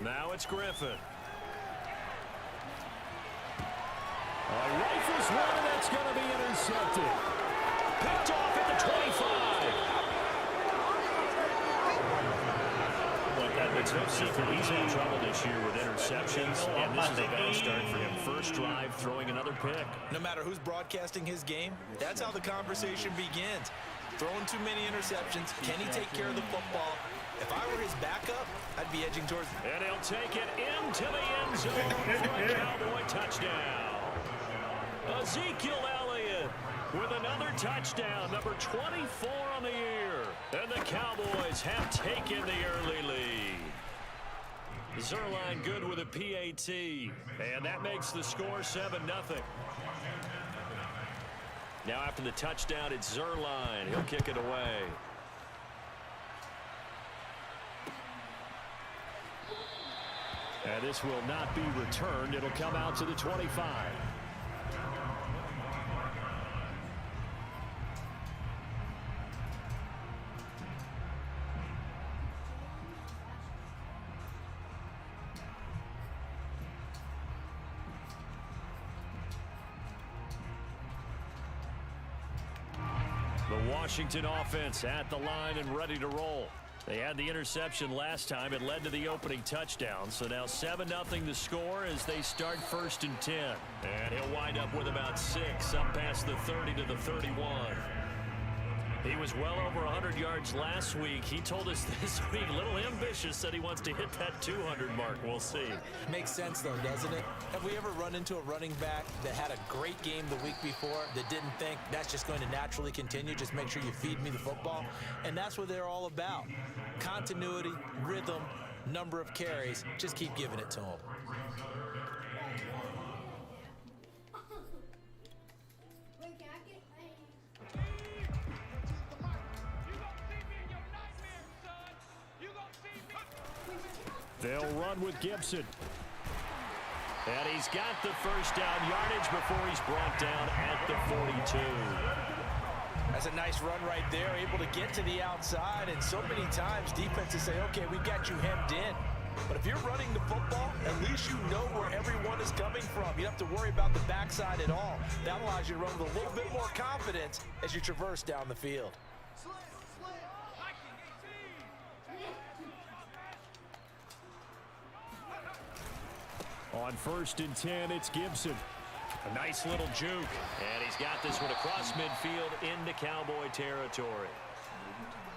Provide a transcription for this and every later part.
Now it's Griffin. Rifles one, and that's going to be intercepted. Picked off at the 25. It's no secret he's had trouble this year with interceptions, and this is a bad start for him. First drive, throwing another pick. No matter who's broadcasting his game, that's how the conversation begins. Throwing too many interceptions, can he take care of the football? If I were his backup, I'd be edging towards... And he'll take it into the end zone for a Cowboy touchdown. Ezekiel Elliott with another touchdown, number 24 on the year. And the Cowboys have taken the early lead. Zerline good with a PAT. And that makes the score 7-0. Now after the touchdown, it's Zerline. He'll kick it away. And this will not be returned. It'll come out to the 25. The Washington offense at the line and ready to roll. They had the interception last time. It led to the opening touchdown. So now 7-0 the score as they start 1st and 10. And he'll wind up with about 6 up past the 30 to the 31. He was well over 100 yards last week. He told us this week, a little ambitious, said he wants to hit that 200 mark. We'll see. Makes sense, though, doesn't it? Have we ever run into a running back that had a great game the week before that didn't think that's just going to naturally continue? Just make sure you feed me the football. And that's what they're all about. Continuity, rhythm, number of carries. Just keep giving it to them. They'll run with Gibson. And he's got the first down yardage before he's brought down at the 42. That's a nice run right there, able to get to the outside. And so many times defenses say, okay, we got you hemmed in. But if you're running the football, at least you know where everyone is coming from. You don't have to worry about the backside at all. That allows you to run with a little bit more confidence as you traverse down the field. On 1st and 10, it's Gibson. A nice little juke. And he's got this one across midfield into Cowboy territory.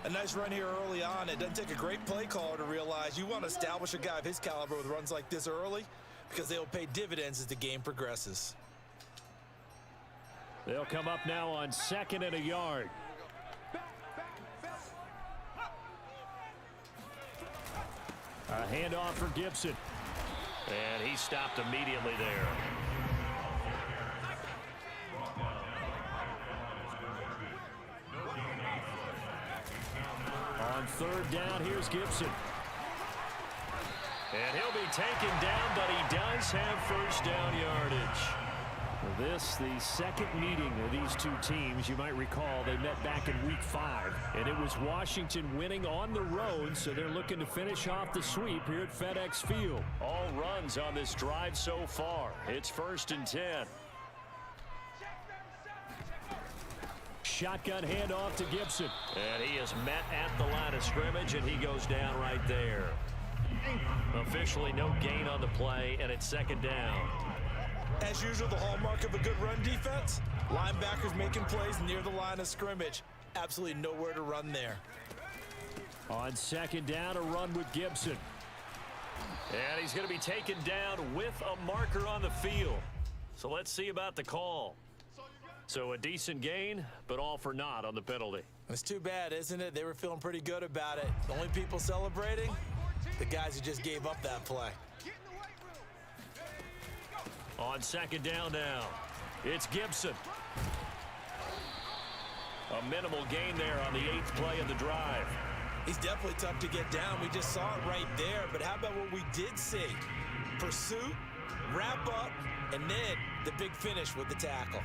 A nice run here early on. It doesn't take a great play caller to realize you want to establish a guy of his caliber with runs like this early because they'll pay dividends as the game progresses. They'll come up now on 2nd and a yard. A handoff for Gibson. And he stopped immediately there. On 3rd down, here's Gibson. And he'll be taken down, but he does have first down yardage. This, the second meeting of these two teams. You might recall they met back in week 5, and it was Washington winning on the road, so they're looking to finish off the sweep here at FedEx Field. All runs on this drive so far. It's 1st and 10. Shotgun handoff to Gibson. And he is met at the line of scrimmage, and he goes down right there. Officially no gain on the play, and it's 2nd down. As usual, the hallmark of a good run defense, linebackers making plays near the line of scrimmage. Absolutely nowhere to run there. On 2nd down, a run with Gibson. And he's going to be taken down with a marker on the field. So let's see about the call. So a decent gain, but all for naught on the penalty. It's too bad, isn't it? They were feeling pretty good about it. The only people celebrating, the guys who just gave up that play. On 2nd down now, it's Gibson. A minimal gain there on the 8th play of the drive. He's definitely tough to get down. We just saw it right there. But how about what we did see? Pursuit, wrap up, and then the big finish with the tackle.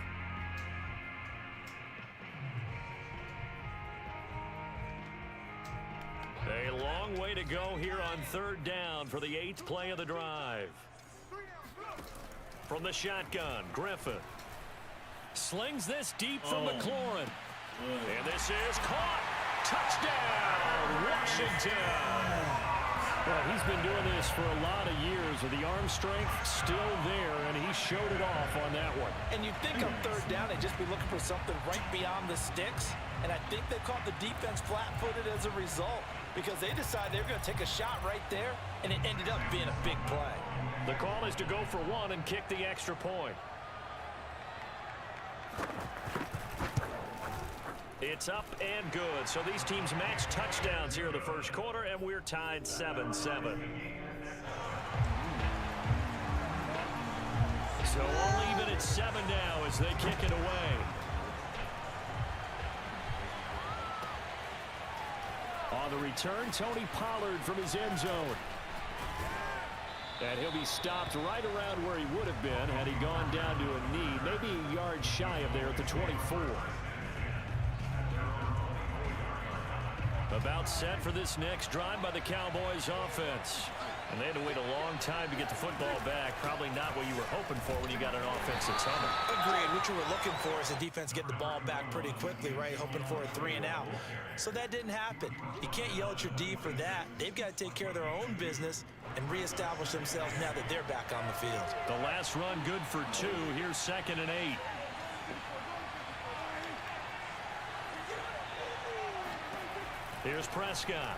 A long way to go here on third down for the 8th play of the drive. From the shotgun, Griffin slings this deep from McLaurin. And this is caught. Touchdown, Washington. Well, he's been doing this for a lot of years with the arm strength still there, and he showed it off on that one. And you'd think on third down they'd just be looking for something right beyond the sticks. And I think they caught the defense flat-footed as a result because they decided they were going to take a shot right there, and it ended up being a big play. The call is to go for one and kick the extra point. It's up and good. So these teams match touchdowns here in the first quarter, and we're tied 7-7. So all even at 7 now as they kick it away. On the return, Tony Pollard from his end zone. And he'll be stopped right around where he would have been had he gone down to a knee, maybe a yard shy of there at the 24. About set for this next drive by the Cowboys offense. And they had to wait a long time to get the football back. Probably not what you were hoping for when you got an offense that's humming. Agreed. What you were looking for is the defense get the ball back pretty quickly, right? Hoping for a 3 and out. So that didn't happen. You can't yell at your D for that. They've got to take care of their own business and reestablish themselves now that they're back on the field. The last run good for 2. Here's 2nd and 8. Here's Prescott.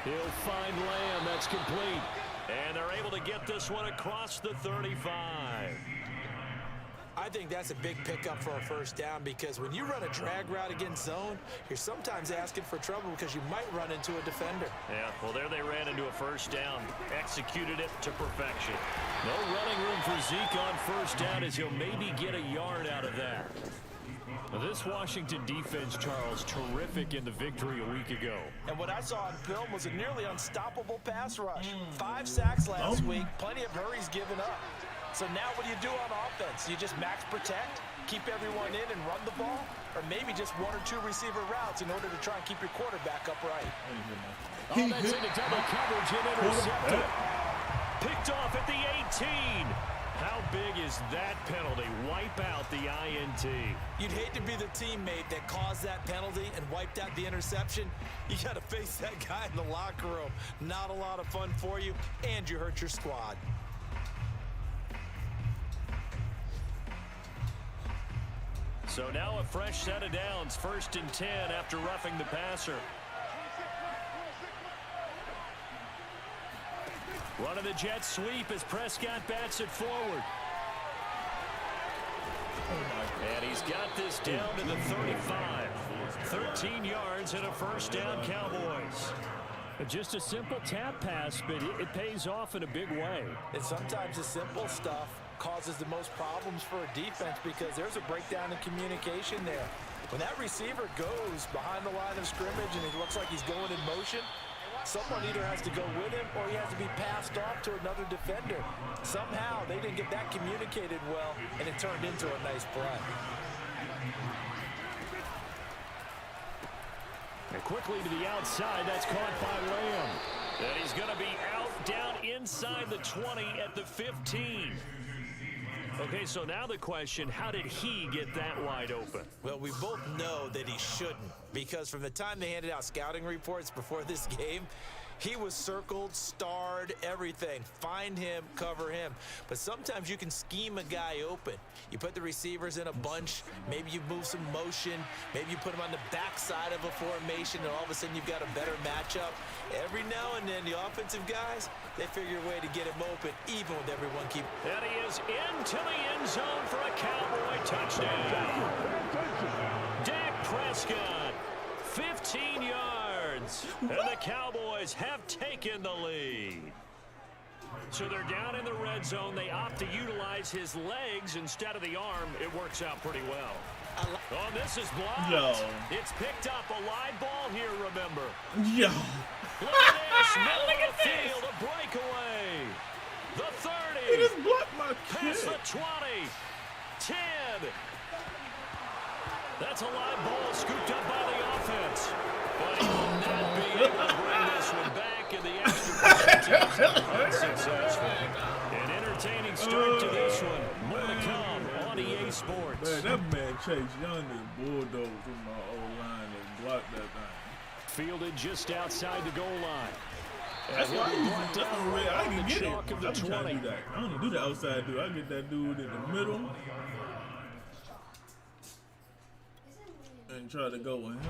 He'll find Lamb. That's complete. And they're able to get this one across the 35. I think that's a big pickup for a first down because when you run a drag route against zone, you're sometimes asking for trouble because you might run into a defender. Yeah, well, there they ran into a first down. Executed it to perfection. No running room for Zeke on first down as he'll maybe get a yard out of that. This Washington defense, Charles, terrific in the victory a week ago. And what I saw on film was a nearly unstoppable pass rush. 5 sacks last week, plenty of hurries given up. So now what do you do on offense? You just max protect, keep everyone in and run the ball, or maybe just 1 or 2 receiver routes in order to try and keep your quarterback upright. Oh, that's into double coverage and intercepted. Picked off at the 18. How big is that penalty? Wipe out the INT. You'd hate to be the teammate that caused that penalty and wiped out the interception. You got to face that guy in the locker room. Not a lot of fun for you, and you hurt your squad. So now a fresh set of downs. 1st and 10 after roughing the passer. Running the jet sweep as Prescott bats it forward. And he's got this down to the 35. 13 yards and a first down, Cowboys. Just a simple tap pass, but it pays off in a big way. And sometimes the simple stuff causes the most problems for a defense because there's a breakdown in communication there. When that receiver goes behind the line of scrimmage and it looks like he's going in motion, someone either has to go with him or he has to be passed off to another defender. Somehow they didn't get that communicated well, and it turned into a nice play. And quickly to the outside, that's caught by Lamb. And he's going to be out down inside the 20 at the 15. Okay, so now the question, how did he get that wide open? Well, we both know that he shouldn't, because from the time they handed out scouting reports before this game, he was circled, starred, everything. Find him, cover him. But sometimes you can scheme a guy open. You put the receivers in a bunch. Maybe you move some motion. Maybe you put them on the backside of a formation, and all of a sudden you've got a better matchup. Every now and then, the offensive guys, they figure a way to get him open, even with everyone keep. And he is into the end zone for a Cowboy touchdown. Dak Prescott, 15 yards, and the Cowboys have taken the lead. So they're down in the red zone. They opt to utilize his legs instead of the arm. It works out pretty well. Oh, this is blocked. Yo. It's picked up. A live ball here, remember. Yo. Look at this. Middle Look of at the this. field, a breakaway. The 30. He just blocked my Past kid. the 20. 10. That's a live ball scooped up by the offense. But he will not able to bring this one back, and the extra point unsuccessful. An entertaining start to this one. More to come on EA Sports. Man, that man Chase Young is bulldozed from my O-line and blocked that thing. Fielded just outside the goal line. That's why I can get it. Chalk of the I'm trying 20. to do that. I don't do the outside dude. I get that dude in the middle and try to go with him.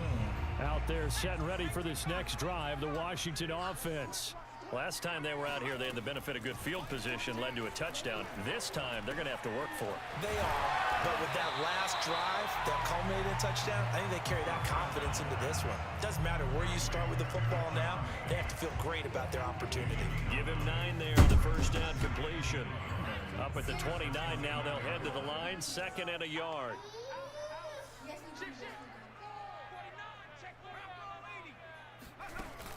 Out there set and ready for this next drive, the Washington offense. Last time they were out here, they had the benefit of good field position, led to a touchdown. This time, they're going to have to work for it. They are, but with that last drive that culminated in a touchdown, I think they carry that confidence into this one. Doesn't matter where you start with the football now, they have to feel great about their opportunity. Give him 9 there, the first down completion. Up at the 29 now, they'll head to the line, 2nd and a yard.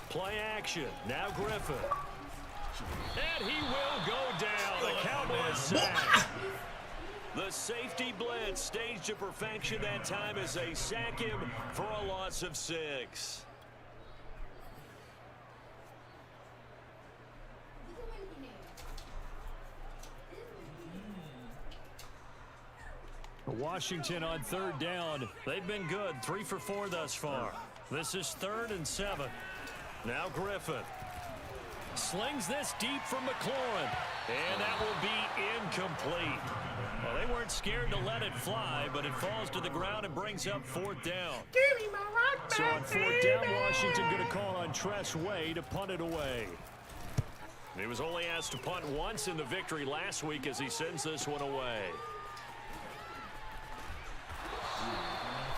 Play action. Now Griffin. And he will go down. The Cowboys sack. The safety blitz staged to perfection that time as they sack him for a loss of 6. Washington on 3rd down. They've been good. 3 for 4 thus far. This is 3rd and 7. Now Griffin slings this deep from McLaurin, and that will be incomplete. Well, they weren't scared to let it fly, but it falls to the ground and brings up 4th down. So on 4th down, Washington going to call on Tress Way to punt it away. He was only asked to punt once in the victory last week as he sends this one away.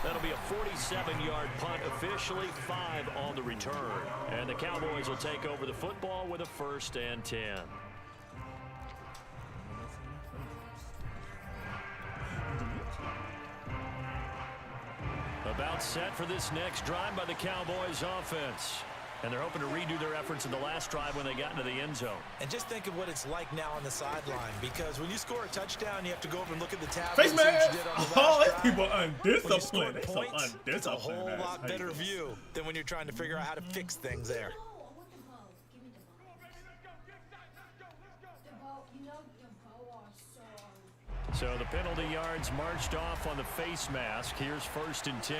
That'll be a 47-yard punt, officially 5 on the return. And the Cowboys will take over the football with a 1st and 10. About set for this next drive by the Cowboys offense. And they're hoping to redo their efforts in the last drive when they got into the end zone. And just think of what it's like now on the sideline, because when you score a touchdown, you have to go over and look at the tab. Face mask! Oh, these people undisciplined. They're so undisciplined. It's a whole lot better view than when you're trying to figure out how to fix things there. So the penalty yards marched off on the face mask. Here's 1st and 10.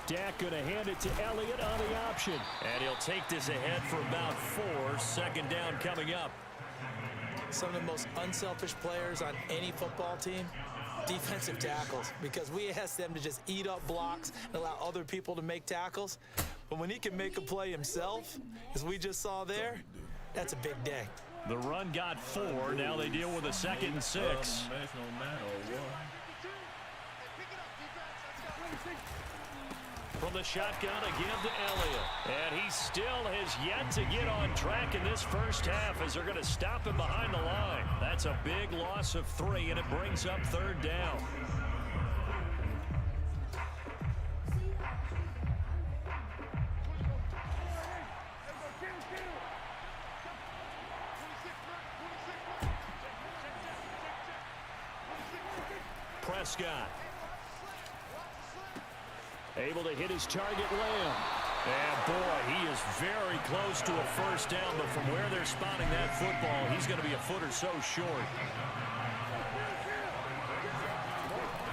Dak going to hand it to Elliott on the option. And he'll take this ahead for about 4. 2nd down coming up. Some of the most unselfish players on any football team, defensive tackles, because we ask them to just eat up blocks and allow other people to make tackles. But when he can make a play himself, as we just saw there, that's a big day. The run got 4. Now they deal with a 2nd and 6. From the shotgun again to Elliott. And he still has yet to get on track in this first half as they're going to stop him behind the line. That's a big loss of 3, and it brings up 3rd down. Prescott. Able to hit his target, Lamb. And boy, he is very close to a 1st down, but from where they're spotting that football, he's going to be a foot or so short.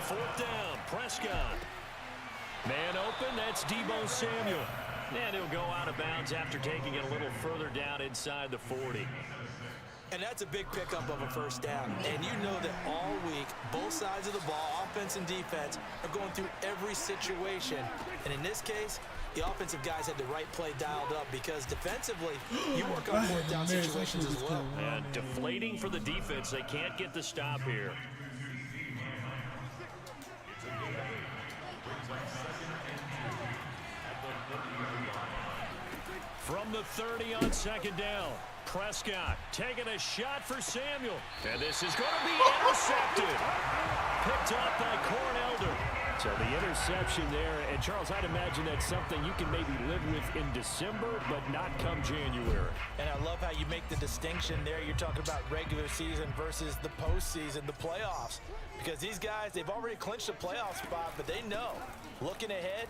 4th down, Prescott. Man open, that's Deebo Samuel. And he'll go out of bounds after taking it a little further down inside the 40. And that's a big pickup of a 1st down. And you know that all week, both sides of the ball, offense and defense, are going through every situation. And in this case, the offensive guys had the right play dialed up, because defensively, you work on 4th down situations as well. And deflating for the defense. They can't get the stop here. From the 30 on 2nd down. Prescott taking a shot for Samuel. And this is going to be intercepted. Picked up by Cornelder. So the interception there. And, Charles, I'd imagine that's something you can maybe live with in December, but not come January. And I love how you make the distinction there. You're talking about regular season versus the postseason, the playoffs. Because these guys, they've already clinched a playoff spot, but they know, looking ahead,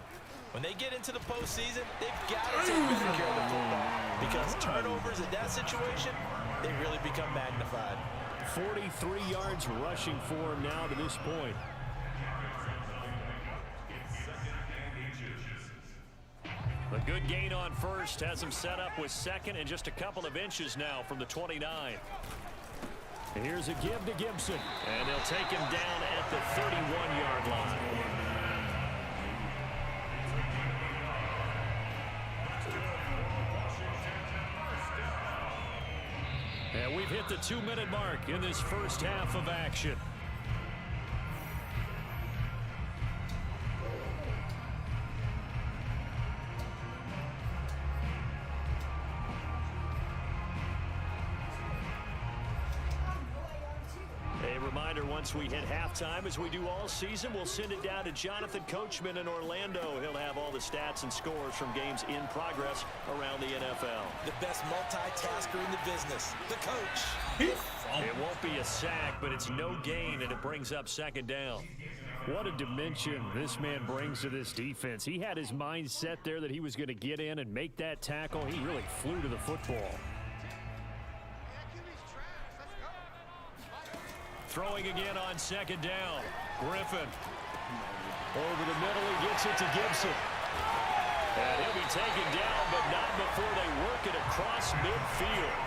When they get into the postseason, they've got to take better care of the football because turnovers in that situation, they really become magnified. 43 yards rushing for him now to this point. A good gain on first has him set up with second and just a couple of inches now from the 29. And here's a give to Gibson, and they'll take him down at the 31-yard line. And we've hit the 2-minute mark in this first half of action. Once we hit halftime, as we do all season, we'll send it down to Jonathan Coachman in Orlando. He'll have all the stats and scores from games in progress around the NFL. The best multitasker in the business, the coach. It won't be a sack, but it's no gain, and it brings up second down. What a dimension this man brings to this defense. He had his mind set there that he was going to get in and make that tackle. He really flew to the football. Throwing again on second down. Griffin. Over the middle, he gets it to Gibson. And he'll be taken down, but not before they work it across midfield.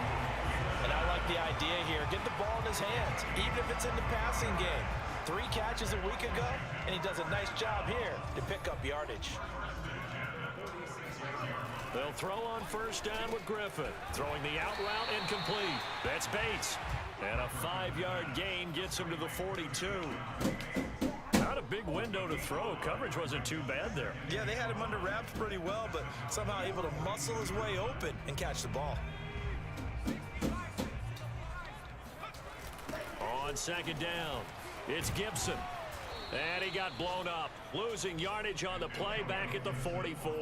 And I like the idea here. Get the ball in his hands, even if it's in the passing game. 3 catches a week ago, and he does a nice job here to pick up yardage. They'll throw on first down with Griffin. Throwing the out route incomplete. That's Bates. And a 5-yard gain gets him to the 42. Not a big window to throw. Coverage wasn't too bad there. Yeah, they had him under wraps pretty well, but somehow able to muscle his way open and catch the ball. On second down, it's Gibson. And he got blown up. Losing yardage on the play back at the 44.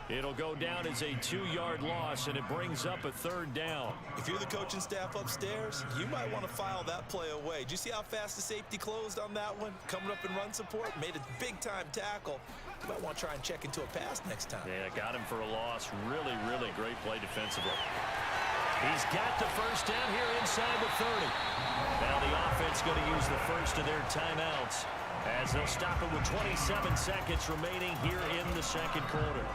It'll go down as a 2-yard loss, and it brings up a third down. If you're the coaching staff upstairs, you might want to file that play away. Did you see how fast the safety closed on that one? Coming up in run support, made a big-time tackle. You might want to try and check into a pass next time. Yeah, got him for a loss. Really, really great play defensively. He's got the first down here inside the 30. Now the offense going to use the first of their timeouts as they'll stop it with 27 seconds remaining here in the second quarter.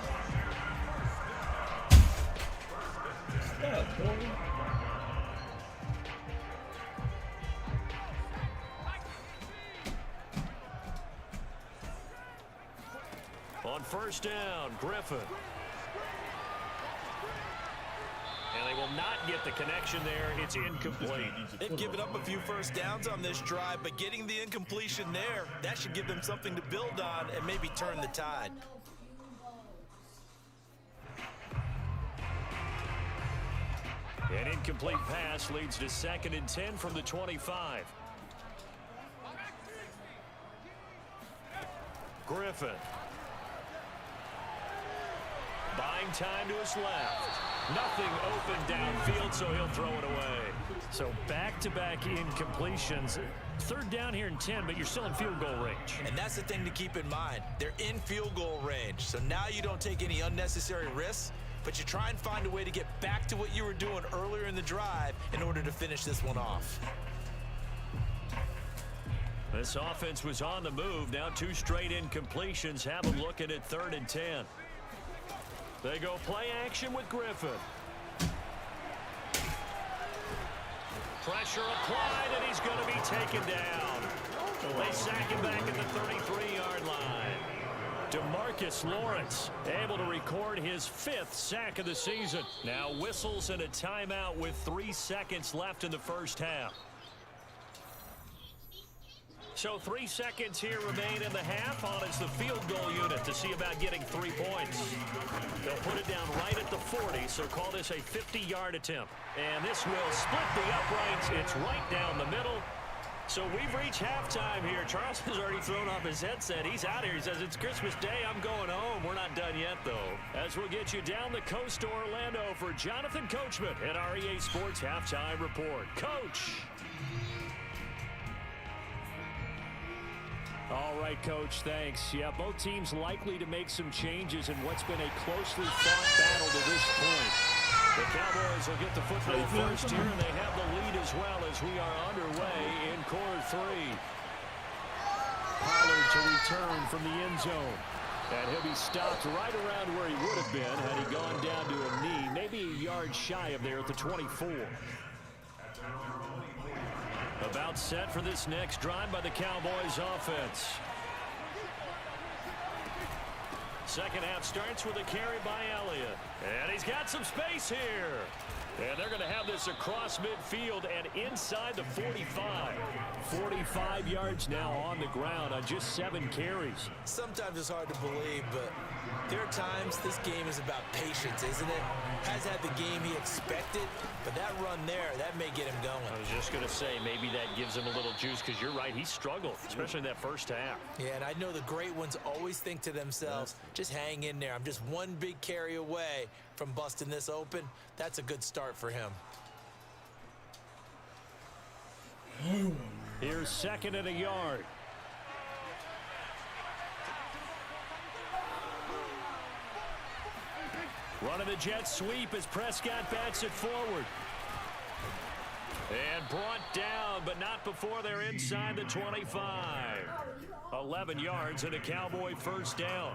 On first down, Griffin. And they will not get the connection there. It's incomplete. They've given up a few first downs on this drive, but getting the incompletion there, that should give them something to build on and maybe turn the tide. An incomplete pass leads to 2nd and 10 from the 25. Griffin. Buying time to his left. Nothing open downfield, so he'll throw it away. So back-to-back incompletions. Third down here and 10, but you're still in field goal range. And that's the thing to keep in mind. They're in field goal range, so now you don't take any unnecessary risks, but you try and find a way to get back to what you were doing earlier in the drive in order to finish this one off. This offense was on the move. Now 2 straight incompletions have them looking at 3rd and 10. They go play action with Griffin. Pressure applied, and he's going to be taken down. They sack him back at the 33-yard line. DeMarcus Lawrence able to record his 5th sack of the season. Now whistles and a timeout with 3 seconds left in the first half. So 3 seconds here remain in the half on as the field goal unit to see about getting 3 points. They'll put it down right at the 40, so call this a 50-yard attempt. And this will split the uprights. It's right down the middle. So we've reached halftime here. Charles has already thrown off his headset. He's out here. He says, it's Christmas Day. I'm going home. We're not done yet, though. As we'll get you down the coast to Orlando for Jonathan Coachman at our EA Sports Halftime Report. Coach. All right, Coach, thanks. Yeah, both teams likely to make some changes in what's been a closely fought battle to this point. The Cowboys will get the football first here, and they have the lead as well as we are underway in quarter 3. Pollard to return from the end zone. And he'll be stopped right around where he would have been had he gone down to a knee, maybe a yard shy of there at the 24. About set for this next drive by the Cowboys offense. Second half starts with a carry by Elliott. And he's got some space here. And they're going to have this across midfield and inside the 45. 45 yards now on the ground on just 7 carries. Sometimes it's hard to believe, but there are times this game is about patience, isn't it? Has had the game he expected, but that run there, that may get him going. I was just going to say, maybe that gives him a little juice, because you're right, he struggled, especially in that first half. Yeah, and I know the great ones always think to themselves, just hang in there. I'm just one big carry away from busting this open. That's a good start for him. Here's second and a yard. Running the jet sweep as Prescott bats it forward. And brought down, but not before they're inside the 25. 11 yards and a Cowboy first down.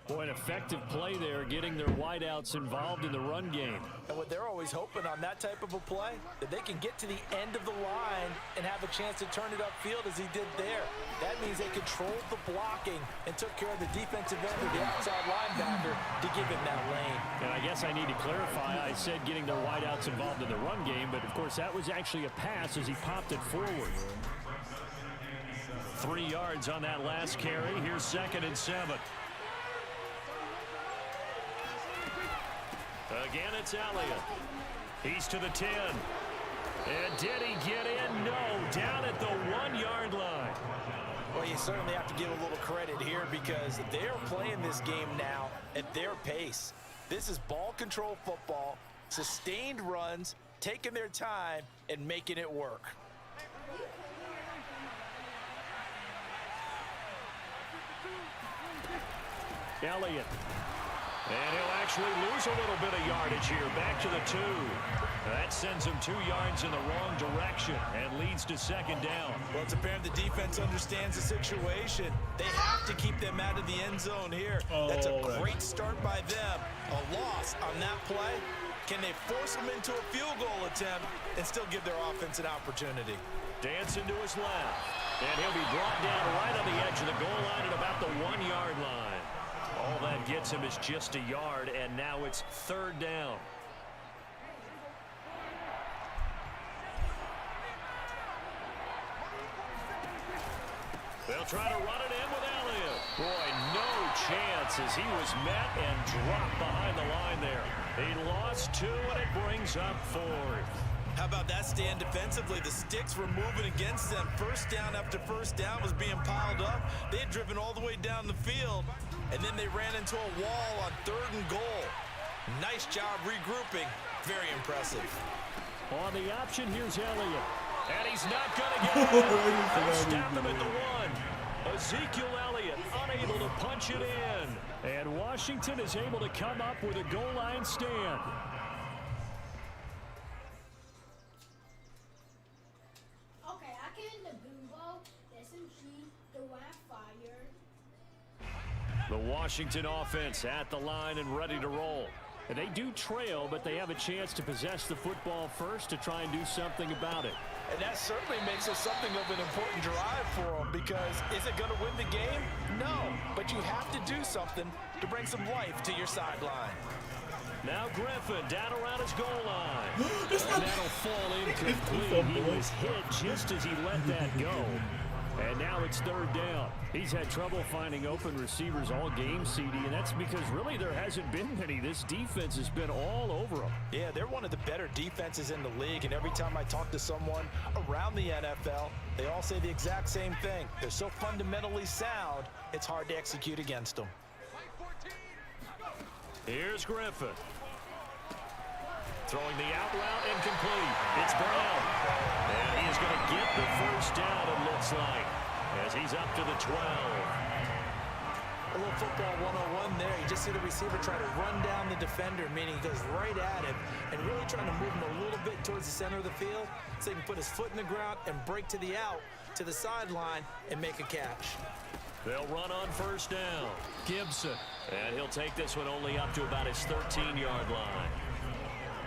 Boy, an effective play there, getting their wideouts involved in the run game. And what they're always hoping on that type of a play, that they can get to the end of the line and have a chance to turn it upfield as he did there. That means they controlled the blocking and took care of the defensive end of the outside linebacker to give him that lane. And I guess I need to clarify, I said getting their wideouts involved in the run game, but of course that was actually a pass as he popped it forward. 3 yards on that last carry. Here's second and 7. Again, it's Elliott. He's to the 10. And did he get in? No. Down at the 1-yard line. Well, you certainly have to give a little credit here because they're playing this game now at their pace. This is ball control football, sustained runs, taking their time, and making it work. Elliott. And he'll actually lose a little bit of yardage here. Back to the 2. That sends him 2 yards in the wrong direction and leads to second down. Well, it's apparent the defense understands the situation. They have to keep them out of the end zone here. That's a great start by them. A loss on that play. Can they force them into a field goal attempt and still give their offense an opportunity? Dancing to his left. And he'll be brought down right on the edge of the goal line at about the 1-yard line. All that gets him is just a yard, and now it's third down. They'll try to run it in with Elliott. Boy, no chance as he was met and dropped behind the line there. He lost 2, and it brings up 4th. How about that stand defensively? The sticks were moving against them. First down after first down was being piled up. They had driven all the way down the field, and then they ran into a wall on 3rd and goal. Nice job regrouping. Very impressive. On the option, here's Elliott. And he's not going to get it. They'll stop him at the 1. Ezekiel Elliott unable to punch it in. And Washington is able to come up with a goal line stand. The Washington offense at the line and ready to roll. And they do trail, but they have a chance to possess the football first to try and do something about it. And that certainly makes it something of an important drive for them because is it going to win the game? No, but you have to do something to bring some life to your sideline. Now Griffin down around his goal line. And that'll fall incomplete. He was hit just as he let that go. And now it's third down. He's had trouble finding open receivers all game, CD, and that's because really there hasn't been many. This defense has been all over them. Yeah, they're one of the better defenses in the league, and every time I talk to someone around the NFL, they all say the exact same thing. They're so fundamentally sound, it's hard to execute against them. Here's Griffin. Throwing the out route incomplete. It's Brown. And he is going to get the first down, it looks like. as he's up to the 12. A little football 101 there. You just see the receiver try to run down the defender, meaning he goes right at him and really trying to move him a little bit towards the center of the field so he can put his foot in the ground and break to the out, to the sideline, and make a catch. They'll run on first down. Gibson. And he'll take this one only up to about his 13-yard line.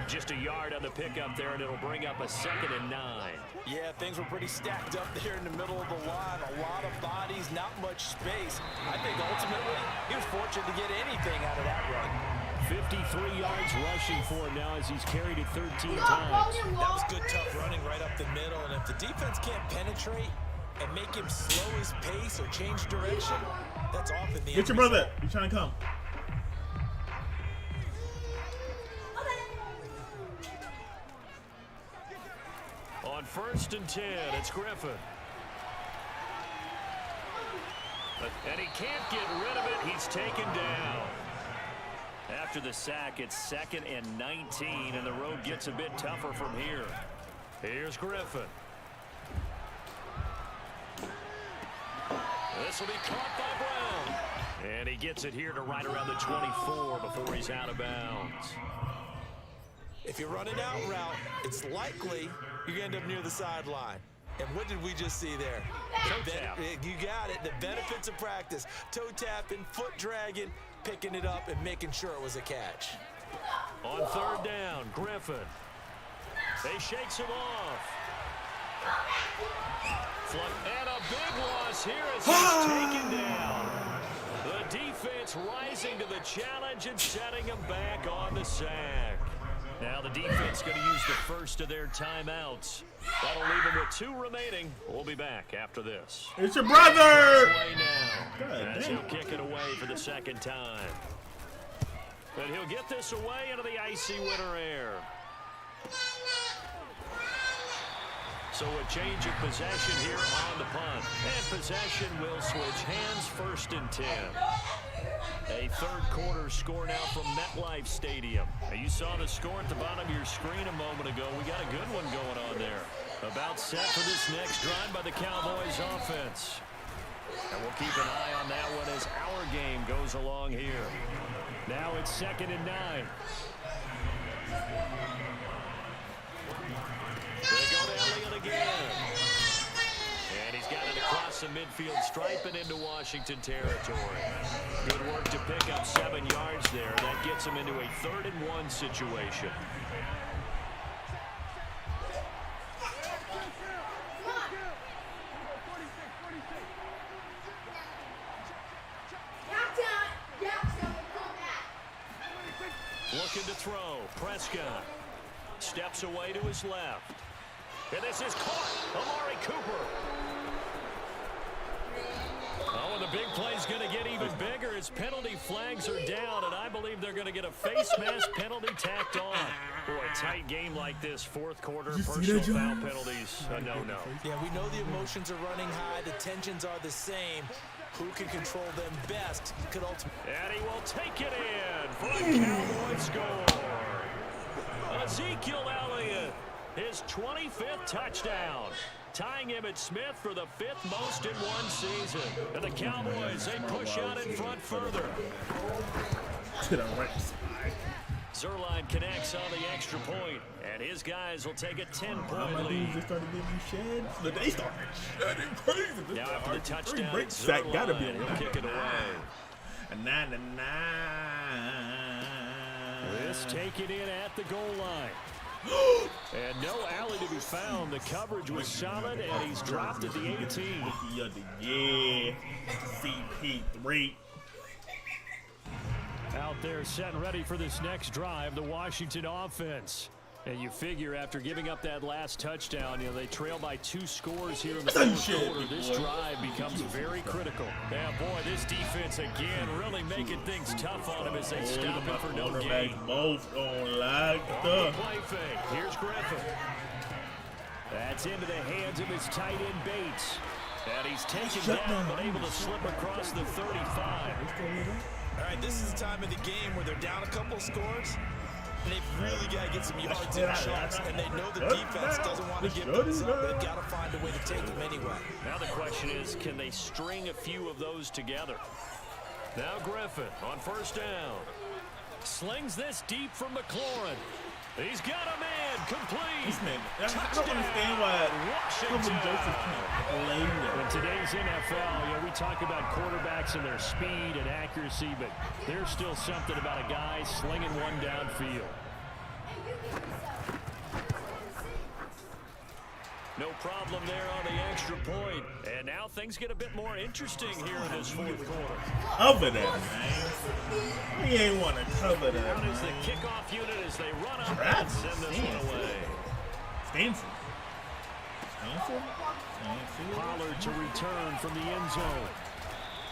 Just a yard on the pickup there, and it'll bring up a 2nd and 9. Yeah, things were pretty stacked up there in the middle of the line. A lot of bodies, not much space. I think ultimately he was fortunate to get anything out of that run. 53 yards rushing for him now as he's carried it 13 times. That was good, tough running right up the middle. And if the defense can't penetrate and make him slow his pace or change direction, that's often the end. Get your brother. He's trying to come. On 1st and 10, it's Griffin. And he can't get rid of it. He's taken down. After the sack, it's 2nd and 19, and the road gets a bit tougher from here. Here's Griffin. This will be caught by Brown. And he gets it here to right around the 24 before he's out of bounds. If you run an out route, it's likely you're going to end up near the sideline. And what did we just see there? Toe tap. You got it. The benefits of practice. Toe tapping, foot dragging, picking it up, and making sure it was a catch. On 3rd down, Griffin. They shakes him off. And a big loss here as he's taken down. The defense rising to the challenge and setting him back on the sack. Now the defense going to use the first of their timeouts. That'll leave them with 2 remaining. We'll be back after this. It's your brother! As he'll kick it away for the 2nd time. But he'll get this away into the icy winter air. So a change of possession here on the punt. And possession will switch hands, 1st and 10. A 3rd quarter score now from MetLife Stadium. Now you saw the score at the bottom of your screen a moment ago. We got a good one going on there. About set for this next drive by the Cowboys offense. And we'll keep an eye on that one as our game goes along here. Now it's 2nd and 9. They go to Elliott again. And he's got it across the midfield stripe and into Washington territory. Good work to pick up 7 yards there. That gets him into a 3rd and 1 situation. Looking to throw. Prescott steps away to his left. And this is caught. Amari Cooper. Oh, and the big play's going to get even bigger as penalty flags are down, and I believe they're going to get a face mask penalty tacked on. For a tight game like this, 4th quarter, personal foul penalties, no. Yeah, we know the emotions are running high. The tensions are the same. Who can control them best could ultimately. And he will take it in for a Cowboy score. Ezekiel Elliott, his 25th touchdown, tying Emmitt Smith for the 5th most in one season. And the Cowboys, they push out in front further. To the right side. Zerline connects on the extra point, and his guys will take a 10-point lead. They started getting sheds. They started shedding crazy. Now after the touchdown, Zerline gotta be he'll kick it away. A 9-9. This taken in at the goal line. And no alley to be found. The coverage was solid, and he's dropped at the 18. Yeah, CP3. Out there set and ready for this next drive, the Washington offense. And you figure after giving up that last touchdown, they trail by 2 scores here in the 4th quarter. This drive becomes very critical. Yeah, boy, this defense again really making things tough on him as they stop him for no gain. Both don't like the play fake. Here's Griffin. That's into the hands of his tight end Bates. And he's taken down, but able to slip across the 35. All right, this is the time of the game where they're down a couple scores. And they've really got to get some yards in chunks, and they know the defense doesn't want to give those up. They've got to find a way to take them anyway. Now the question is, can they string a few of those together? Now Griffin on first down. Slings this deep from McLaurin. He's got a man complete. This man, I don't understand why Washington. Joseph can't play that. In today's NFL, we talk about quarterbacks and their speed and accuracy, but there's still something about a guy slinging one downfield. No problem there on the extra point. And now things get a bit more interesting here in this fourth quarter. Cover that, man. He ain't want to cover that. Out is the kickoff unit as they run up and send this one away. Stanford. Pollard to return from the end zone.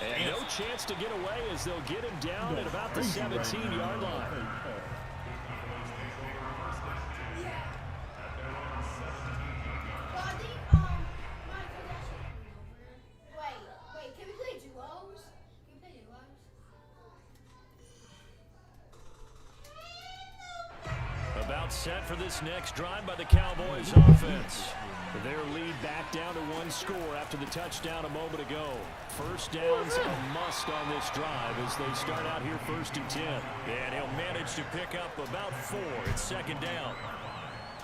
And no chance to get away as they'll get him down at about the 17-yard line. About set for this next drive by the Cowboys offense. Their lead back down to one score after the touchdown a moment ago. First down's a must on this drive as they start out here 1st and 10. And he'll manage to pick up about 4. It's second down.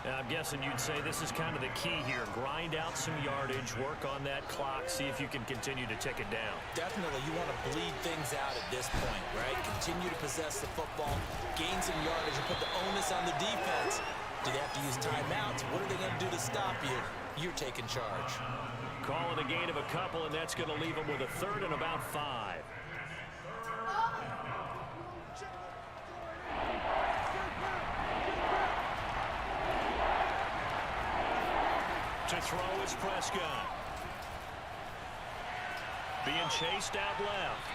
I'm guessing you'd say this is kind of the key here. Grind out some yardage, work on that clock, see if you can continue to tick it down. Definitely, you want to bleed things out at this point, right? Continue to possess the football, gain some yardage, and put the onus on the defense. Do they have to use timeouts? What are they going to do to stop you? You're taking charge. Call it a gain of a couple, and that's going to leave them with a 3rd and about 5. To throw is Prescott. Being chased out left.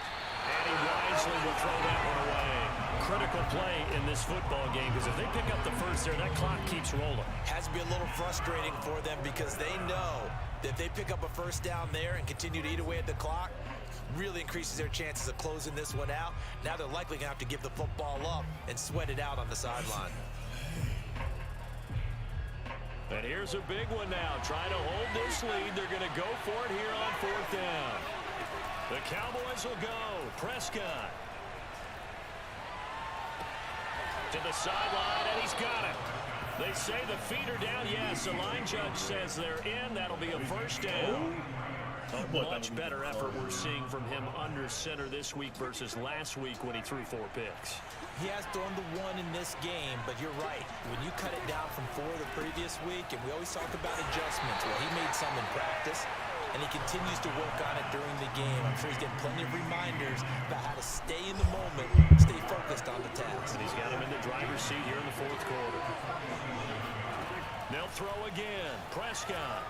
And he wisely will throw that one away. Critical play in this football game because if they pick up the first there, that clock keeps rolling. Has to be a little frustrating for them because they know that if they pick up a first down there and continue to eat away at the clock, really increases their chances of closing this one out. Now they're likely going to have to give the football up and sweat it out on the sideline. And here's a big one now. Trying to hold this lead. They're going to go for it here on 4th down. The Cowboys will go. Prescott. To the sideline, and he's got it. They say the feet are down. Yes, the line judge says they're in. That'll be a first down. A much better effort we're seeing from him under center this week versus last week when he threw 4 picks. He has thrown the 1 in this game, but you're right. When you cut it down from 4 the previous week, and we always talk about adjustments, well, he made some in practice, and he continues to work on it during the game. I'm sure he's getting plenty of reminders about how to stay in the moment, stay focused on the task. And he's got him in the driver's seat here in the 4th quarter. They'll throw again. Prescott.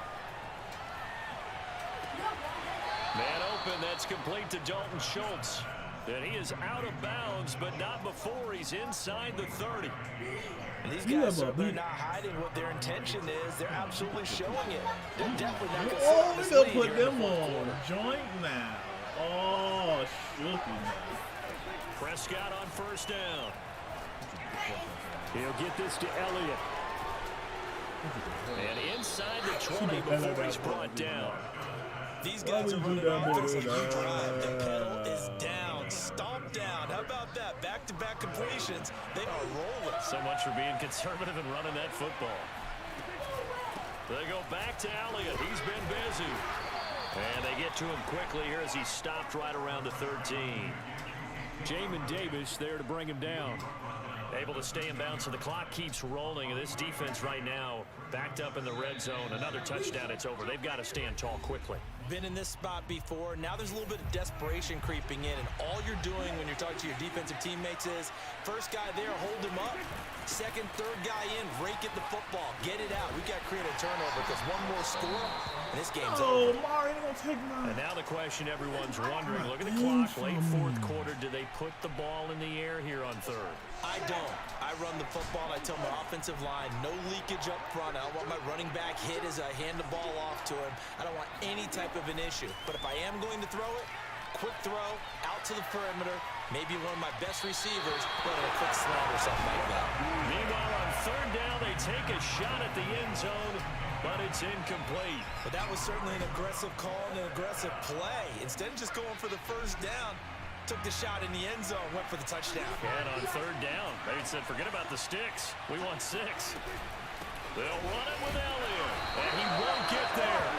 Man open, that's complete to Dalton Schultz. And he is out of bounds, but not before he's inside the 30. And these guys are not hiding what their intention is. They're absolutely showing it. They're definitely not going to sit on this lead put them on joint now. Oh, shooky now. Prescott on first down. He'll get this to Elliott. And inside the 20 before he's brought down. These guys are running offense like you drive. The pedal is down, stomped down. How about that? Back-to-back completions. They are rolling. So much for being conservative and running that football. They go back to Elliott. He's been busy. And they get to him quickly here as he stopped right around the 13. Jamin Davis there to bring him down. Able to stay in bounds, so the clock keeps rolling. And this defense right now backed up in the red zone. Another touchdown, it's over. They've got to stand tall quickly. Been in this spot before. Now there's a little bit of desperation creeping in, and all you're doing when you're talking to your defensive teammates is first guy there, hold him up. Second, third guy in, rake at the football. Get it out. We got to create a turnover because one more score, and this game's over. Mario gonna take mine. And now the question everyone's wondering, look at the clock, late 4th quarter. Do they put the ball in the air here on 3rd? I don't. I run the football, and I tell my offensive line, no leakage up front. I don't want my running back hit as I hand the ball off to him. I don't want any type of an issue. But if I am going to throw it, quick throw, out to the perimeter, Maybe one of my best receivers running a quick slant or something like that. Meanwhile, on third down, they take a shot at the end zone, but it's incomplete. But that was certainly an aggressive call and an aggressive play. Instead of just going for the first down, took the shot in the end zone, went for the touchdown. And on third down, they said, forget about the sticks. We want 6. They'll run it with Elliott, and he won't get there.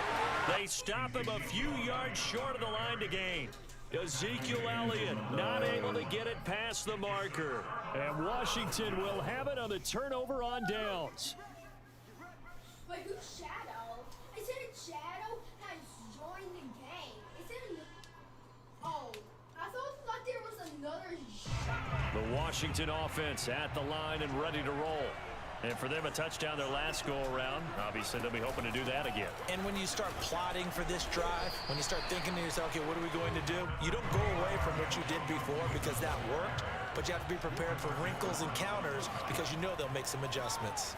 They stop him a few yards short of the line to gain. Ezekiel Elliott not able to get it past the marker. And Washington will have it on the turnover on downs. Wait, who's Shadow? Is it a Shadow has joined the game? Is it a... Oh, I thought there was another Shadow. The Washington offense at the line and ready to roll. And for them, a touchdown their last go-around. Obviously, they'll be hoping to do that again. And when you start plotting for this drive, when you start thinking to yourself, okay, what are we going to do? You don't go away from what you did before because that worked, but you have to be prepared for wrinkles and counters because you know they'll make some adjustments.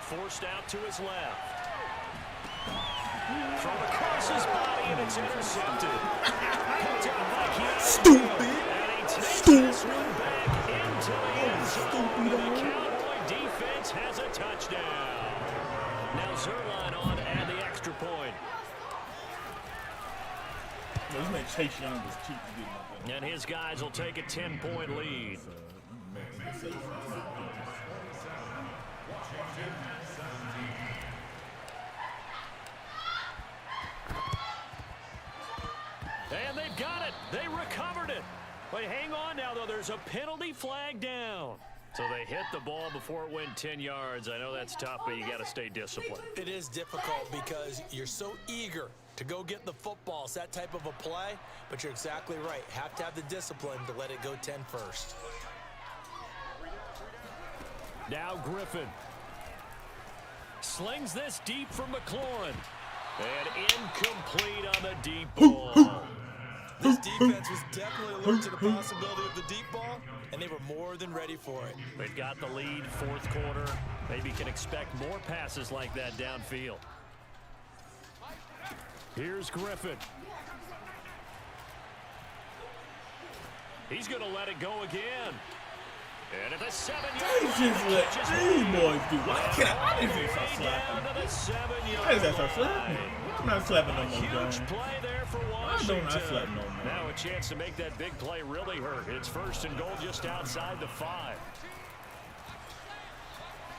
Forced out to his left. Thrown across his body, and it's intercepted. Picked up by Keanu. And he takes this one back into the end zone. The Cowboy defense has a touchdown. Now Zerline on and the extra point. This man Chase Young was cheap to get my gun. And his guys will take a 10-point lead. And they've got it. They recovered it. But hang on now, though. There's a penalty flag down. So they hit the ball before it went 10 yards. I know that's tough, but you got to stay disciplined. It is difficult because you're so eager to go get the football. It's that type of a play, but you're exactly right. Have to have the discipline to let it go 10 first. Now Griffin. Slings this deep from McLaurin. And incomplete on the deep ball. This defense was definitely alert to the possibility of the deep ball, and they were more than ready for it. They've got the lead, fourth quarter. Maybe can expect more passes like that downfield. Here's Griffin. He's going to let it go again. And at the 7-yard line, These boys do. Why is this so slapping? Why is that so slapping? I'm not slapping no more, huge play there for Washington. I don't slap no more. Now a chance to make that big play really hurt. It's first and goal just outside the 5.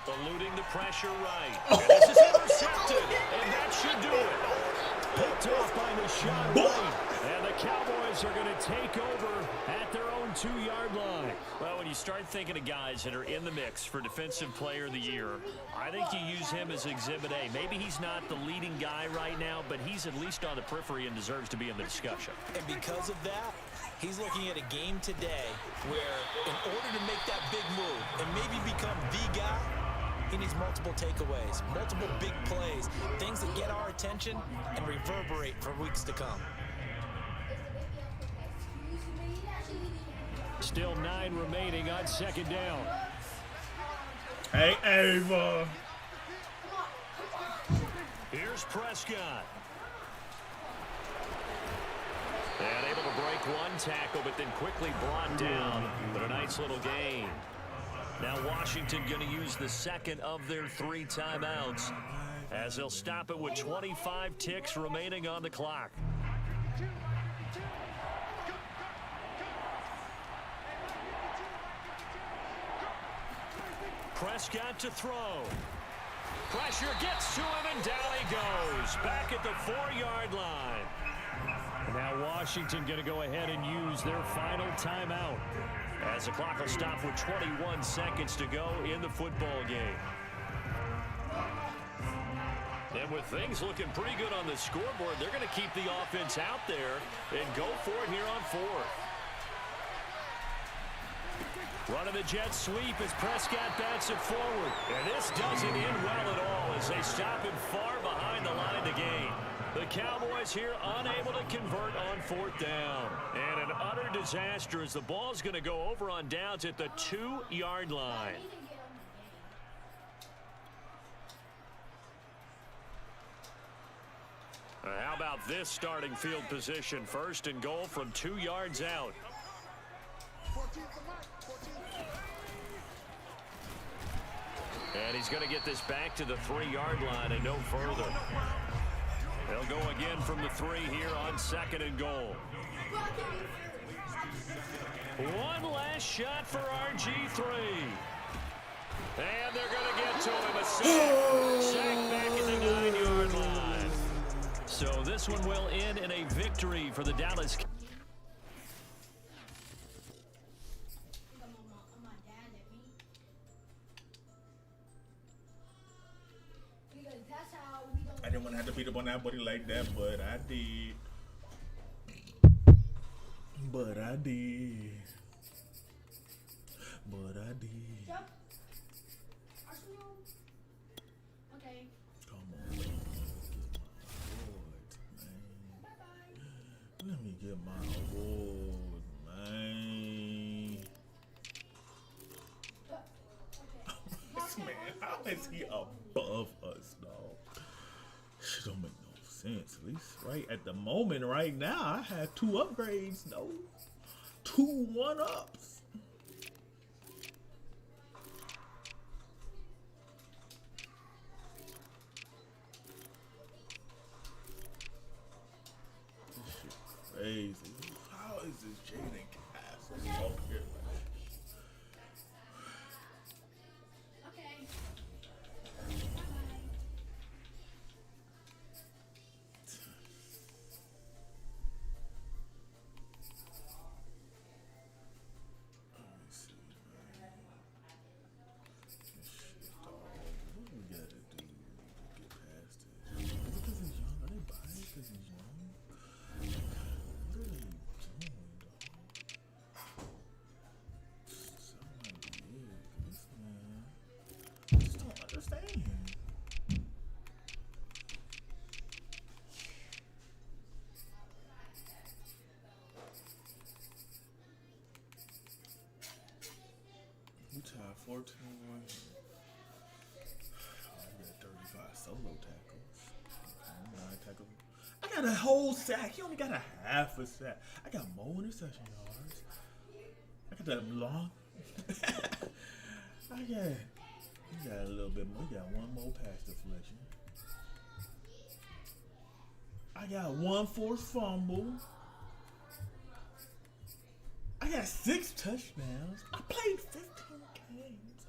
Eluding the pressure right. And this is intercepted, and that should do it. Picked off by Rashawn White. And the Cowboys are going to take over at their own 2-yard line. Well, when you start thinking of guys that are in the mix for Defensive Player of the Year, I think you use him as Exhibit A. Maybe he's not the leading guy right now, but he's at least on the periphery and deserves to be in the discussion. And because of that, he's looking at a game today where in order to make that big move and maybe become the guy, he needs multiple takeaways, multiple big plays, things that get our attention and reverberate for weeks to come. Still 9 remaining on second down. Hey, Ava. Here's Prescott. And able to break one tackle, but then quickly brought down. But a nice little gain. Now Washington going to use the second of their 3 timeouts as they'll stop it with 25 ticks remaining on the clock. Prescott to throw. Pressure gets to him, and down he goes. Back at the 4-yard line. Now Washington going to go ahead and use their final timeout as the clock will stop with 21 seconds to go in the football game. And with things looking pretty good on the scoreboard, they're going to keep the offense out there and go for it here on 4th. Running the jet sweep as Prescott bats it forward. And this doesn't end well at all as they stop him far behind the line to gain. The Cowboys here unable to convert on 4th down. And an utter disaster as the ball's going to go over on downs at the 2-yard line. How about this starting field position? First and goal from 2 yards out. And he's going to get this back to the 3-yard line and no further. They'll go again from the 3 here on second and goal. One last shot for RG3. And they're going to get to him. A sack back at the 9-yard line. So this one will end in a victory for the Dallas. I didn't want to have to beat up on that buddy like that, but I did. But I did. But I did. Yep. Arsenal. Okay. Come on. Lord, man. Bye-bye. Let me get my award, man. This man, how is he above us, dog? Shit don't make no sense. At least right at the moment, right now, I had 2 upgrades, though. 2 1-ups. This shit crazy. How is this Jaden Castle up here? Okay. We tied 14-1. I got 35 solo tackles. 9 tackles. I got a whole sack. He only got a half a sack. I got more interception yards. I got that long. He got a little bit more. He got 1 more pass deflection. I got 1 forced fumble. I got 6 touchdowns. I played 15 games.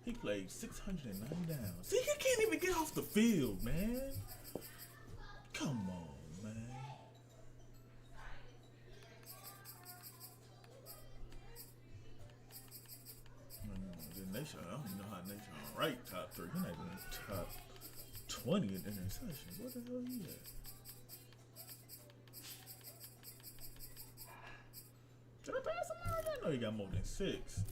He played 609 downs. See, he can't even get off the field, man. Come on, man. The nation, I don't even know how nation right top 3. He's not even top 20 in interceptions. What the hell he at? Did I pass him already? I know he got more than 6.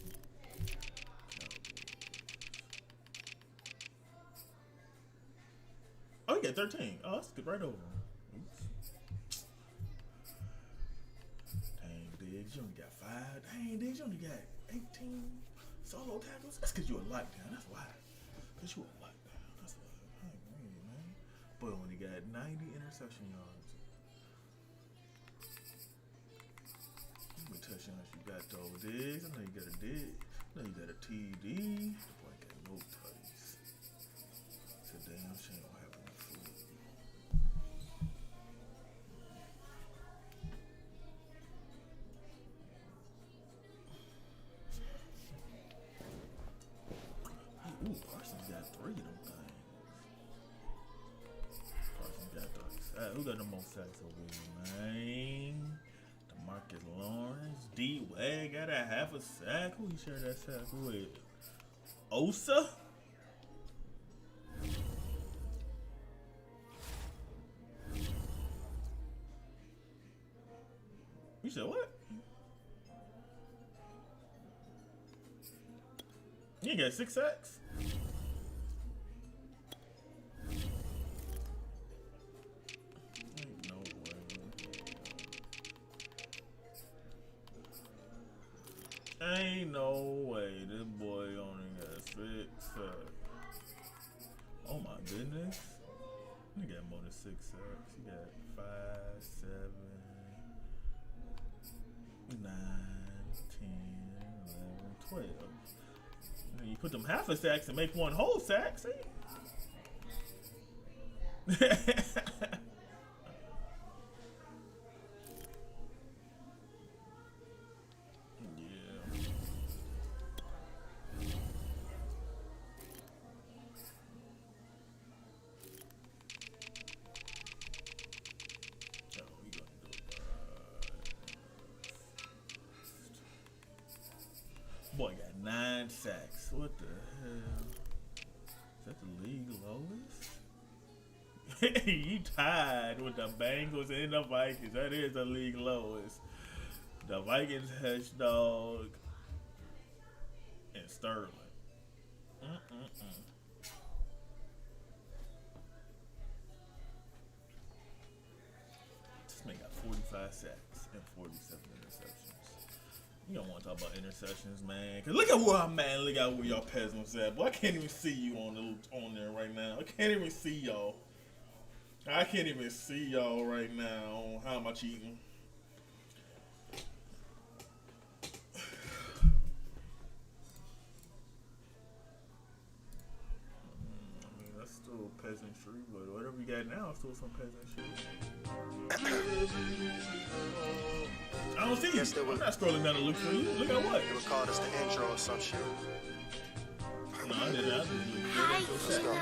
Oh, he got 13. Oh, let's skip right over him. Oops. Dang, Diggs, you only got 5. Dang, Diggs, you only got 18 solo tackles. That's because you a lockdown. That's why. Because you a lockdown. That's why. I agree, man. But only got 90 interception yards. How many touchdowns you got, though, Diggs? I know you got a dig. I know you got a TD. The boy got no tutties. It's a damn shame what happened to food. Ooh, Parsons got 3 of them things. Parsons got 30. Who got the most sacks over here, man? Marcus Lawrence, D-Wag got a half a sack. Who he shared that sack with? Osa? You said what? You got 6 sacks? Ain't no way. Ain't no way this boy only got 6 sacks. Oh my goodness. He got more than 6 sacks. He got 10, 11, 12. And you put them half a sacks and make one whole sack, see? Yeah. Boy got 9 sacks. What the hell? Is that the league lowest? You tied with the Bengals and the Vikings. That is the league lowest. The Vikings, Hedgehog, and Sterling. This man got 45 sacks and 47 interceptions. You don't want to talk about interceptions, man. Cause look at where I'm at. Look at where y'all peasants at. Boy, I can't even see you on there right now. I can't even see y'all. I can't even see y'all right now. How am I cheating? I mean, that's still peasantry, but whatever we got now is still some peasantry. I don't see you. I'm not scrolling down to look for you. Look at what? They would call this the intro or some shit. No, I didn't. Let's go.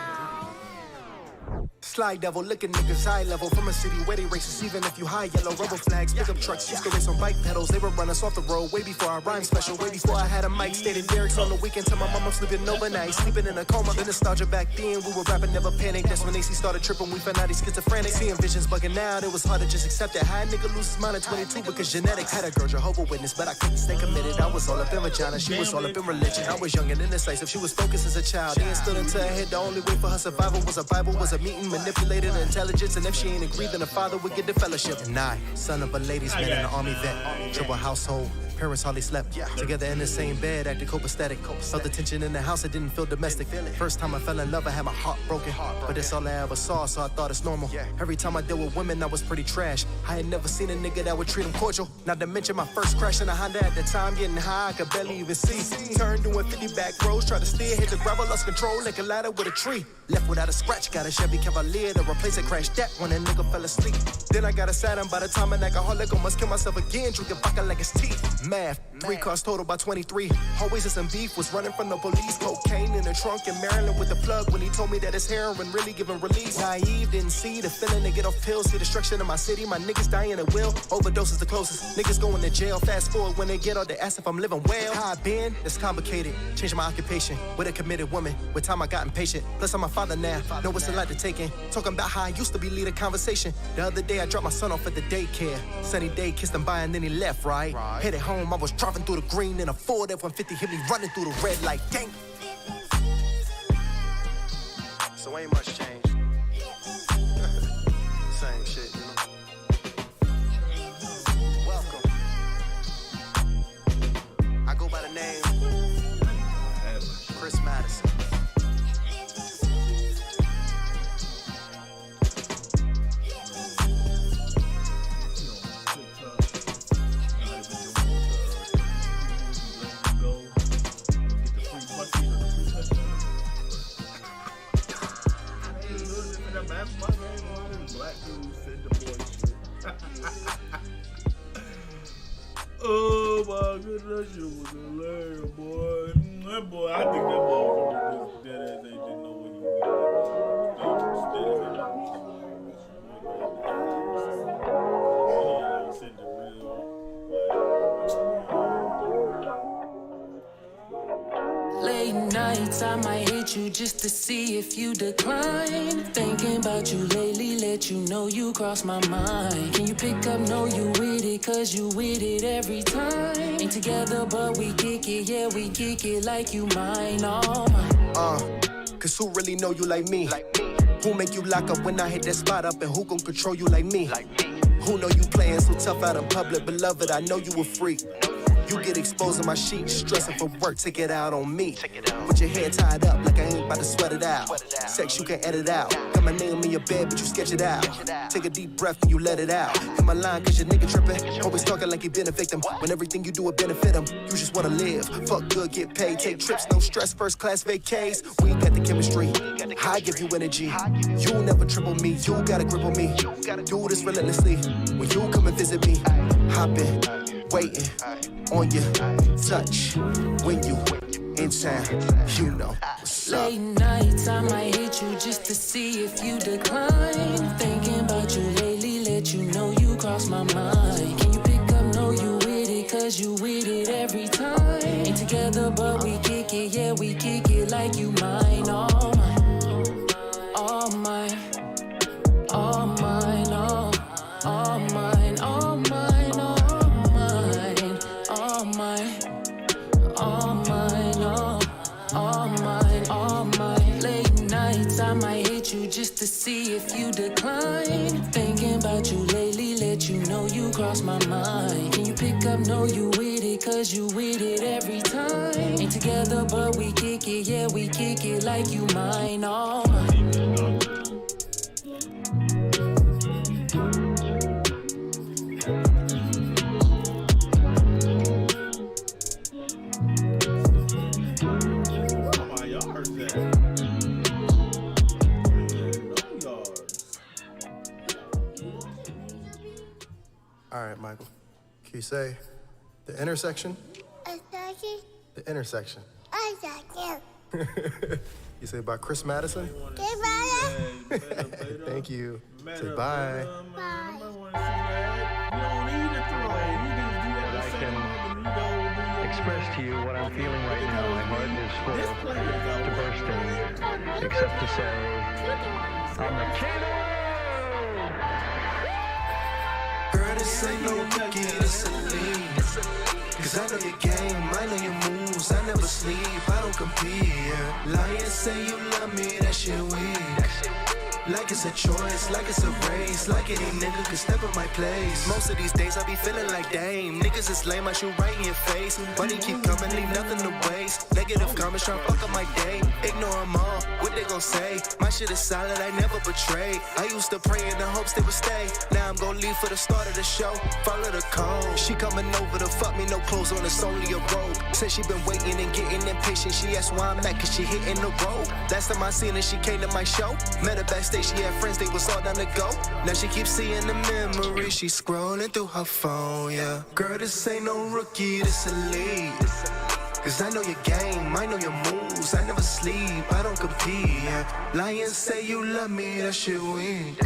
Sly devil, licking niggas high level from a city where they racist. Even if you high yellow rubber flags, pick up trucks, used to race on bike pedals. They would run us off the road way before I rhyme special. Way before I had a mic, stayed in lyrics on the weekend till my mom was sleeping overnight, sleeping in a coma. The nostalgia back then, we were rapping, never panicked. That's when AC started tripping, we found out he's schizophrenic. Seeing visions bugging out, it was hard to just accept it. How a nigga lose his mind at 22 because genetics. Had a girl Jehovah's Witness, but I couldn't stay committed. I was all up in vagina, she was all up in religion. I was young and indecisive, she was focused as a child. They instilled into her head the only way for her survival was a Bible, was a meeting, manipulated and intelligence. And if she ain't agreed, then the father would get the fellowship. And I, son of a ladies man in the army vet, triple household, parents hardly slept. Together in the same bed, acted copacetic. Felt the tension in the house, it didn't feel domestic. First time I fell in love, I had my heart broken. But that's all I ever saw, so I thought it's normal. Every time I deal with women, I was pretty trash. I had never seen a nigga that would treat them cordial. Not to mention my first crash in a Honda at the time, getting high, I could barely even see. Turned doing 50 back roads, tried to steer, hit the gravel, lost control, like a ladder with a tree. Left without a scratch, got a Chevy Cavalier to replace it, crashed that when a nigga fell asleep. Then I got a Saturn by the time an alcoholic, almost kill myself again, drinking vodka like it's tea. Math, 3 cars total by 23. Always in some beef, was running from the police. Cocaine in the trunk in Maryland with the plug when he told me that his heroin really giving release. Naive, didn't see the feeling to get off pills. See destruction in my city, my niggas dying at will. Overdoses the closest, niggas going to jail. Fast forward when they get out, they ask if I'm living well. How I been? It's complicated. Changed my occupation with a committed woman. With time I got impatient. Plus I'm a father now, know it's a lot to take in. Talking about how I used to be lead a conversation. The other day I dropped my son off at the daycare. Sunny day, kissed him bye and then he left, right? Headed home, I was driving through the green in a Ford F-150, hit me running through the red light, dang. So ain't much changed. Same shit, you know. Welcome. I go by the name Chris Madison. Oh my goodness, that shit was hilarious, boy. That boy, I think that boy was dead ass. They didn't know what he was doing. He said the real. Late nights, I might hit you just to see if you decline. Thinking about you lately, let you know you cross my mind. Can you pick up, know you with it, cause you with it every time. Ain't together, but we kick it, yeah, we kick it like you mine, all mine. Cause who really know you like me? Who make you lock up when I hit that spot up, and who gon' control you like me? Who know you playing so tough out in public, beloved, I know you a freak. You get exposed in my sheets, stressing for work, take it out on me. With your hair tied up like I ain't about to sweat it out. Sex you can edit out. Got my name in your bed, but you sketch it out. Take a deep breath when you let it out. Hit my line cause your nigga trippin'. Always talking like you been a victim. When everything you do will benefit him. You just wanna live. Fuck good, get paid. Take trips, no stress, first class vacays. We got the chemistry. I give you energy. You never triple me. You got a grip on me. Do this relentlessly. When you come and visit me, hopping, waiting on your touch. When you in town, you know what's up. Late nights, I might hit you just to see if you decline. Thinking about you lately, let you know you cross my mind. Can you pick up, know you with it, cause you with it every time. Ain't together, but we kick it, yeah, we kick it like you mine. All mine, all mine, all mine, all mine, all mine, all mine, all mine, all mine, all mine, all mine. Late nights, I might hit you just to see if you decline. Thinking about you lately, let you know you cross my mind. Can you pick up, know you with it, cause you with it every time. Ain't together, but we kick it, yeah, we kick it like you mine, all mine. All right, Michael. Can you say the intersection? The intersection. You say by Chris Madison? Thank you. Say bye. I can express to you what I'm feeling right now. My heart is full to bursting, except to say, I'm the king. Girl, this ain't no rookie, this a lead. Cause I know your game, I know your moves, I never sleep, I don't compete, yeah. Lions say you love me, that shit weak. Like it's a choice, like it's a race, like any nigga could step in my place. Most of these days I be feeling like, damn, niggas is lame, I shoot right in your face. Money keep coming, leave nothing to waste. Negative comments try to fuck up my day. Ignore them all, what they gon' say? My shit is solid, I never betray. I used to pray in the hopes they would stay. Now I'm gon' leave for the start of the show, follow the code. She coming over to fuck me, no clothes on, it's only a robe. Said she been waiting and getting impatient, she asked why I'm at, cause she hitting the road. Last time I seen her, she came to my show. Met her backstage, she had friends, they was all down to go. Now she keeps seeing the memories, she scrolling through her phone, yeah. Girl, this ain't no rookie, this a lead. Cause I know your game, I know your moves, I never sleep, I don't compete, yeah. Lions say you love me, that shit weak.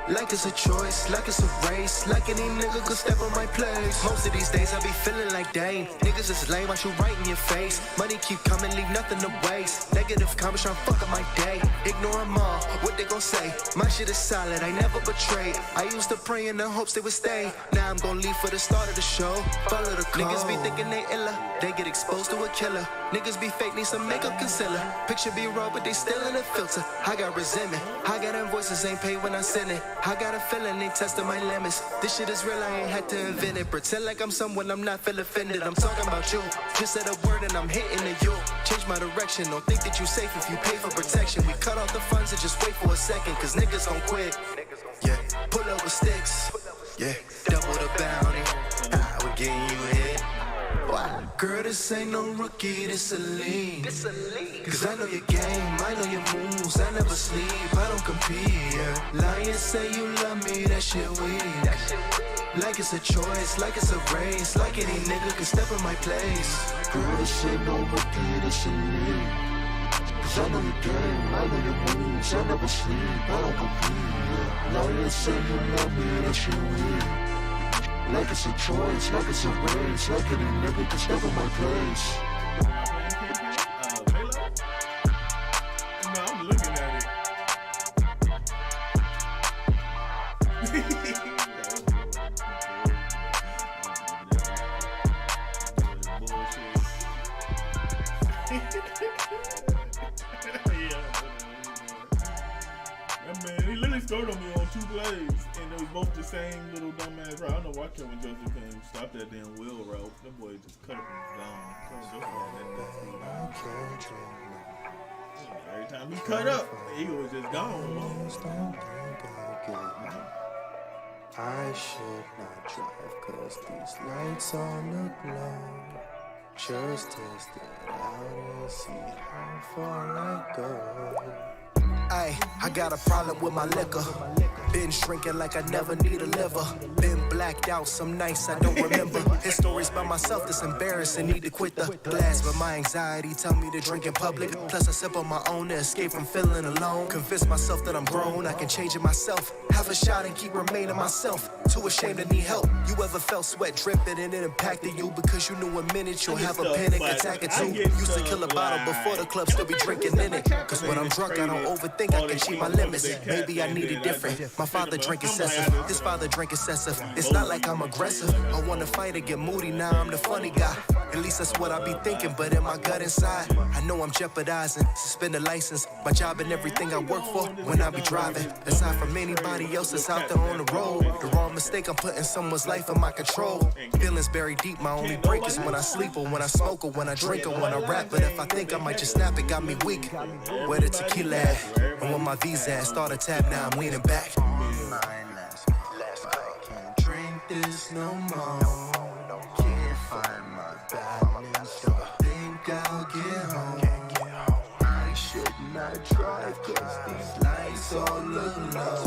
Like it's a choice, like it's a race, like any nigga could step on my place. Most of these days I be feeling like, dang, niggas is lame, I shoot right in your face. Money keep coming, leave nothing to waste. Negative comments tryna fuck up my day. Ignore them all, what they gon' say? My shit is solid, I never betrayed. I used to pray in the hopes they would stay. Now I'm gon' leave for the start of the show, follow the call. Niggas be thinking they illa, they get exposed to a killer. Niggas be fake, need some makeup concealer. Picture be raw, but they still in a filter. I got resentment, I got invoices, ain't paid when I send it. I got a feeling they testing my limits. This shit is real, I ain't had to invent it. Pretend like I'm someone I'm not, feel offended. I'm talking about you. Just said a word and I'm hitting the you. Change my direction, don't think that you safe if you pay for protection. We cut off the funds and just wait for a second, cause niggas gon' quit. Yeah, pull over sticks. Yeah, double the bounty. We're getting you hit. Girl, this ain't no rookie, this a lead. Cause I know your game, I know your moves, I never sleep, I don't compete, yeah. Lions say you love me, that shit weak. Like it's a choice, like it's a race, like any nigga could step in my place. Girl, this ain't no rookie, this a lead. Cause I know your game, I know your moves, I never sleep, I don't compete, yeah. Lions say you love me, that shit weak. Like it's a choice, like it's a race, like any nigga can step in my place. No, I'm looking at it. That man, he literally scored on me on 2 plays, and those both the same little dumbass route. I don't know why Kevin Joseph can't stop that damn wheel route. That boy just cut him down. Every time he cut up, he was just gone. I should not drive cause these lights on the glow. Just test it out and see how far I go. Ay, I got a problem with my liquor. Been shrinking like I never need a liver. Been blacked out some nights I don't remember. His stories by myself that's embarrassing. Need to quit the glass, but my anxiety tell me to drink in public. Plus I sip on my own to escape from feeling alone. Convince myself that I'm grown, I can change it myself. Have a shot and keep remaining myself. Too ashamed to need help. You ever felt sweat dripping and it impacted you because you knew a minute you'll have a panic attack or two? Used to kill a bottle before the club, still be drinking in it. Cause when I'm drunk I don't overthink, I can cheat my limits. Maybe I need it different. My father drank excessive, his father drank excessive. It's not like I'm aggressive. I wanna fight or get moody, now I'm the funny guy. At least that's what I be thinking, but in my gut inside, I know I'm jeopardizing. Suspend the license, my job and everything I work for when I be driving. Aside from anybody else that's out there on the road, the wrong mistake, I'm putting someone's life in my control. Feelings buried deep, my only break is when I sleep or when I smoke or when I drink or when I rap. But if I think I might just snap, it got me weak. Where the tequila at? And when my visa at, start a tab, now I'm leaning back. I can't drink this no more. Can't find my balance, so I think I'll get home. I should not drive cause these lights all look low.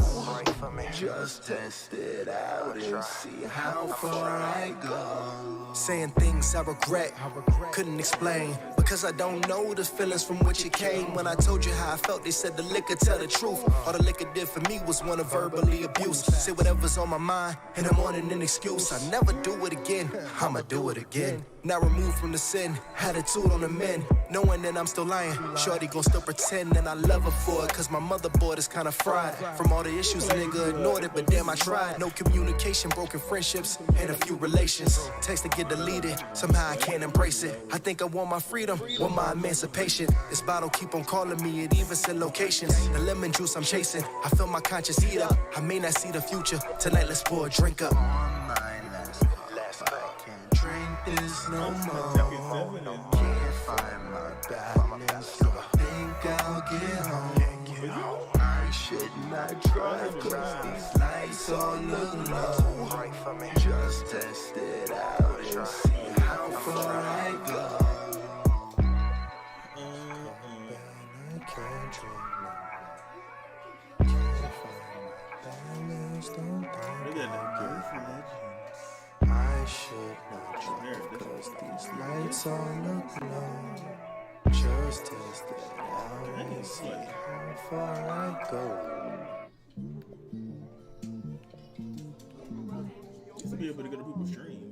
Just test it out and see how far I go. Saying things I regret, couldn't explain. Because I don't know the feelings from which it came. When I told you how I felt, they said the liquor tell the truth. All the liquor did for me was want to verbally abuse. Say whatever's on my mind, and I'm on an excuse. I never do it again, I'ma do it again. Now removed from the sin, attitude on the men. Knowing that I'm still lying, shorty gon' still pretend that I love her for it. Cause my motherboard is kinda fried. From all the issues, nigga ignored it, but damn I tried. No communication, broken friendships, and a few relations. Text to get deleted, somehow I can't embrace it. I think I want my freedom, want my emancipation. This bottle keep on calling me, it even said locations. The lemon juice I'm chasing, I feel my conscience heat up. I may not see the future, tonight let's pour a drink up. This no more. Can't find my balance, so I think I'll get home. I should not drive cause these lights all look low. Just test it out and see how far I go. I can't drink no. Can't find my balance, don't think I should not drive cause these lights all look low. Just test it out and see how far I go. To be able to get people's streams.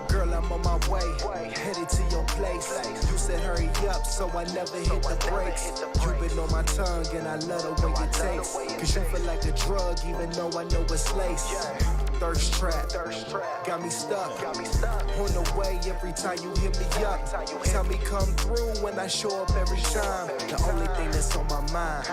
Girl, I'm on my way, headed to your place. You said hurry up, so I never hit the brakes. You been on my tongue and I love the way it tastes. Cause you feel like a drug even though I know it's laced. Thirst trap, got me stuck. On the way every time you hit me up. Tell me come through when I show up every time. The only thing that's on my mind.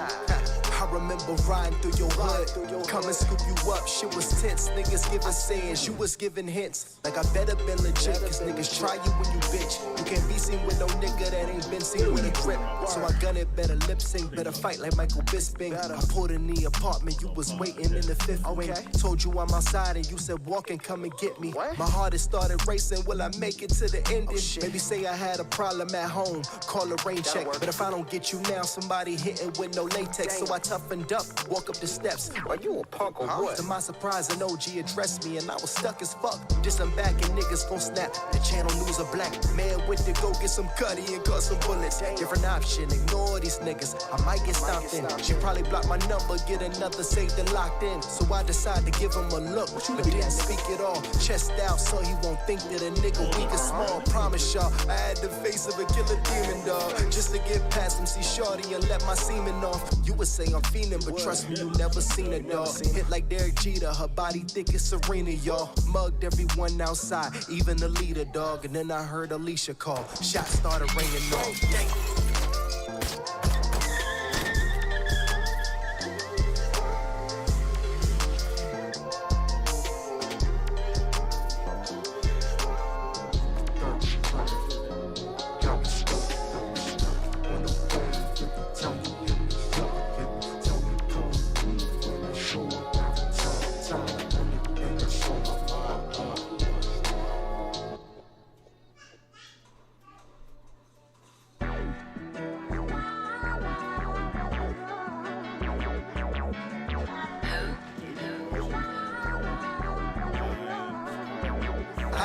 I remember riding through your hood, come and scoop you up. Shit was tense, niggas giving sayings, you was giving hints. Like I better been legit, cause niggas try you when you bitch. You can't be seen with no nigga that ain't been seen with a grip. So I gun it, better lip sync, better fight like Michael Bisping. I pulled in the apartment, you was waiting in the fifth wing. Told you I'm outside and you said walk and come and get me. My heart has started racing, will I make it to the ending? Maybe say I had a problem at home, call a rain check. But if I don't get you now, somebody hitting with no latex. So I toughened up, walk up the steps. Are you a punk or what? To my surprise, an OG addressed me and I was stuck as fuck. Just I'm back and niggas gon' snap. The channel news a black man went to go get some cutty and cut some bullets. Different option, ignore these niggas. I might get stopped in. She probably blocked my number, get another saved and locked in. So I decided to give him a look, but didn't speak it all. Chest out so he won't think that a nigga weak or small. Promise y'all, I had the face of a killer demon dog. Just to get past him, see shorty and let my semen off. You would say I'm fiending, but trust me, you never seen a dog. Hit like Derek Jeter, her body thick as Serena, y'all. Mugged everyone outside, even the leader, dog. And then I heard Alicia call. Shots started ringing off.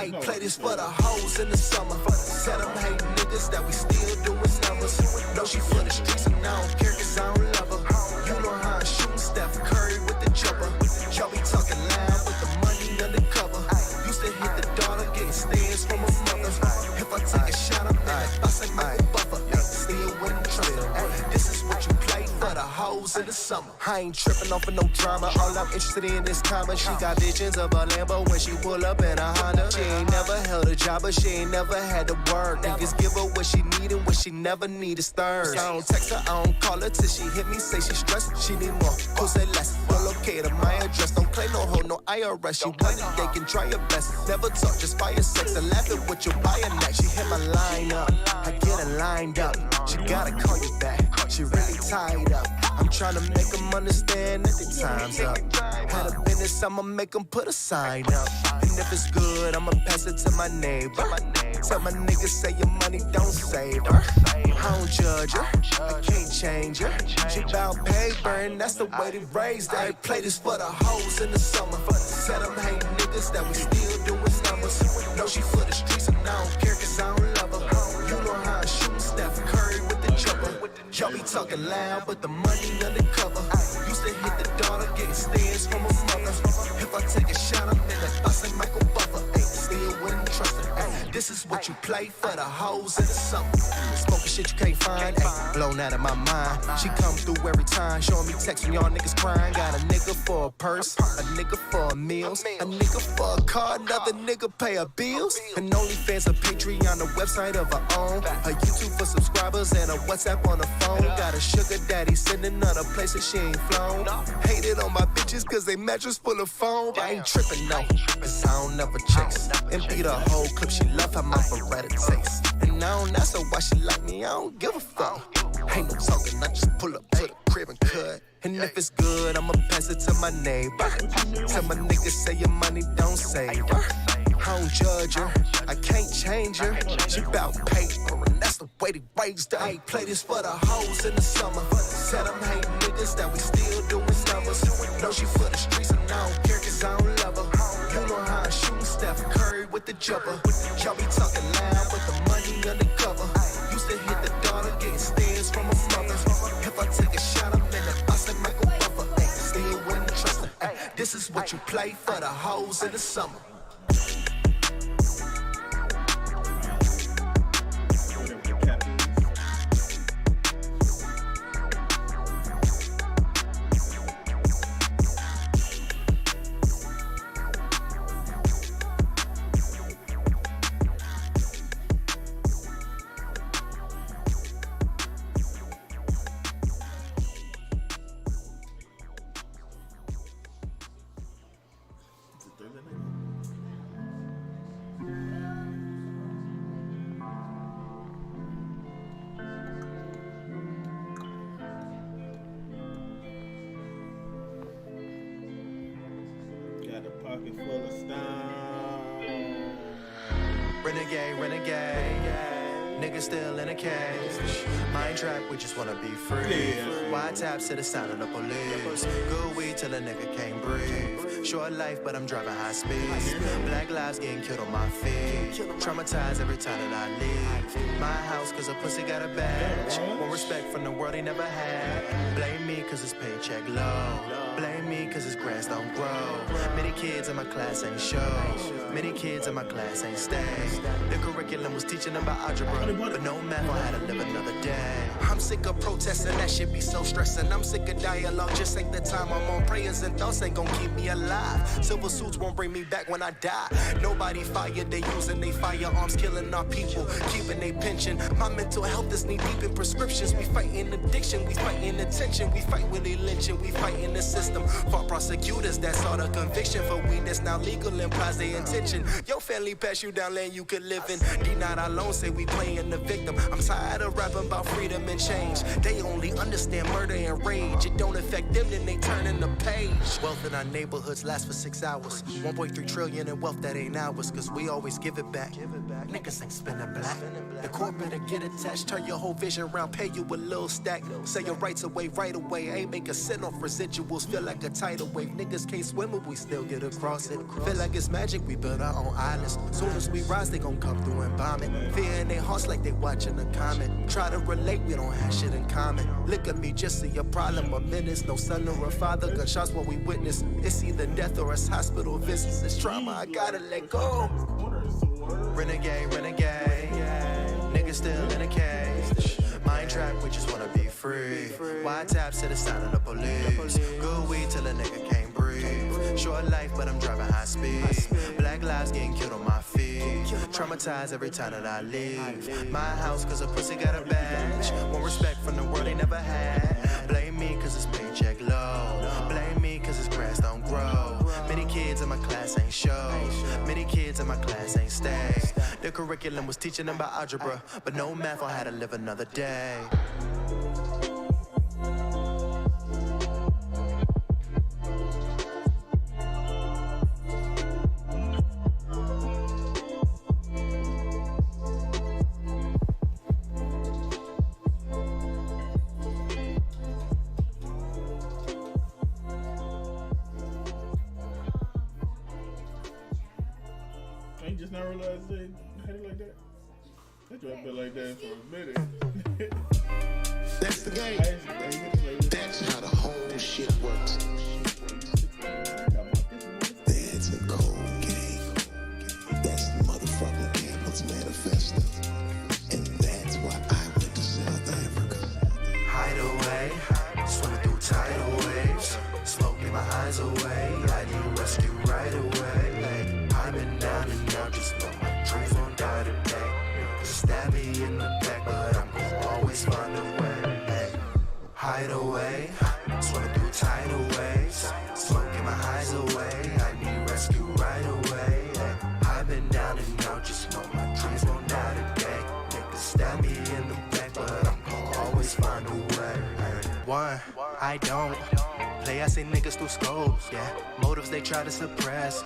I play this for the hoes in the summer. Said I'm hating niggas that we still doing numbers. Know she for the streets and I don't care cause I don't love her. You know how I'm shooting Steph Curry with the jumper. Y'all be talking loud with the money undercover. Used to hit the daughter, getting stands from a mother. If I take a shot, I'm in the bus like Michael Buffer. Still wouldn't trust her. This is what you play for the hoes in the summer. I ain't tripping off of no drama. All I'm interested in is karma. She got visions of a Lambo when she pull up in a Honda. She ain't never held a job, but she ain't never had to work. Niggas give her what she need and what she never need is thirst. I don't text her, I don't call her till she hit me, say she stressed. She need more, who say less? Don't locate her, my address. Don't play no hoe, no IRS. She want it, they can try your best. Never talk, just fire sex. And laugh at what you buy her next. She hit my line up, I get her lined up. She gotta call you back, she really tied up. I'm trying to make them understand that the time's up. Had a business, I'ma make them put a sign up. And if it's good, I'ma pass it to my neighbor. Tell my niggas say your money don't save her. I don't judge her, I can't change her. She bout paper and that's the way they raised her. I play this for the hoes in the summer. Said I'm hating niggas that we still doing numbers. Know she for the streets and I don't care cause I don't love her. You know how I shoot Steph Curry with the jumper. Y'all be talking loud, but the money undercover. Used to hit the daughter, getting stands from a mother. If I take a shot, I'm in the bus like Michael Buffer. Ay, still wouldn't trust her. Ay, this is what you play for the hoes in the summer. Smoking shit you can't find, ay, blown out of my mind. She come through every time, showing me text when y'all niggas crying. Got a nigga for a purse, a nigga for meals, a nigga for a car, another nigga pay her bills. And OnlyFans, a Patreon, a website of her own. A YouTube for subscribers and a WhatsApp on the phone. Got a sugar daddy sending other places she ain't flown. Hated on my bitches cause they mattress full of foam. I ain't tripping no, cause I don't never chase. And beat a whole clip, she love how my Beretta tastes. And I don't ask her why she like me, I don't give a fuck. Ain't no talking, I just pull up to the crib and cut. And if it's good, I'ma pass it to my neighbor. Tell my niggas say your money don't save her. I don't judge her, I can't change her. She bout paper and that's the way they raised her. I play this for the hoes in the summer. Said I'm hating niggas that we still doing numbers. Know she for the streets and I don't care cause I don't love her. You know how I shoot Steph Curry with the jumper. Y'all be talking loud but the money undercover. Used to hit the daughter, getting stands from a mother. If I take a shot, I'm in the bus like Michael Buffer. Ay, still wouldn't trust her. Ay, this is what you play for the hoes in the summer. Got a pocket full of stone. Renegade, niggas still in a cage. Mind trap, we just wanna be free. Wide taps to the sound of the police. Good weed till a nigga can't breathe. Short life, but I'm driving high speed. Black lives getting killed on my feet. Traumatized every time that I leave. My house, cause a pussy got a badge. Want respect from the world he never had. Blame me, cause his paycheck low. Blame me, cause his grass don't grow. Many kids in my class ain't show. Many kids in my class ain't stay. The curriculum was teaching about algebra, but no math on how to live another day. I'm sick of protesting, that shit be so stressing. I'm sick of dialogue, just ain't the time. I'm on prayers and thoughts ain't gon' keep me alive. Silver suits won't bring me back when I die. Nobody fired, they using they firearms, killing our people, keeping they pension. My mental health is knee deep in prescriptions. We fighting addiction, we fighting attention. We fight Willie lynching, we fighting the system. For prosecutors, that's all the conviction. For weed that's now legal implies their intention. Your family pass you down land you could live in. D9 alone say we playing the victim. I'm tired of rapping about freedom and change. They only understand murder and rage. It don't affect them, then they turning the page. Wealth in our neighborhoods lasts for 6 hours. 1.3 trillion in wealth that ain't ours, cause we always give it back. Niggas ain't spending black. The court better get attached. Turn your whole vision around, pay you a little stack. Say your rights away right away. Ain't make a cent off residuals. Feel like a tidal wave. Niggas can't swim, but we still still get across it. Feel like it's magic, we build our own islands. Soon as we rise, they gon' come through and bomb it. Fear in their hearts like they watching a comet. Try to relate, we don't have shit in common. Look at me, just see a problem of minutes. No son or a father, gunshots what we witness. It's either death or it's hospital visits. It's trauma, I gotta let go. Renegade, renegade. Niggas still in a cage. Mind trap, we just wanna be free. Wide taps to the sound of the police. Good weed till a nigga can't breathe. Short life, but I'm driving high speed. Black lives getting killed on my feet. Traumatized every time that I leave. My house, cause a pussy got a badge. Want respect from the world they never had. Blame me, cause it's paycheck low. Blame me, cause it's grass don't grow. Many kids in my class ain't shows. Many kids in my class ain't stay. The curriculum was teaching them about algebra, but no math on how to live another day. I ain't just not realized they had it like that. They dropped it like that for a minute. That's the game. That's how the whole shit works. That's a cold game. That's the motherfucking Campbell's Manifesto. And that's why I went to South Africa. Hideaway, swimming through tidal waves. Smoking my eyes away. I need rescue right away. I've been down and out, just know my dreams won't die today. Stab me in the back, but I'm gonna always find a way. Hey. Hideaway, swimming through tidal waves. Smoking my eyes away. I need rescue right away. Hey. I've been down and out, just know my dreams won't die today. Niggas stab me in the back, but I'm gonna always find a way. Hey. One, I don't play, I see niggas through scopes, yeah. Motives they try to suppress.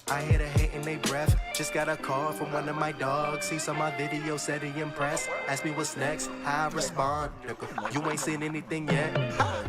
I hear the hate in they breath. Just got a call from one of my dogs. See some of my videos, said he impressed. Ask me what's next, how I respond. Nigga, you ain't seen anything yet,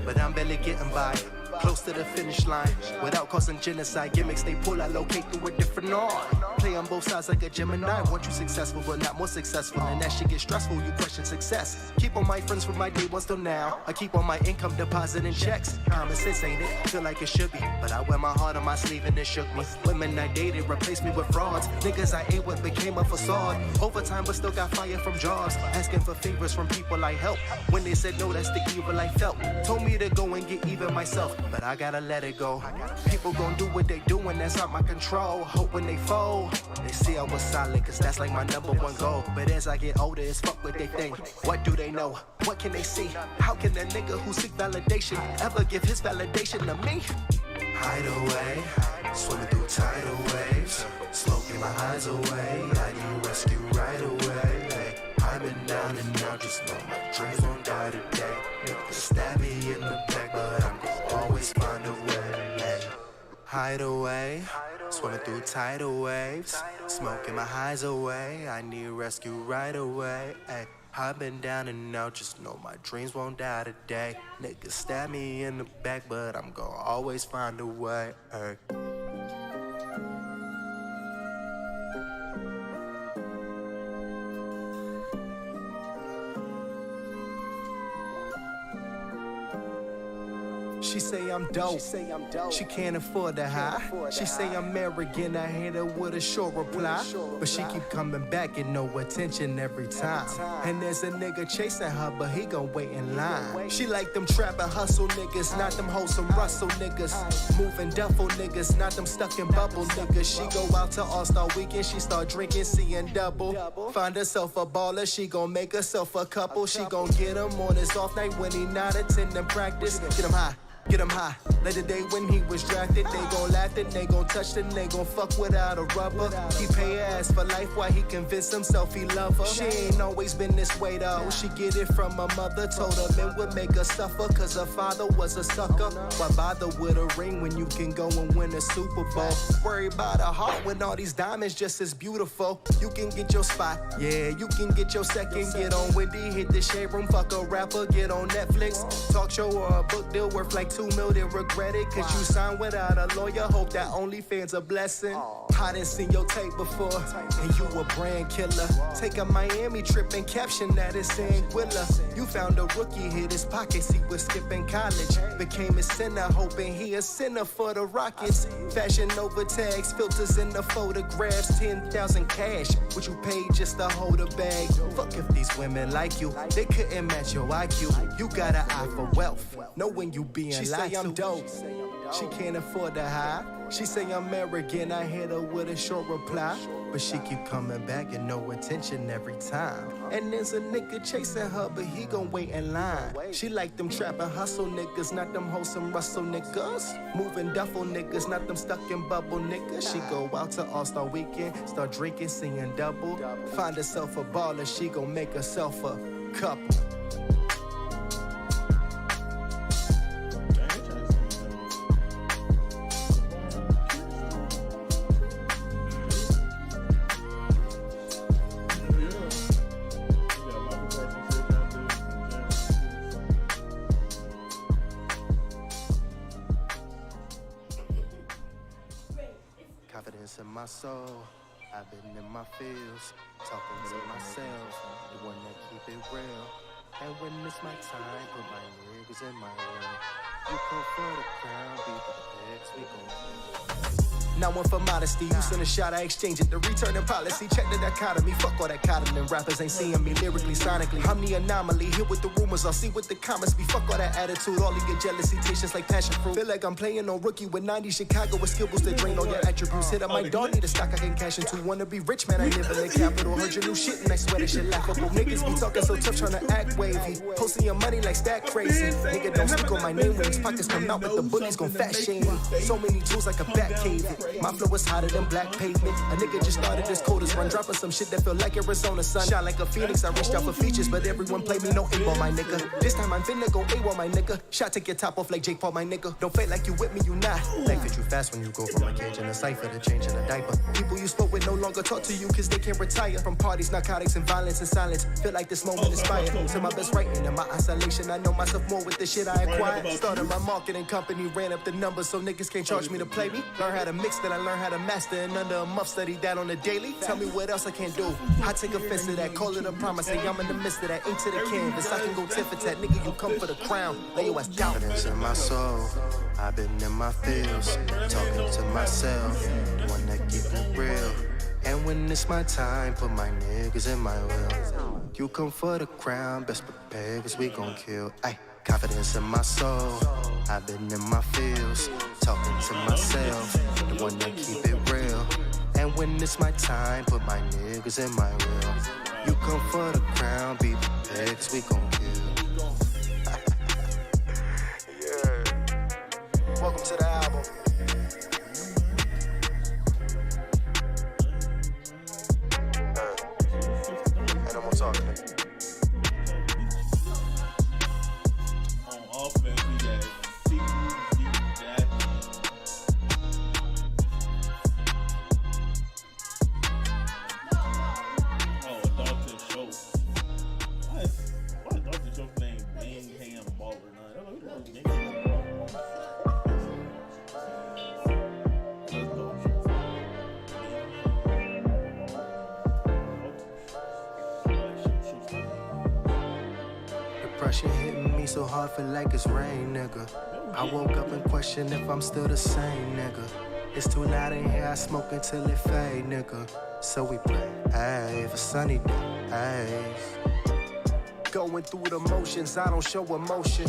but I'm barely getting by. Close to the finish line, without causing genocide. Gimmicks they pull, I locate through a different arm. Play on both sides like a Gemini. Want you successful, but not more successful. And that shit get stressful, you question success. Keep on my friends from my day ones till now. I keep on my income depositing checks. Common sense, ain't it? Feel like it should be, but I wear my heart on my sleeve and it shook me. Women I dated replaced me with frauds. Niggas I ate with became a facade. Overtime, but still got fired from jobs. Asking for favors from people I help. When they said no, that's the evil I felt. Told me to go and get even myself, but I gotta let it go. People gon' do what they do and that's out my control. Hope when they fold, they see I was solid, cause that's like my #1 goal. But as I get older, it's fuck what they think. What do they know? What can they see? How can a nigga who seek validation ever give his validation to me? Hideaway, swimming through tidal waves. Smoking my eyes away. I need rescue right away. Hey, I've been down and out, just know my dreams won't die today. Niggas stab me in the back, but I'm gonna always find a way. Hey. Hideaway, swimming through tidal waves. Smoking my eyes away. I need rescue right away. Hey. I've been down and out, just know my dreams won't die today. Niggas stab me in the back, but I'm gonna always find a way. Hey. She say I'm dope. She can't afford the high. She say I'm arrogant. I hit her with a short reply. But she keep coming back and no attention every time. And there's a nigga chasing her, but he gon' wait in line. She like them trap and hustle niggas, not them wholesome Russell niggas. Moving duffel niggas, not them stuck in bubble niggas. She go out to All-Star Weekend, she start drinking, seeing double. Find herself a baller, she gon' make herself a couple. She gon' get him on his off night when he not attending practice. Get him high. Get him high, like the day when he was drafted. They gon' laugh it, they gon' touch it, they gon' fuck without a rubber. He pay her ass for life while he convince himself he love her. She ain't always been this way though. She get it from her mother, told her men would make her suffer, cause her father was a sucker. Why bother with a ring when you can go and win a Super Bowl? Worry about her heart when all these diamonds just as beautiful. You can get your spot, yeah, you can get your second. Get on Wendy, hit the shade room, fuck a rapper, get on Netflix. Talk show or a book deal worth like $2 million regardless. regret it, cause you signed without a lawyer. Hope that OnlyFans a blessing. I done seen your tape before, and you a brand killer. Take a Miami trip and caption that it's Anguilla. You found a rookie, hit his pockets, he was skipping college. Became a sinner, hoping he a sinner for the Rockets. Fashion over tags, filters in the photographs, 10,000 cash. What you paid just to hold a bag. Fuck if these women like you, they couldn't match your IQ. You got an eye for wealth, know when you being lied to. She say I'm dope, she can't afford to hide. She say I'm arrogant, I hit her with a short reply. But she keep coming back and no attention every time. And there's a nigga chasing her, but he gon' wait in line. She like them trap and hustle niggas, not them wholesome Russell niggas. Moving duffel niggas, not them stuck in bubble niggas. She go out to All-Star Weekend, start drinking, seeing double. Find herself a baller, she gon' make herself a couple. Confidence in my soul, I've been in my fields, talking to myself, the one that keep it real. And when it's my time, put my niggas in my will. You come for the crown, be the pigs, we gon' Not one for modesty, you send a shot, I exchange it. The returning policy, check the dichotomy. Fuck all that coddling, rappers ain't seeing me lyrically, sonically. I'm the anomaly, hit with the rumors, I'll see what the comments be. Fuck all that attitude, all of your jealousy tastes just like passion fruit. Feel like I'm playing on rookie with 90 Chicago with skills that drain all your attributes. Hit up my dog, need a stock I can cash into. Wanna be rich, man, I live in the capital. Heard your new shit and I swear that shit laughable. Niggas be talking so tough, trying to act wavy. Posting your money like stack crazy. Nigga don't speak on my name when these pockets come out, but the bullies gon' fat shame me. So many tools like a bat cave. My flow is hotter than black pavement. A nigga just started as cold as run, dropping some shit that feel like Arizona sun. Shine like a phoenix, I reached out for features, but everyone play me no A-ball, my nigga. This time I'm finna go A-ball, my nigga. Shot take your top off like Jake Paul, my nigga. Don't fake like you with me, you not. Life hit you fast when you go from a cage in a cipher to changing a diaper. People you spoke with no longer talk to you cause they can't retire. From parties, narcotics, and violence and silence. Feel like this moment inspired. To my best writing and my isolation, I know myself more with the shit I acquired. Started my marketing company, ran up the numbers so niggas can't charge me to play me. Learn how to mix, then I learn how to master, and under a month study that on the daily. Tell me what else I can do. I take offense to that, call it a promise. Say I'm in the midst of that, ain't to the canvas. I can go tit for tat, nigga, you come for the crown. Lay your ass down. Confidence in my soul, I've been in my fields, talking to myself, the one that keep it real. And when it's my time, put my niggas in my will. You come for the crown, best prepare cause we gon' kill. Ay, confidence in my soul, I've been in my fields, talking to myself, the one that keep it real. And when it's my time, put my niggas in my will. You come for the crown, be prepared cause we gon' kill. Yeah. Welcome to the album. And I'm gonna talk to you. On offense, we got Depression hitting me so hard, feel like it's rain, nigga. I woke up and questioned if I'm still the same, nigga. It's too loud in here, I smoke until it fade, nigga. So we pray, ayy, for sunny day, ayy. Going through the motions, I don't show emotion.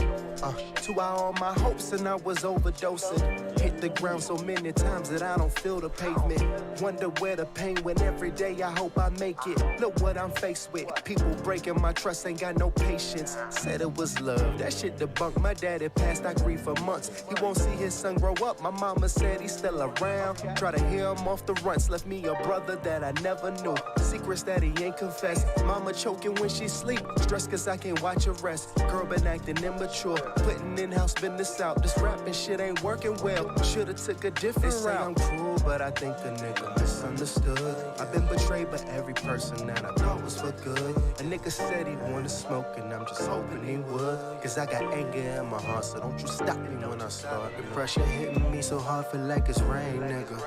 Too high on my hopes and I was overdosing. Hit the ground so many times that I don't feel the pavement. Wonder where the pain went every day, I hope I make it. Look what I'm faced with. People breaking my trust, ain't got no patience. Said it was love, that shit debunked. My daddy passed, I grieve for months. He won't see his son grow up, my mama said he's still around. Try to hear him off the runts, left me a brother that I never knew. Secrets that he ain't confessed. Mama choking when she sleep, stress cause I can't watch her rest. Girl been acting immature, putting in-house business out. This rapping shit ain't working well. Should've took a different route. I'm cruel, but I think a nigga misunderstood. I've been betrayed by every person that I thought was for good. A nigga said he wanna smoke, and I'm just hoping he would. Cause I got anger in my heart, so don't you stop me when I start. The pressure hitting me so hard, feel like it's rain, nigga.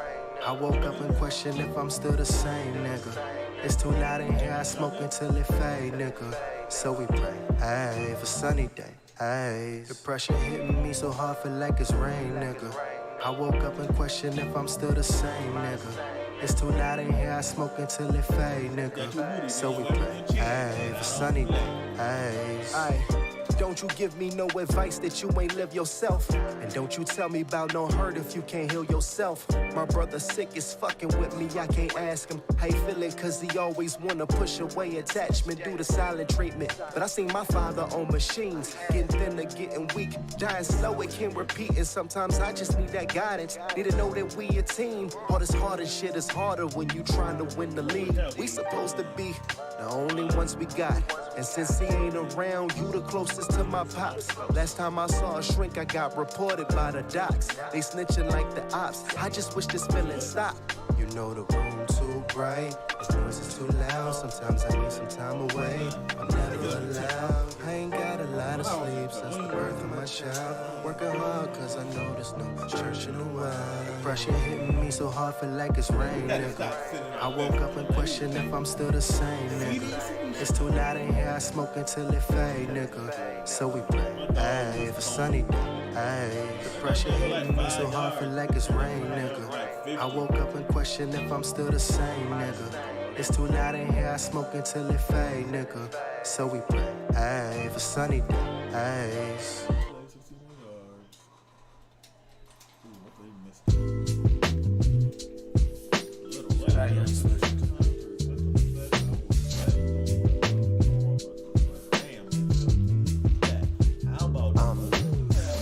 I woke up and questioned if I'm still the same, nigga. It's too loud in here, I smoke until it fade, nigga. So we pray, hey, for sunny day, hey. The pressure hitting me so hard, feel like it's rain, nigga. I woke up and questioned if I'm still the same, nigga. It's too loud in here, I smoke until it fade, nigga. So we pray, hey, for sunny day, hey. Aye. Don't you give me no advice that you ain't live yourself. And don't you tell me about no hurt if you can't heal yourself. My brother sick is fucking with me, I can't ask him how he feeling, cause he always wanna push away attachment, do the silent treatment. But I seen my father on machines, getting thinner, getting weak, dying slow, it can't repeat. And sometimes I just need that guidance, need to know that we a team. All this harder shit is harder when you trying to win the league. We supposed to be the only ones we got. And since he ain't around, you the closest to my pops. Last time I saw a shrink, I got reported by the docs. They snitching like the ops. I just wish this feeling stopped. You know the room too bright, this noise is too loud. Sometimes I need some time away, I'm never allowed. I ain't got a lot of sleep since the birth of my child. Working hard cause I know there's no church in a while. Pressure hitting me so hard, feel like it's rain, nigga. I woke up and questioned if I'm still the same, nigga. It's too loud in here, I smoke until it fade, nigga. So we pray, hey, for sunny day, hey. The pressure hitting me so hard, feel like it's rain, nigga. I woke up and questioned if I'm still the same, nigga. It's too loud in here, I smoke until it fade, nigga. So we pray, hey, for sunny day, hey.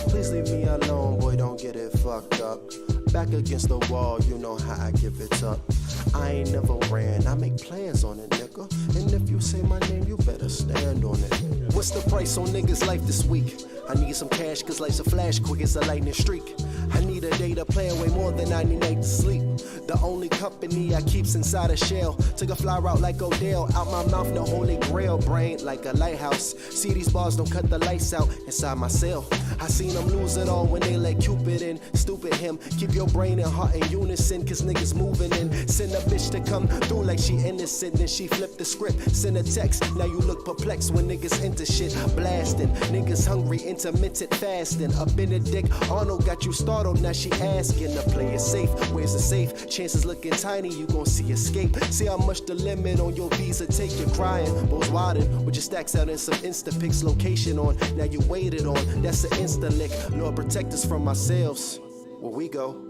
Please leave me alone, boy, don't get it fucked up. Back against the wall, you know how I give it up. I ain't never ran, I make plans on it, nigga. And if you say my name, you better stand on it. What's the price on niggas' life this week? I need some cash, cause life's a flash quick as a lightning streak. I need a day to plan way more than I need night to sleep. The only company I keep's inside a shell. Took a fly route like Odell, out my mouth no holy grail. Brain like a lighthouse. See these bars don't cut the lights out inside my cell. I seen them lose it all when they let Cupid in. Stupid him, keep your brain and heart in unison, cause niggas moving in. Send a bitch to come through like she innocent, then she flipped the script. Send a text, now you look perplexed when niggas into shit. Blasting, niggas hungry, intermittent fasting. A Benedict Arnold got you startled, now she asking to play it safe. Where's the safe? Chances looking tiny, you gon' see escape. See how much the limit on your visa take you crying. Both widen with your stacks out and some Insta pics, location on. Now you waited on, that's an Insta lick. Lord protect us from ourselves. Where we go,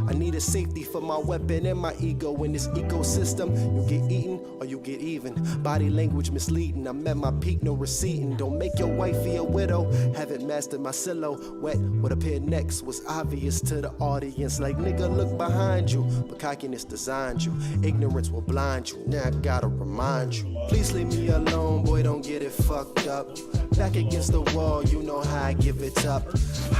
I need a safety for my weapon and my ego. In this ecosystem, you get eaten or you get even. Body language misleading, I'm at my peak, no receipting. Don't make your wifey a widow. Haven't mastered my silhouette with a pair of necks was obvious to the audience. Like nigga, look behind you, but cockiness designed you. Ignorance will blind you, now I gotta remind you. Please leave me alone, boy, don't get it fucked up. Back against the wall, you know how I give it up.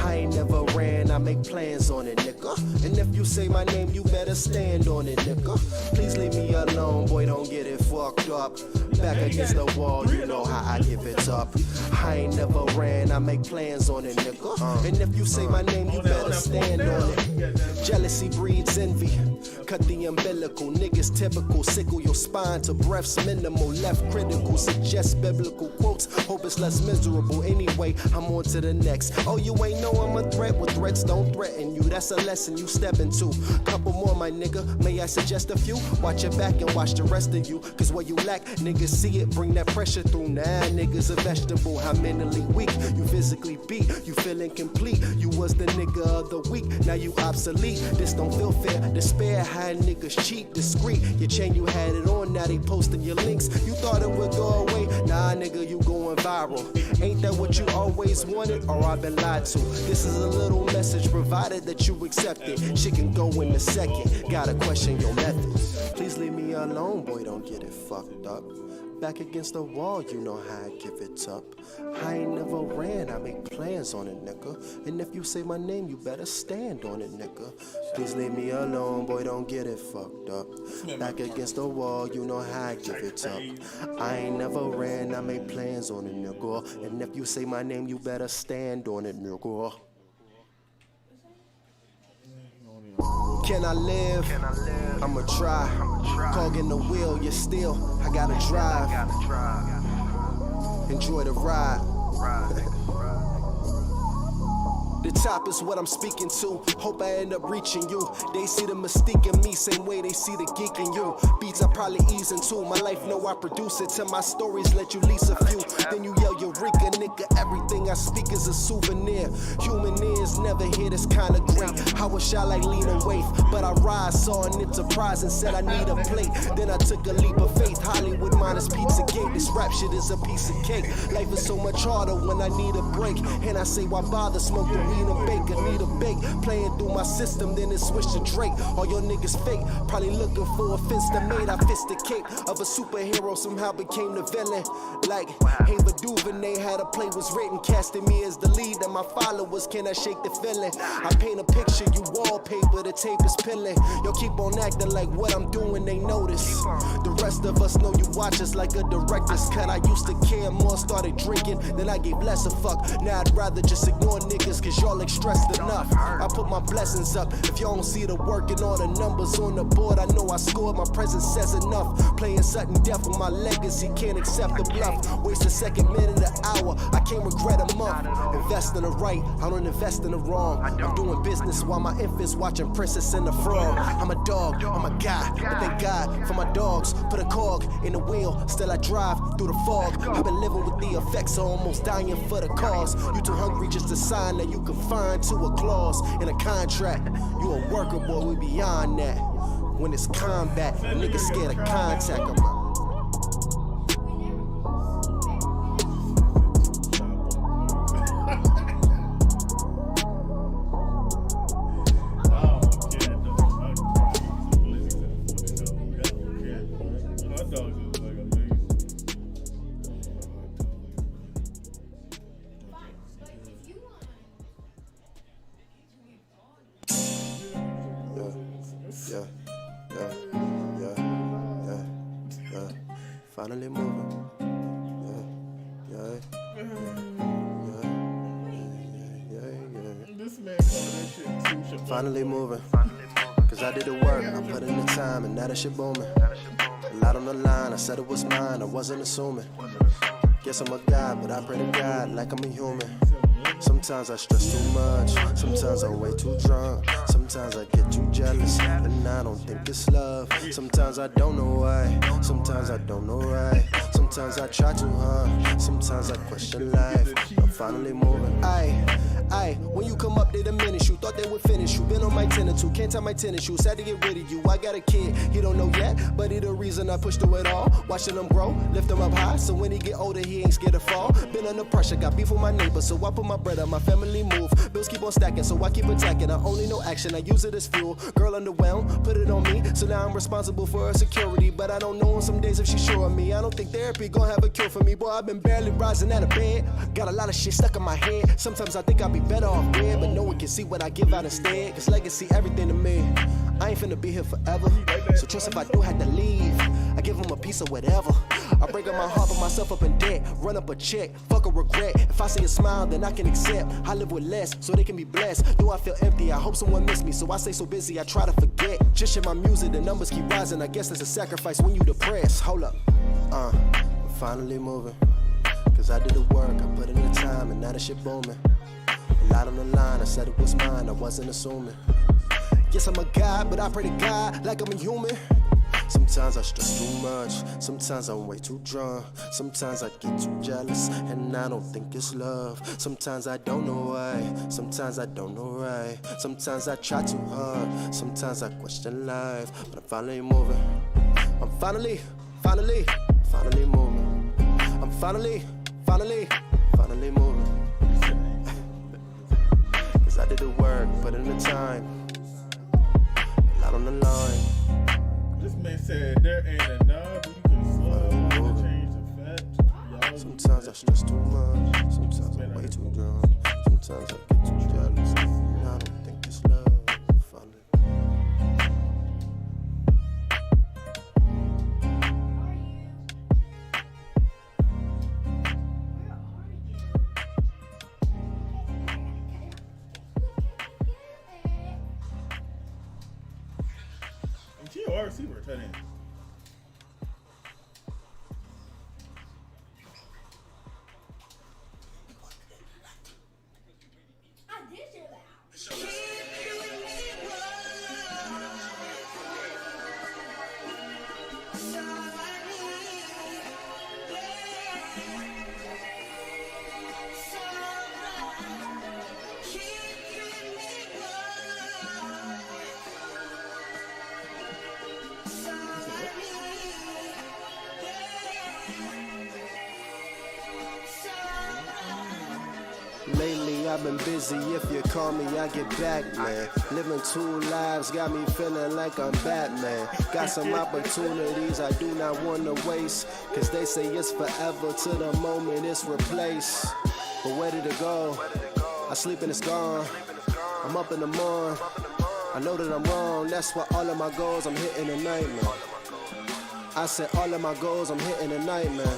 I ain't never ran, I make plans on it, nigga. And if you say my name, you better stand on it, nigga. Please leave me alone, boy, don't get it fucked up. Back against the wall, you know how I give it up. I ain't never ran, I make plans on it, nigga. And if you say my name, you better stand on it. Jealousy breeds envy. Cut the umbilical, niggas typical. Sickle your spine to breaths minimal. Left critical, suggest biblical quotes. Hope it's less miserable. Anyway, I'm on to the next. Oh, you ain't know I'm a threat. Well, threats don't threaten you. That's a lesson you step into. Couple more, my nigga. May I suggest a few? Watch your back and watch the rest of you. Cause what you lack, niggas see it. Bring that pressure through. Nah, niggas a vegetable. How mentally weak. You physically beat. You feel incomplete. You was the nigga of the week. Now you obsolete. This don't feel fair. Despair. How niggas cheat, discreet. Your chain, you had it on, now they posting your links. You thought it would go away, nah nigga, you going viral. Ain't that what you always wanted, or I've been lied to? This is a little message, provided that you accept it. Shit can go in a second, gotta question your methods. Please leave me alone, boy, don't get it fucked up. Back against the wall, you know how I give it up. I ain't never ran, I make plans on it, nigga. And if you say my name, you better stand on it, nigga. Please leave me alone, boy, don't get it fucked up. Back against the wall, you know how I give it up. I ain't never ran, I make plans on it, nigga. And if you say my name, you better stand on it, nigga. Can I live? I'ma try. Cog in the wheel, you still, I gotta drive. Enjoy the ride. The top is what I'm speaking to. Hope I end up reaching you. They see the mystique in me, same way they see the geek in you. Beats I probably ease into. My life, know I produce it. Tell my stories, let you lease a few. Then you yell Eureka, nigga. Everything I speak is a souvenir. Human ears never hear this kind of great. I wish I like lean and waif, but I rise, saw an enterprise and said I need a plate. Then I took a leap of faith. Hollywood minus Pizzagate. This rap shit is a piece of cake. Life is so much harder when I need a break. And I say, why bother? Smoke the weed and bake, I need a bake. Playing through my system, then it switched to Drake. All your niggas fake, probably looking for a fence that made. I fist the cape of a superhero, somehow became the villain. Like Ava DuVernay had a play was written, casting me as the lead, and my followers cannot shake the feeling. I paint a picture, you wallpaper, the tape is peeling. Yo, keep on acting like what I'm doing, they notice. The rest of us know you watch us like a director's cut. I used to care more, started drinking, then I gave less a fuck. Now I'd rather just ignore niggas, cause y'all stressed enough. I put my blessings up. If y'all don't see the work and all the numbers on the board, I know I scored. My presence says enough. Playing sudden death with my legacy, can't accept the bluff. Waste a second, minute, an hour, I can't regret a month. Invest in the right, I don't invest in the wrong. I'm doing business while my infants watching Princess and the Frog. I'm a dog, I'm a guy, but thank God for my dogs. Put a cog in the wheel, still I drive through the fog. I've been living with the effects of almost dying for the cause. You too hungry just to sign that you can find to a clause in a contract. You a worker, boy, we beyond that. When it's combat, niggas scared of contact. I'm out. Finally moving. This man that shit too. Finally moving. Cause I did the work, I put in the time, and now that shit booming. A lot on the line, I said it was mine, I wasn't assuming. Guess I'm a guy, but I pray to God like I'm a human. Sometimes I stress too much, sometimes I'm way too drunk. Sometimes I get too jealous, and I don't think it's love. Sometimes I don't know why, sometimes I don't know right. Sometimes I try too hard, sometimes I question life. I'm finally moving. Aye, when you come up, they diminish you. Thought they would finish you. Been on my tennis too. Can't tie my tennis shoes. Had to get rid of you. I got a kid, he don't know yet, but he the reason I pushed through it all. Watching him grow, lift him up high, so when he get older, he ain't scared to fall. Been under pressure, got beef with my neighbor, so I put my bread up. My family move, bills keep on stacking, so I keep attacking. I only know action, I use it as fuel. Girl underwhelmed, put it on me, so now I'm responsible for her security. But I don't know on some days if she's sure of me. I don't think therapy gon' have a cure for me. Boy, I've been barely rising out of bed. Got a lot of shit stuck in my head. Sometimes I think I'll be better off dead, but no one can see what I give out instead. Cause legacy everything to me. I ain't finna be here forever, so trust if I do have to leave, I give them a piece of whatever. I break up my heart, put myself up in debt, run up a check, fuck a regret. If I see a smile, then I can accept. I live with less, so they can be blessed. Do I feel empty? I hope someone miss me, so I stay so busy, I try to forget. Just share my music, the numbers keep rising. I guess that's a sacrifice when you depressed. Hold up, I'm finally moving. Cause I did the work, I put in the time, and now the shit booming. A lot on the line, I said it was mine, I wasn't assuming. Yes, I'm a guy, but I pray to God like I'm a human. Sometimes I stress too much, sometimes I'm way too drunk. Sometimes I get too jealous, and I don't think it's love. Sometimes I don't know why, sometimes I don't know right. Sometimes I try too hard, sometimes I question life. But I'm finally moving, I'm finally moving. I'm finally moving. Cause I did the work, put in the time, a lot on the line. This man said there ain't enough, you can slow, change the Sometimes I stress too much. Sometimes I'm way too drunk. Sometimes I get too jealous. And I don't think this love funny. And she a wide receiver, tight end. I did hear that. Lately I've been busy, if you call me I get back, man. Living two lives got me feeling like I'm Batman. Got some opportunities I do not want to waste, cause they say it's forever to the moment it's replaced. But where did it go? I sleep and it's gone. I'm up in the morning, I know that I'm wrong. That's why all of my goals I'm hitting a nightmare. I said all of my goals I'm hitting a nightmare.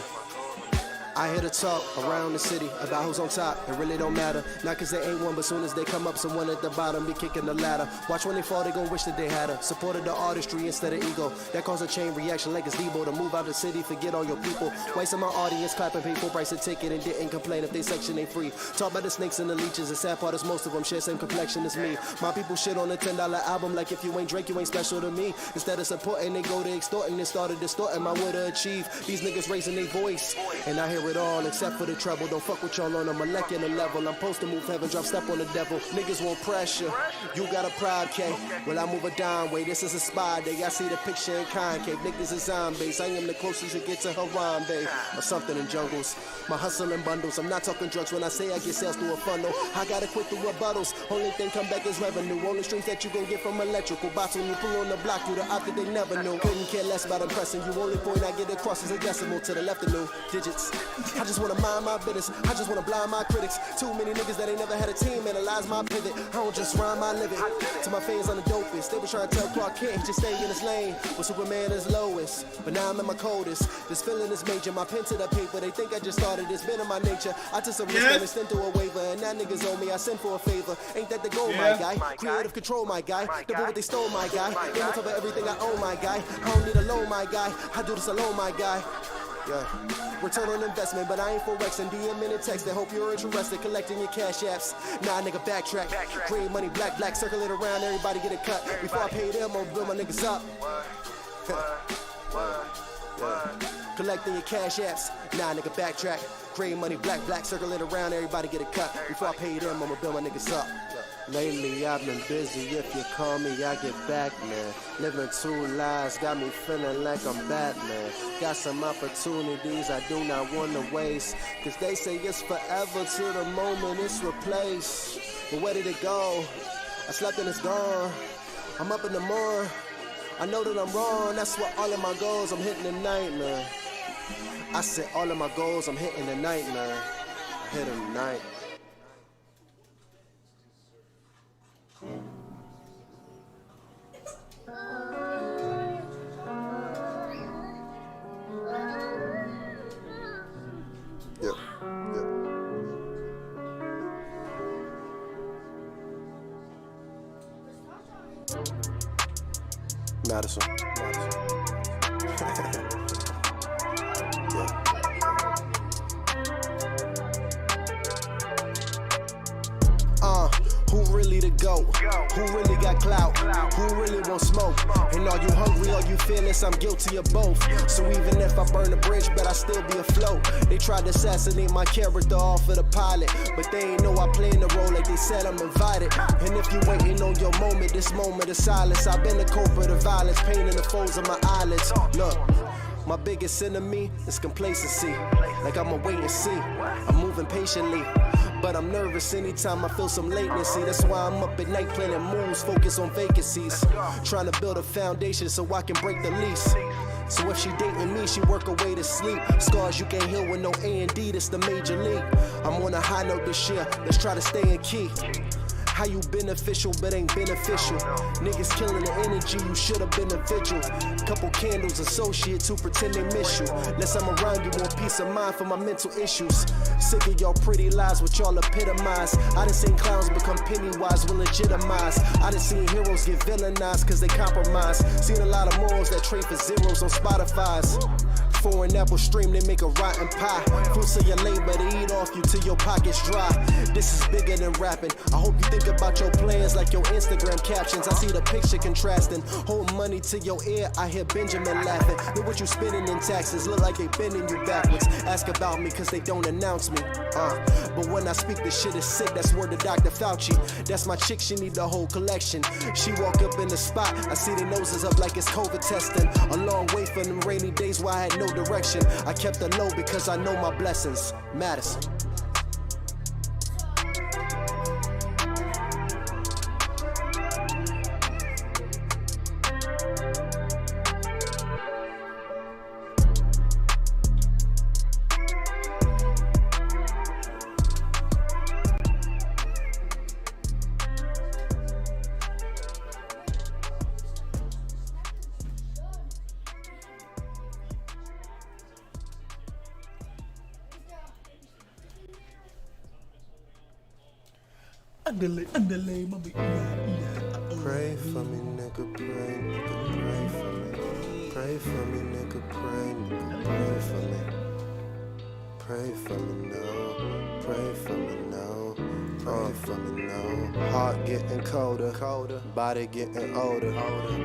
I hear the talk around the city about who's on top. It really don't matter. Not cause they ain't one, but soon as they come up, someone at the bottom be kicking the ladder. Watch when they fall, they gon' wish that they had her. Supported the artistry instead of ego. That cause a chain reaction like it's Debo. To move out the city, forget all your people. Wasting my audience, clapping, pay full price a ticket and didn't complain if they section ain't free. Talk about the snakes and the leeches. The sad part is most of them share same complexion as me. My people shit on a $10 album like if you ain't Drake, you ain't special to me. Instead of supporting, they go to extorting and started distorting my way to achieve. These niggas raising their voice, and I hear it all except for the trouble. Don't fuck with y'all on a molecular level. I'm supposed to move heaven, drop step on the devil. Niggas want pressure. You got a pride, K. Well, I move a dime way. This is a spy day. I see the picture in concave. Niggas is zombies. I am the closest you get to Harambe or something in jungles. My hustle in bundles. I'm not talking drugs when I say I get sales through a funnel. I gotta quit through rebuttals. Only thing come back is revenue. Only streams that you gon' get from electrical bots when you pull on the block through the op that they never knew. Couldn't care less about impressing you. Only point I get across is a decimal to the left of new digits. I just wanna mind my business. I just wanna blind my critics. Too many niggas that ain't never had a team analyze my pivot. I don't just rhyme, I live it. To my fans on the dopest. They was trying to tell Clark Kent he just stay in his lane. But Superman is lowest. But now I'm at my coldest. This feeling is major. My pen to the paper. They think I just started. It's been in my nature. I took some risk and extend through a waiver. And now niggas owe me. I send for a favor. Ain't that the goal, my guy? Creative control, my guy. The bullet they stole, my guy. In on top of everything I own, my guy. I don't need a loan, my guy. I do this alone, my guy. Yeah. Return on investment, but I ain't forexing. DM in a text. I hope you're interested. Collecting your cash apps. Nah, nigga, backtrack. Green money, black, circle it around. Everybody get a cut. Before I pay them, I'll build my niggas up. Collecting your cash apps. Nah, nigga, backtrack. Green money, black, circle it around. Everybody get a cut. Before I pay them, I'ma build my niggas up. Lately I've been busy, if you call me I get back, man. Living two lives got me feeling like I'm Batman. Got some opportunities I do not want to waste, cause they say it's forever to the moment it's replaced. But where did it go? I slept and it's gone. I'm up in the morning, I know that I'm wrong. That's why all of my goals I'm hitting tonight, man. I said all of my goals I'm hitting tonight, man. I hit them tonight. Madison. Who really the GOAT? Who really got clout? Who really want smoke? And are you hungry or you fearless? I'm guilty of both. So even if I burn the bridge, but I still be afloat. They tried to assassinate my character off of the pilot, but they ain't know I playing the role like they said I'm invited. And if you waiting on your moment, this moment of silence, I've been the culprit of violence, pain in the folds of my eyelids. Look, my biggest enemy is complacency. Like I'ma wait and see. I'm moving patiently, but I'm nervous anytime I feel some latency. That's why I'm up at night planning moves, focus on vacancies. Trying to build a foundation so I can break the lease. So if she dating me, she work her way to sleep. Scars you can't heal with no A&D, that's the major league. I'm on a high note this year, let's try to stay in key. How you beneficial but ain't beneficial? Niggas killing the energy, you should've been a vigil. Couple candles, associates who pretend they miss you. Less I'm around you, want peace of mind for my mental issues. Sick of y'all pretty lies, what y'all epitomize. I done seen clowns become pennywise, will legitimize. I done seen heroes get villainized cause they compromise. Seen a lot of morals that trade for zeros on Spotify's. Foreign apple stream, they make a rotten pie. Fruits of your labor, they eat off you till your pockets dry. This is bigger than rapping. I hope you think about your plans like your Instagram captions. I see the picture contrasting. Hold money to your ear, I hear Benjamin laughing. Look what you spending in taxes, look like they bending you backwards. Ask about me cause they don't announce me. But when I speak, this shit is sick, that's word to Dr. Fauci. That's my chick, she need the whole collection. She walk up in the spot, I see their noses up like it's COVID testing. A long way from them rainy days where I had no direction. I kept it low because I know my blessings matters. Underlay, mommy. Pray for me, nigga, pray, nigga, pray for me. Pray for me, nigga, pray, nigga, pray for me. Pray for me now, pray for me now, pray for me now. Heart getting colder, body getting older,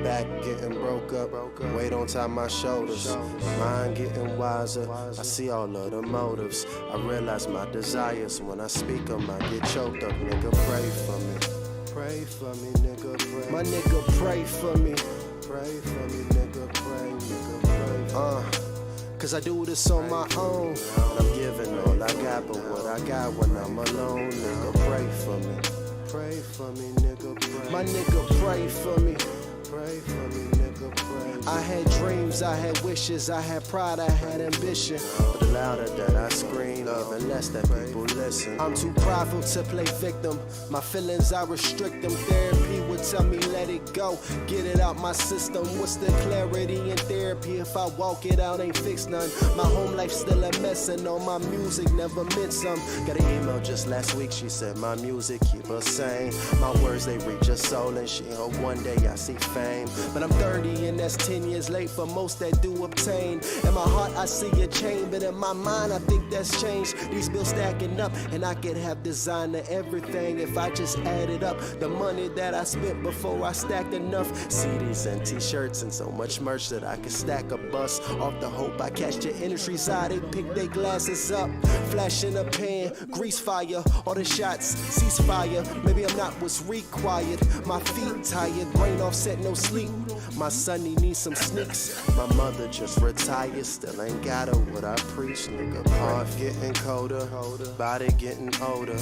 back getting broke up, weight on top my shoulders, mind getting wiser. I see all of the motives, I realize my desires. When I speak them, I get choked up. Nigga, pray for me, pray for me, nigga, pray. My nigga, pray for me, pray for me, nigga, pray, nigga, pray. Cause I do this on my own. And I'm giving all I got, but what I got when I'm alone. Nigga, pray for me. Pray for me, nigga, pray. My nigga, pray for me. Pray for me, nigga, pray. I had dreams, I had wishes, I had pride, I had ambition. But the louder that I scream, even less that people listen. I'm too prideful to play victim. My feelings, I restrict them. Therapy would tell me let it go, get it out my system. What's the clarity in therapy if I walk it out, ain't fixed none. My home life still a mess and all my music never meant some. Got an email just last week, she said my music keep her sane. My words, they reach her soul and she hope one day I see fame. But I'm 30 and that's 10 years late for most that do obtain. In my heart I see a change, but in my mind I think that's changed. These bills stacking up and I could have designer everything if I just added up the money that I spent before I stacked enough CDs and t-shirts and so much merch that I could stack a bus off the hope I catch the industry's eye. They pick their glasses up, flash in a pan, grease fire, all the shots, ceasefire. Maybe I'm not what's required. My feet tired, brain offset, no sleep. My son, he needs some sneaks. My mother just retired, still ain't got her what I preach. Nigga, heart getting colder, body getting older,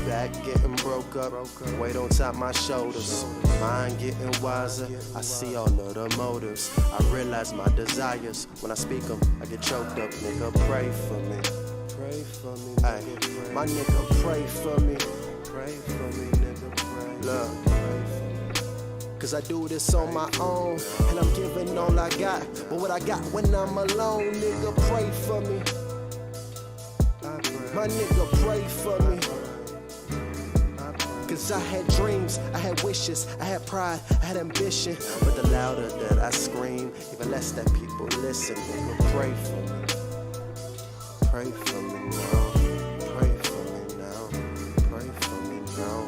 back getting broke up, weight on top my shoulders, mind getting wiser. I see all of the motives, I realize my desires. When I speak them, I get choked up. Nigga, pray for me, pray for me, nigga, pray. My nigga, pray for me, pray for me, nigga, pray. Look, pray for me. Cause I do this on my own, and I'm giving all I got. But what I got when I'm alone, nigga, pray for me. My nigga, pray for me. Cause I had dreams, I had wishes, I had pride, I had ambition. But the louder that I scream, even less that people listen. Nigga, pray for me. Pray for me now. Pray for me now. Pray for me now.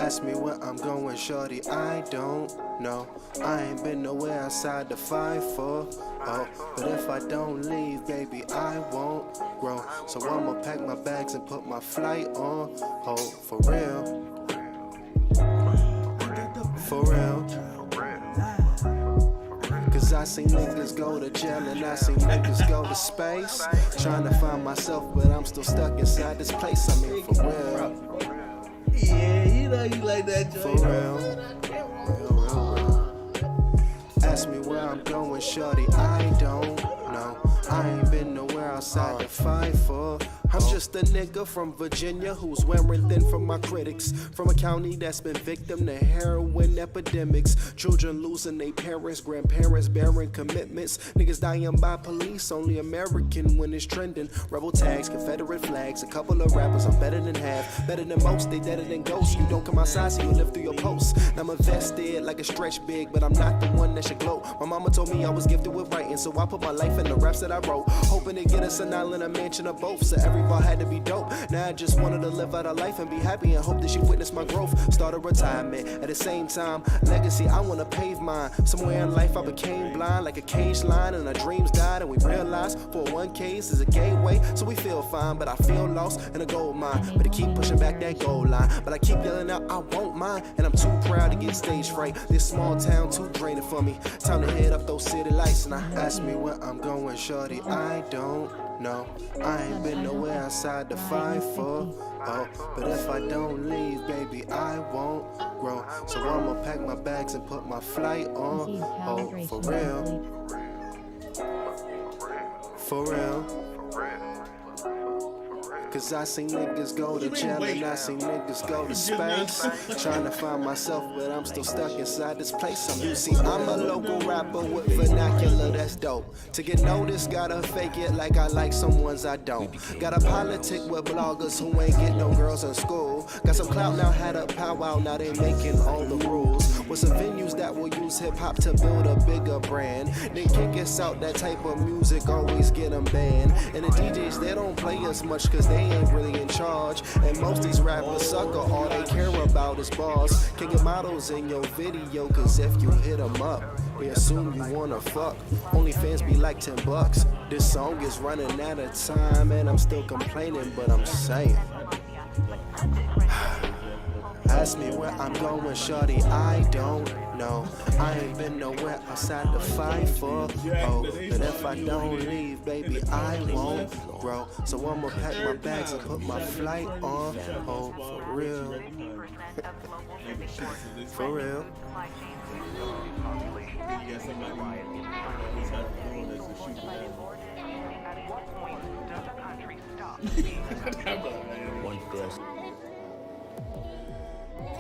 Ask me where I'm going, shorty, I don't know. I ain't been nowhere outside the 5-4. Oh, but if I don't leave, baby, I won't grow. So I'ma pack my bags and put my flight on. Oh, for real. For real. Cause I seen niggas go to jail and I seen niggas go to space. Trying to find myself, but I'm still stuck inside this place. I mean, for real. Yeah, you know you like that joint. For real. Ask me where I'm going, shorty, I don't know. I ain't been nowhere outside the 5-4. I'm just a nigga from Virginia who's wearing thin from my critics. From a county that's been victim to heroin epidemics. Children losing their parents, grandparents bearing commitments. Niggas dying by police, only American when it's trending. Rebel tags, Confederate flags, a couple of rappers, I'm better than half. Better than most, they deader than ghosts. You don't come outside, so you live through your posts. Now I'm invested like a stretch big, but I'm not the one that should gloat. My mama told me I was gifted with writing, so I put my life in the raps that I wrote. Hoping to get us an island, a mansion, or both, so every bar had to be dope. Now I just wanted to live out a life and be happy and hope that she witness my growth. Start a retirement, at the same time, legacy, I wanna pave mine. Somewhere in life I became blind, like a cage line, and our dreams died, and we realized 401ks is a gateway, so we feel fine, but I feel lost in a gold mine. But I keep pushing back that goal line, but I keep yelling out, I won't mind, and I'm too proud to get stage fright. This small town too draining for me. Time to head up those city lights, and I ask me where I'm going, shorty, I don't know. I ain't been nowhere outside the 5-4. Oh, but if I don't leave, baby, I won't grow. So I'ma pack my bags and put my flight on. Oh, for real. For real. Cause I seen niggas go to jail and I seen niggas go to space. Trying to find myself, but I'm still stuck inside this place. You see, I'm a local rapper with vernacular that's dope. To get noticed, gotta fake it like I like some ones I don't. Got a politic with bloggers who ain't get no girls in school. Got some clout now, had a powwow, now they making all the rules. With some venues that will use hip-hop to build a bigger brand. They kick us out, that type of music always get them banned. And the DJs, they don't play as much cause they ain't really in charge. And most these rappers sucker, all they care about is bars. Kicking models in your video, cause if you hit them up, they assume you wanna fuck. Only fans be like $10. This song is running out of time, and I'm still complaining, but I'm saying. Ask me where I'm going, shorty, I don't know. I ain't been nowhere outside the 5-4. Oh, but if I don't leave, baby, I won't grow. So I'ma pack my bags and put my flight on. Oh, for real. For real.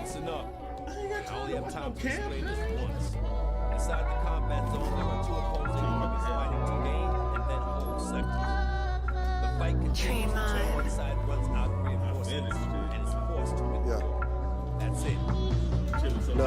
Listen up. I only have time to explain this once. Inside the combat zone, there are two opposing armies fighting to gain and then hold sectors. The fight continues until one side runs out of reinforcements and is forced to withdraw. That's it. No,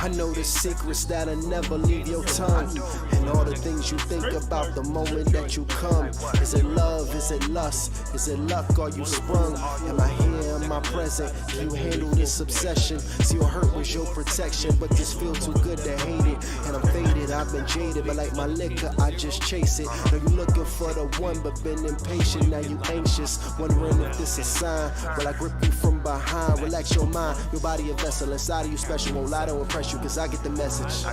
I know the secrets that'll never leave your tongue. And all the things you think about the moment that you come. Is it love? Is it lust? Is it luck? Are you sprung? Am I here? Am I present? Can you handle this obsession? See, your hurt was your protection, but this feel too good to hate it. And I'm faded, I've been jaded, but like my liquor, I just chase it. Now you looking for the one, but been impatient. Now you anxious, wondering if this a sign. Will I grip you from behind? Relax your mind, your body a vessel inside of you special. Won't lie to impress you, cause I get the message.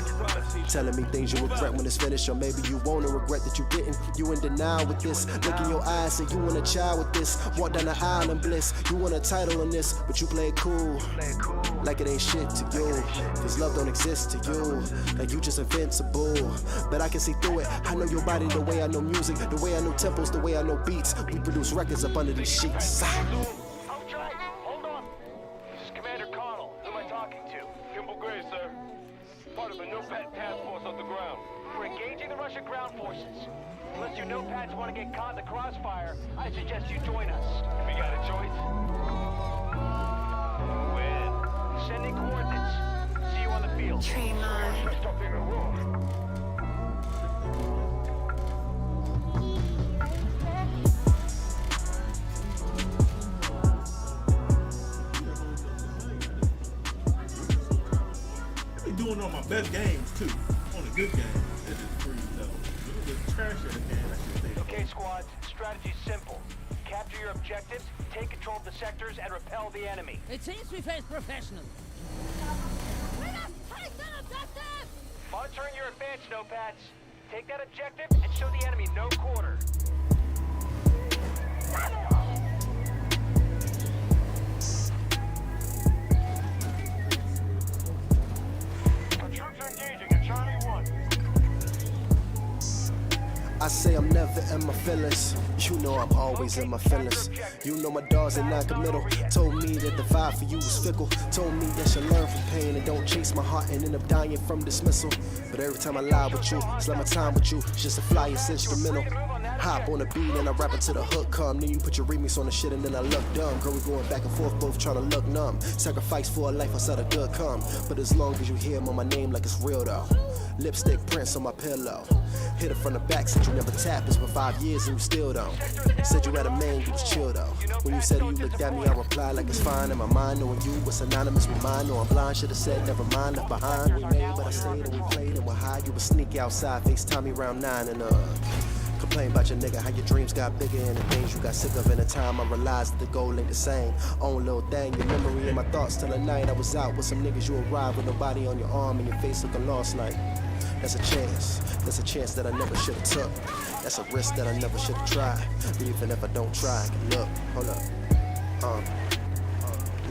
Telling me things you regret when it's finished, or maybe you won't regret that you didn't. You in denial with this. Look in your eyes, say you want a child with this. Walk down the aisle in bliss. You want a title in this, but you play it cool. Like it ain't shit to you. Cause love don't exist to you. Like you just invincible. But I can see through it. I know your body the way I know music, the way I know tempos, the way I know beats. We produce records up under these sheets. Hold on. This is Commander Connell. Who am I talking to? Kimball Gray, sir. Part of the NOPAD task force on the ground. We're engaging the Russian ground forces. Unless you NOPADs want to get caught in the crossfire, I suggest you join us. We got a choice? Win. Sending coordinates. See you on the field. Stop being a roar. best games too. On the good games, it is free though. It was trash at the game. I should say. Okay, squads, strategy's simple. Capture your objectives, take control of the sectors, and repel the enemy. It seems we face professionals. We must take that objective! Monitoring your advance, Nopads. Take that objective and show the enemy no quarter. Our troops are engaging at Charlie 1. I say I'm never in my feelings. You know I'm always in my feelings. You know my dogs ain't non-committal. Told me that the vibe for you was fickle. Told me that you learn from pain and don't chase my heart and end up dying from dismissal. But every time I lie with you, it's like my time with you. It's just a flyest instrumental. Hop on the beat and I rap until the hook come. Then you put your remix on the shit and then I look dumb. Girl, we going back and forth, both trying to look numb. Sacrifice for a life, I said a good come. But as long as you hear him on my name like it's real though. Lipstick prints on my pillow. Hit it from the back, said you never tapped. It's been 5 years and you still don't. Said you had a man, you was chill though. When you said it, you looked at me, I replied like it's fine. In my mind, knowing you was synonymous with mine. No, I'm blind, should've said never mind, left behind. We made, but I stayed and we played and we're high. You was sneaky outside, FaceTime me round 9 and complain about your nigga, how your dreams got bigger and the things you got sick of. In the time I realized that the goal ain't the same. Own little thing, your memory and my thoughts till the night I was out with some niggas. You arrived with nobody on your arm and your face looking lost like. That's a chance that I never should've took. That's a risk that I never should've tried. But even if I don't try, I can look, hold up.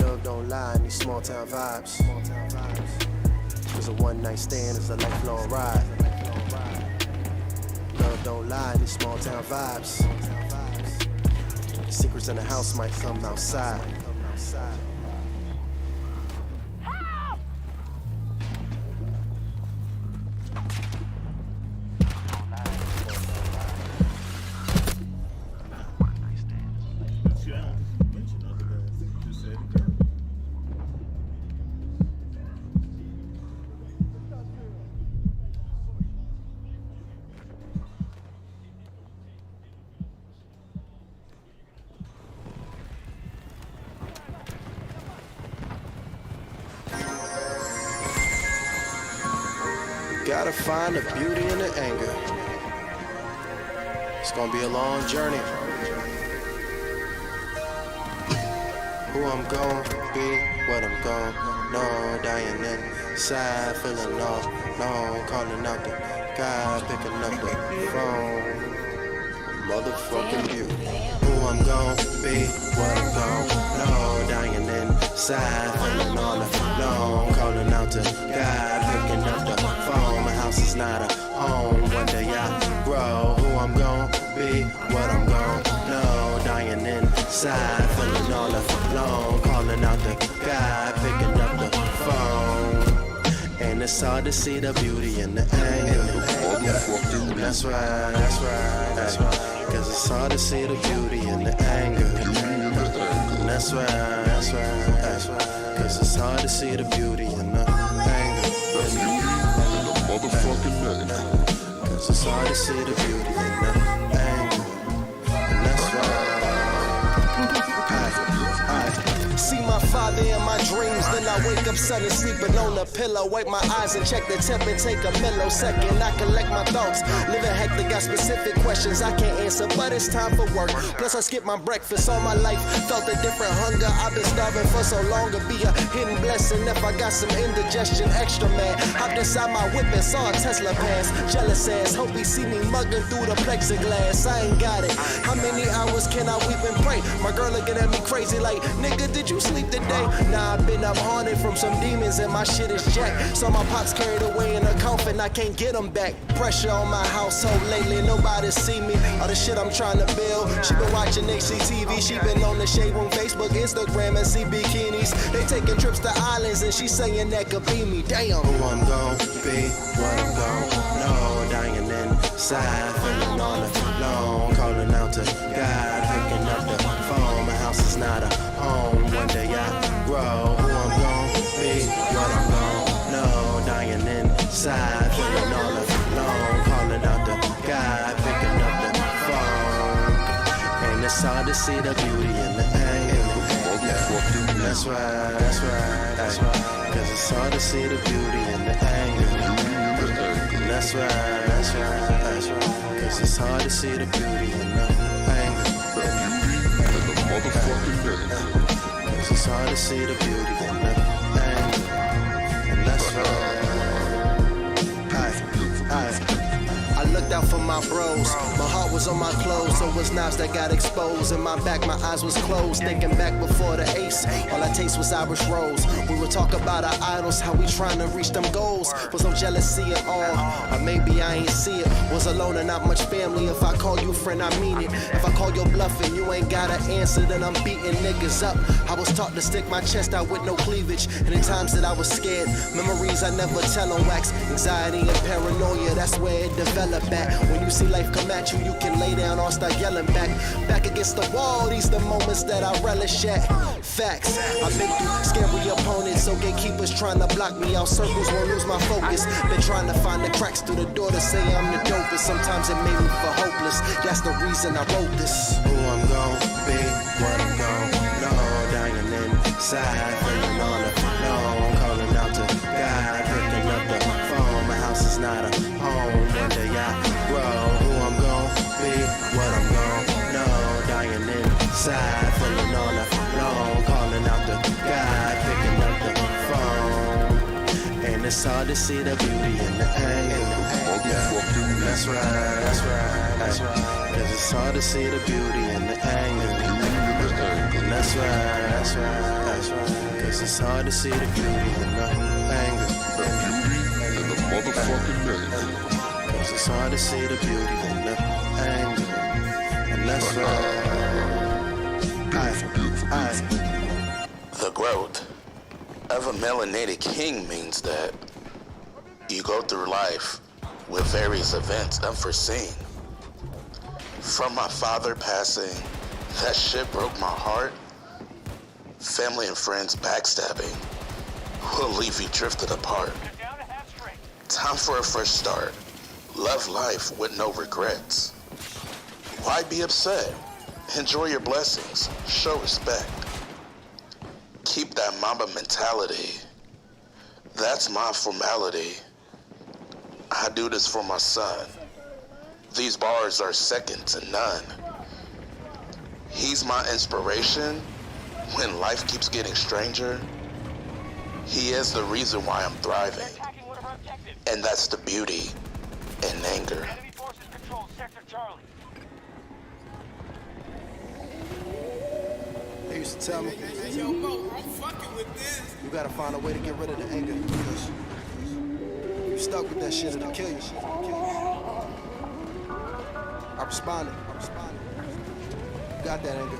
Love don't lie in these small town vibes. Cause a one night stand is a lifelong ride. Love don't lie in these small town vibes. Secrets in the house might come outside. Gotta find the beauty in the anger. It's gonna be a long journey. Who I'm gonna be, what I'm gonna know. Dying inside, feeling alone. Calling out the guy, picking up the phone. Motherfucking beauty. Who I'm gonna be, what I'm gonna know. Dying inside, feeling all alone. Calling out the guy, picking up the phone. My house is not a home. One day I grow. Who I'm gonna be, what I'm gonna know. Dying inside, feeling all alone. Calling out the guy, picking up the phone. And it's hard to see the beauty in the anger. That's right. Cause it's hard to see the beauty in the anger. That's right. Cause it's hard to see the beauty in the anger. Cause it's hard to see the beauty in the anger. And that's right. See my father in my dreams, then I wake up suddenly sleeping on the pillow. Wipe my eyes and check the temp and take a millisecond. I collect my thoughts, living hectic, got specific questions I can't answer, but it's time for work. Plus I skip my breakfast all my life, felt a different hunger. I've been starving for so long, to be a hidden blessing. If I got some indigestion, extra mad. Hopped inside my whip and saw a Tesla pass. Jealous ass, hope he see me mugging through the plexiglass. I ain't got it. How many hours can I weep and pray? My girl looking at me crazy like, nigga, did you sleep today? Nah, I've been up haunted from some demons and my shit is jacked. So my pops carried away in a coffin, I can't get them back. Pressure on my household lately, nobody see me. All the shit I'm trying to build. She been watching HCTV, she been on the Shade Room, Facebook, Instagram, and see bikinis. They taking trips to islands and she saying that could be me. Damn. Who I'm gon' be, what I'm gon' know. Dying inside, feeling all alone. Calling out to God, picking up the phone. My house is not a home. One day I grow. Who I'm gon' be, what I'm gon' know. Dying inside, feeling all alone. Calling out to God, picking up the phone. And it's hard to see the beauty in the anger. That's right, that's right, that's right. Cause it's hard to see the beauty in the anger. That's right, that's right, that's right. Cause it's hard to see the beauty in the anger. Cause it's hard to see the beauty in the anger. And that's right. I looked out for my bros. My heart was on my clothes, so was knives that got exposed. In my back, my eyes was closed. Thinking back before the ace, all I taste was Irish Rose. We would talk about our idols, how we trying to reach them goals. Was no jealousy at all, or maybe I ain't see it. Was alone and not much family. If I call you friend, I mean it. If I call you bluffing, you ain't gotta answer, then I'm beating niggas up. I was taught to stick my chest out with no cleavage. And in times that I was scared, memories I never tell on wax. Anxiety and paranoia, that's where it developed at. When you see life come at you, you can lay down or start yelling back. Back against the wall, these the moments that I relish at. Facts, I make you scary opponents, so gatekeepers trying to block me out. Circles won't lose my focus. Been trying to find the cracks through the door to say I'm the dopest. Sometimes it made me feel hopeless. That's the reason I wrote this. Who I'm gon' be, what I'm gon' know. Dying inside, feeling on the low. Calling out to God, picking up the phone. My house is not a home. One day I grow. Who I'm gon' be, what I'm gon' know. Dying inside, feeling on the low. Calling out to God, picking up the phone. And it's hard to see the beauty in the anger. That's right, that's right, that's right. Cause it's hard to see the beauty in the anger. That's right, that's right, that's right. Cause it's hard to see the beauty in the anger. In the motherfucking anger. Cause it's hard to see the beauty in the anger. And that's right. The growth of a melanated king means that you go through life with various events unforeseen. From my father passing, that shit broke my heart. Family and friends backstabbing will leave you drifted apart. Time for a fresh start. Love life with no regrets. Why be upset? Enjoy your blessings. Show respect. Keep that Mamba mentality. That's my formality. I do this for my son. These bars are second to none. He's my inspiration when life keeps getting stranger. He is the reason why I'm thriving. And that's the beauty in anger. Enemy forces control Sector Charlie. They used to tell me, yo, Mo, I'm fucking with this. You gotta find a way to get rid of the anger. Because you stuck with that shit, it'll kill you. I responded. You got that anger.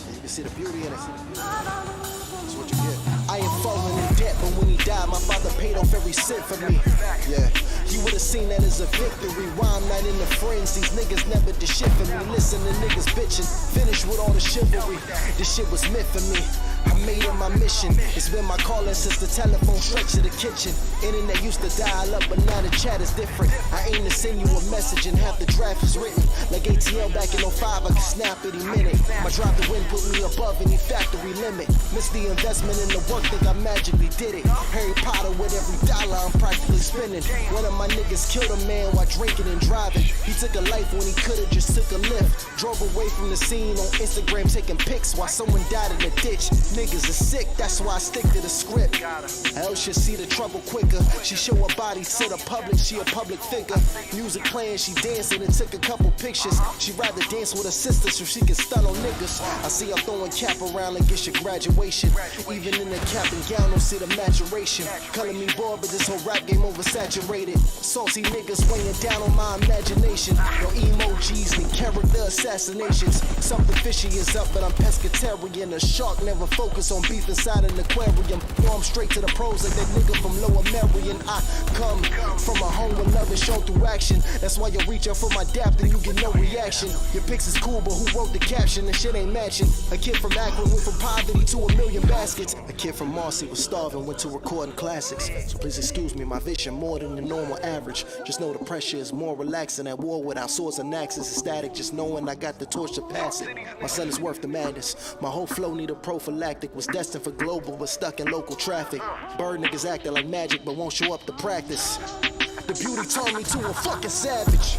And you can see the beauty in it. That's what you get. I ain't falling in debt, but when he died, my father paid off every cent for me. Yeah, you would've seen that as a victory. Why I'm not in the friends, these niggas never did shit for me. Listen to niggas bitching, finished with all the chivalry. This shit was meant for me. I made it my mission. It's been my calling since the telephone straight to the kitchen. Internet used to dial up, but now the chat is different. I aim to send you a message and half the draft is written. Like ATL back in 05, I can snap any minute. My drive to win put me above any factory limit. Missed the investment in the work, think I magically did it. Harry Potter with every dollar I'm practically spending. One of my niggas killed a man while drinking and driving. He took a life when he could've just took a lift. Drove away from the scene on Instagram taking pics while someone died in a ditch. Niggas are sick, that's why I stick to the script. Else should see the trouble quicker. She show her body to the public, she a public figure. Music playing, she dancing and took a couple pictures. She rather dance with her sister so she can stun on niggas. I see her throwing cap around and get your graduation. Even in the cap and gown, don't see the maturation. Calling me bored, but this whole rap game oversaturated. Salty niggas weighing down on my imagination. No emojis, ni character assassinations. Something fishy is up, but I'm pescatarian. A shark never focus on beef inside an aquarium. No, I'm straight to the pros like that nigga from Lower Marion. I come from a home where love is shown through action. That's why you reach out for my dap and you get no reaction. Your pics is cool, but who wrote the caption? The shit ain't matching. A kid from Akron went from poverty to a million baskets. A kid from Marcy was starving, went to recording classics. So please excuse me, my vision more than the normal average. Just know the pressure is more relaxing. At war without swords and axes, ecstatic ecstatic, just knowing I got the torch to pass it. My son is worth the madness. My whole flow need a prophylactic. Was destined for global, but stuck in local traffic. Bird niggas acting like magic, but won't show up to practice. The beauty turned me to a fucking savage.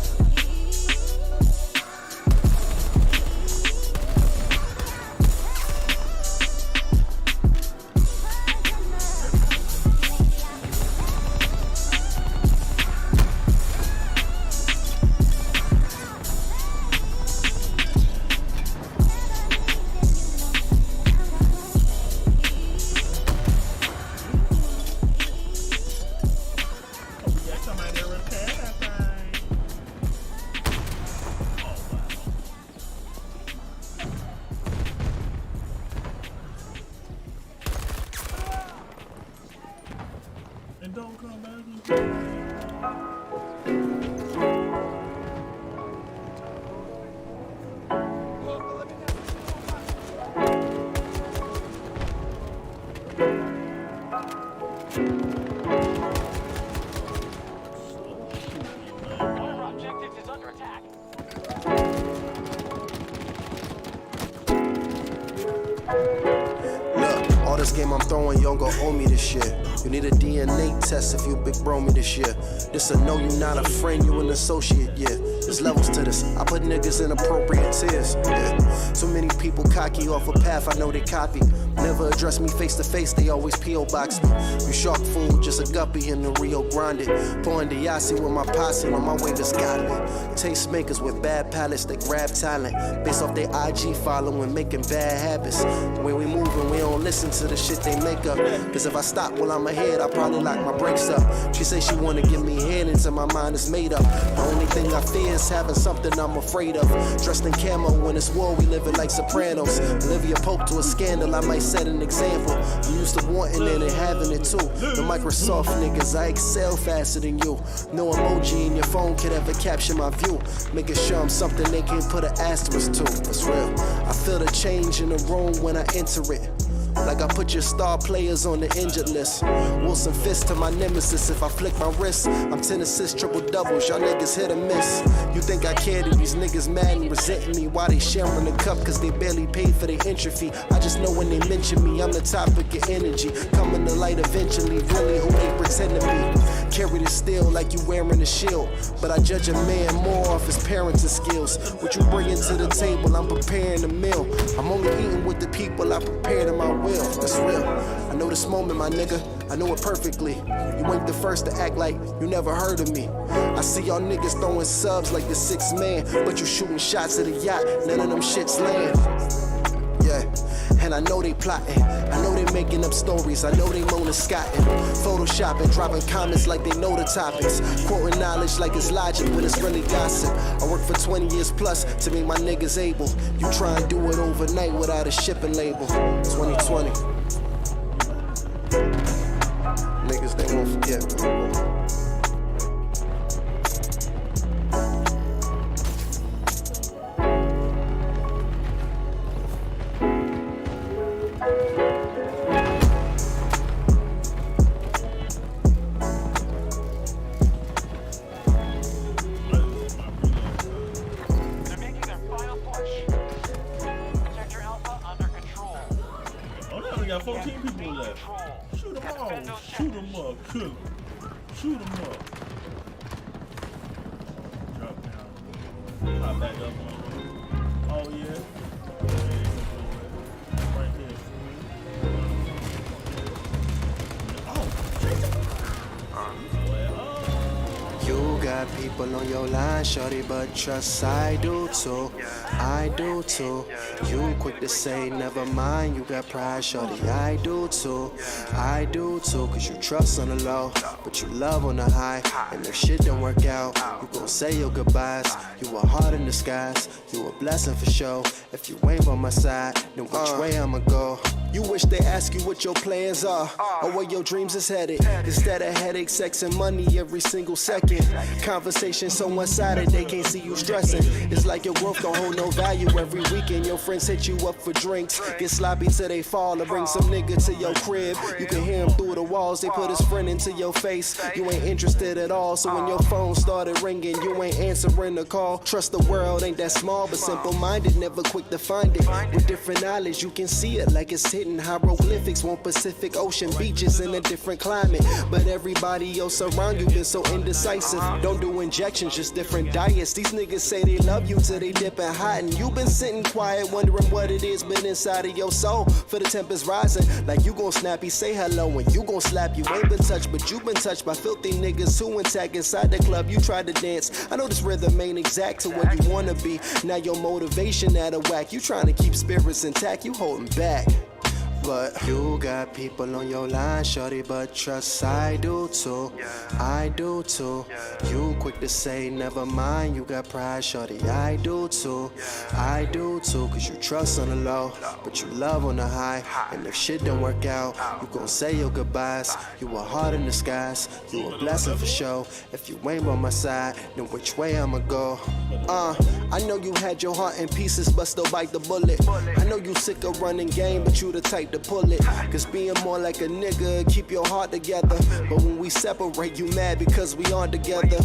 This game I'm throwing, you don't gon' owe me this shit. You need a DNA test if you big bro me this year. This a no, you not a friend, you an associate, yeah. There's levels to this, I put niggas in appropriate tiers, yeah. So many people cocky off a path, I know they copy. Never address me face to face, they always P.O. box me. You shark fool, just a guppy in the Rio Grande. Pouring Diassi with my posse, on my way to Scotland. Tastemakers with bad palates, they grab talent. Based off their IG following, making bad habits. When we moving, we don't listen to the shit they make up. Cause if I stop while I'm ahead, I probably lock my brakes up. She say she wanna give me head until my mind is made up. The only thing I fear is having something I'm afraid of. Dressed in camo when it's war, we living like Sopranos. Olivia Pope to a scandal, I might set an example. I'm used to wanting it and having it too. The Microsoft niggas, I excel faster than you. No emoji in your phone could ever capture my view. Making sure I'm something they can't put an asterisk to. It's real. I feel the change in the room when I enter it. Like I put your star players on the injured list. Wilson Fist to my nemesis. If I flick my wrist, I'm 10 assists, triple doubles. Y'all niggas hit or miss. You think I care that these niggas mad and resenting me? Why they sharing the cup? Cause they barely paid for their entry fee. I just know when they mention me, I'm the topic of energy. Coming to light eventually, really who they pretend to be. Carry the steel like you wearing a shield. But I judge a man more off his parenting skills. What you bringing to the table, I'm preparing a meal. I'm only eating with the people I prepared in my will. That's real. I know this moment, my nigga. I know it perfectly. You ain't the first to act like you never heard of me. I see y'all niggas throwing subs like the 6th man, but you shooting shots at a yacht. None of them shits land. Yeah. And I know they plotting, I know they making up stories, I know they Mona Scotting, photoshopping, dropping comments like they know the topics, quoting knowledge like it's logic, but it's really gossip. I worked for 20 years plus to make my niggas able. You try and do it overnight without a shipping label. 2020. Niggas, they won't forget, man. Got 14 people left. Shoot them all. Shoot them up. Cook. Shoot them up. Drop down. Pop back up on them. Oh, yeah. Right here. You got people on your line, shorty, but trust I do too. I do too. You quick to say never mind, you got pride, shorty. I do too. I do too. Cause you trust on the low, but you love on the high. And if shit don't work out, you gon' say your goodbyes. You a heart in disguise, you a blessing for sure. If you ain't on my side, then which way I'ma go? You wish they ask you what your plans are, or where your dreams is headed. Instead of headache, sex, and money every single second. Conversation so one-sided, they can't see you stressing. It's like your growth don't hold no value. Every weekend your friends hit you up for drinks, get sloppy till they fall, or bring some nigga to your crib. You can hear him through the walls, they put his friend into your face. You ain't interested at all, so when your phone started ringing, you ain't answering the call. Trust the world ain't that small, but simple-minded, never quick to find it. With different knowledge, you can see it like it's hidden hieroglyphics. Want Pacific Ocean beaches in a different climate, but everybody else around you been so indecisive. Don't do injections, just different diets. These niggas say they love you till they dippin' hot, and you been sitting quiet wondering what it is, but inside of your soul, for the temper's rising. Like you gon' snappy, say hello, and you gon' slap. You ain't been touched, but you been touched by filthy niggas who intact inside the club. You tried to dance. I know this rhythm ain't exact to where you wanna be. Now your motivation out of whack. You trying to keep spirits intact, you holding back. But you got people on your line, shorty, but trust I do too. I do too. You quick to say never mind, you got pride, shorty, I do too. I do too, cause you trust on the low, but you love on the high. And if shit don't work out, you gon' say your goodbyes. You a heart in the skies, you a blessing for sure. If you ain't on my side, then which way I'ma go? I know you had your heart in pieces, but still bite the bullet. I know you sick of running game, but you the type to pull it. Cause being more like a nigga, keep your heart together. But when we separate, you mad because we aren't together.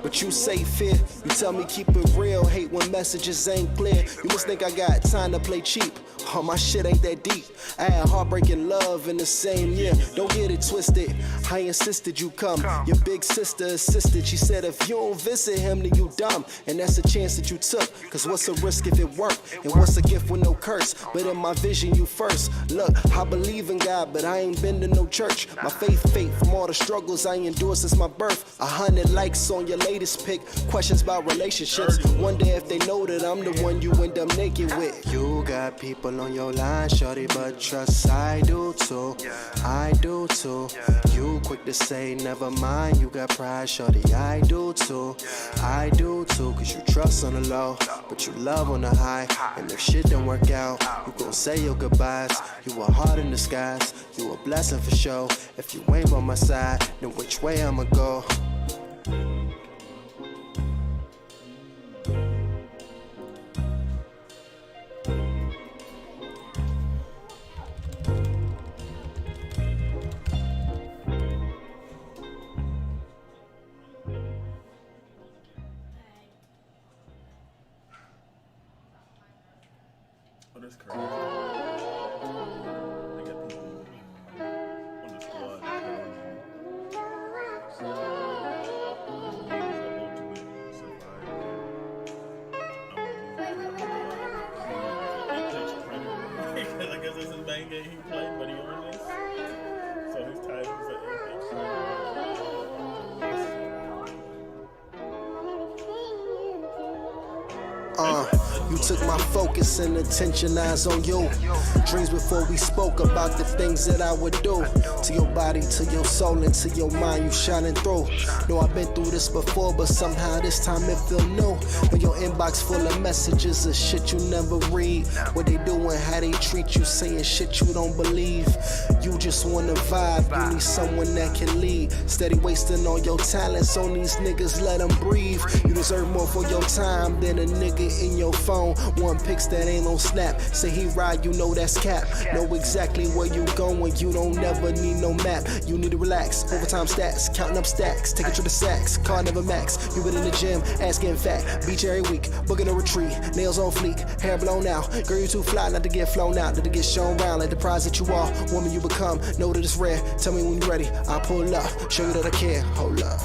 But you say fear, you tell me keep it real. Hate when messages ain't clear. You must think I got time to play cheap. Oh, my shit ain't that deep. I had heartbreaking love in the same year. Don't get it twisted. I insisted you come. Your big sister assisted. She said if you don't visit him, then you dumb. And that's a chance that you took. Cause what's a risk if it worked? And what's a gift with no curse? But in my vision, you first. Look, I believe in God, but I ain't been to no church. My faith from all the struggles I endured since my birth. 100 likes on your latest pic. Questions about relationships. Wonder if they know that I'm the one you end up naked with. You got people on your line, shorty, but trust I do too. I do too. You quick to say never mind, you got pride, shorty, I do too. I do too, cause you trust on the low, but you love on the high. And if shit don't work out, you gon' say your goodbyes. You a heart in the skies, you a blessing for sure. If you ain't on my side, then which way I'ma go? Oh, that's crazy. They got people on the squad. I guess this is the main game he played, but he on this. So his title is You took my focus and attention, eyes on you. Dreams before we spoke about the things that I would do. To your body, to your soul, and to your mind, you shining through. Know I've been through this before, but somehow this time it feel new. When your inbox full of messages of shit you never read. What they doing, how they treat you, saying shit you don't believe. You just wanna vibe, you need someone that can lead. Steady wasting all your talents on these niggas, let them breathe. You deserve more for your time than a nigga in your phone. One pics that ain't on Snap. Say he ride, you know that's cap. Know exactly where you going, you don't never need no map. You need to relax, overtime stats, counting up stacks. Take a trip to Saks, car never max. You been in the gym, ass getting fat. Beach every week, booking a retreat. Nails on fleek, hair blown out. Girl, you too fly not to get flown out, not to get shown round. Like the prize that you are, woman you become. Know that it's rare, tell me when you're ready. I'll pull up, show you that I care, hold up.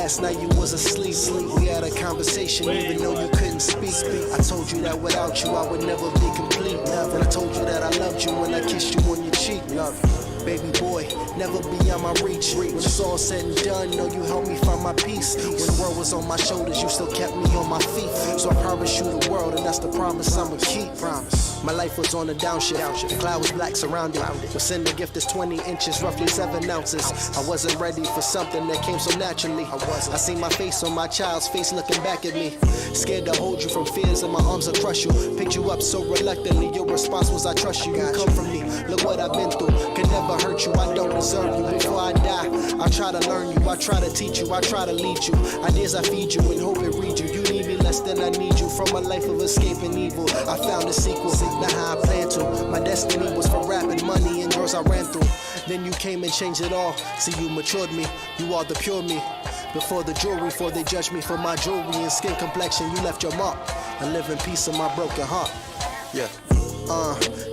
Last night you was asleep. We had a conversation even though you couldn't speak. I told you that without you I would never be complete. And I told you that I loved you when I kissed you on your cheek. Love you. Baby boy, never beyond my reach. When it's all said and done, know you helped me find my peace. When the world was on my shoulders, you still kept me on my feet. So I promise you the world, and that's the promise I'ma keep. Promise. My life was on a downshift. The cloud was black surrounded. Was sending a gift that's 20 inches, roughly 7 ounces. I wasn't ready for something that came so naturally. I seen my face on my child's face looking back at me. Scared to hold you from fears and my arms will crush you. Picked you up so reluctantly, your response was I trust you. You come from me, look what I've been through. Could never hurt you, I don't deserve you. Before I die, I try to learn you, I try to teach you, I try to lead you. Ideas I feed you and hope it read you. You need me less than I need you. From a life of escaping evil, I found a sequel. Not how I planned to. My destiny was for rapping, money, and girls I ran through. Then you came and changed it all. See, you matured me, you are the pure me. Before the jewelry, before they judged me for my jewelry and skin complexion, you left your mark. I live in peace in my broken heart. Yeah.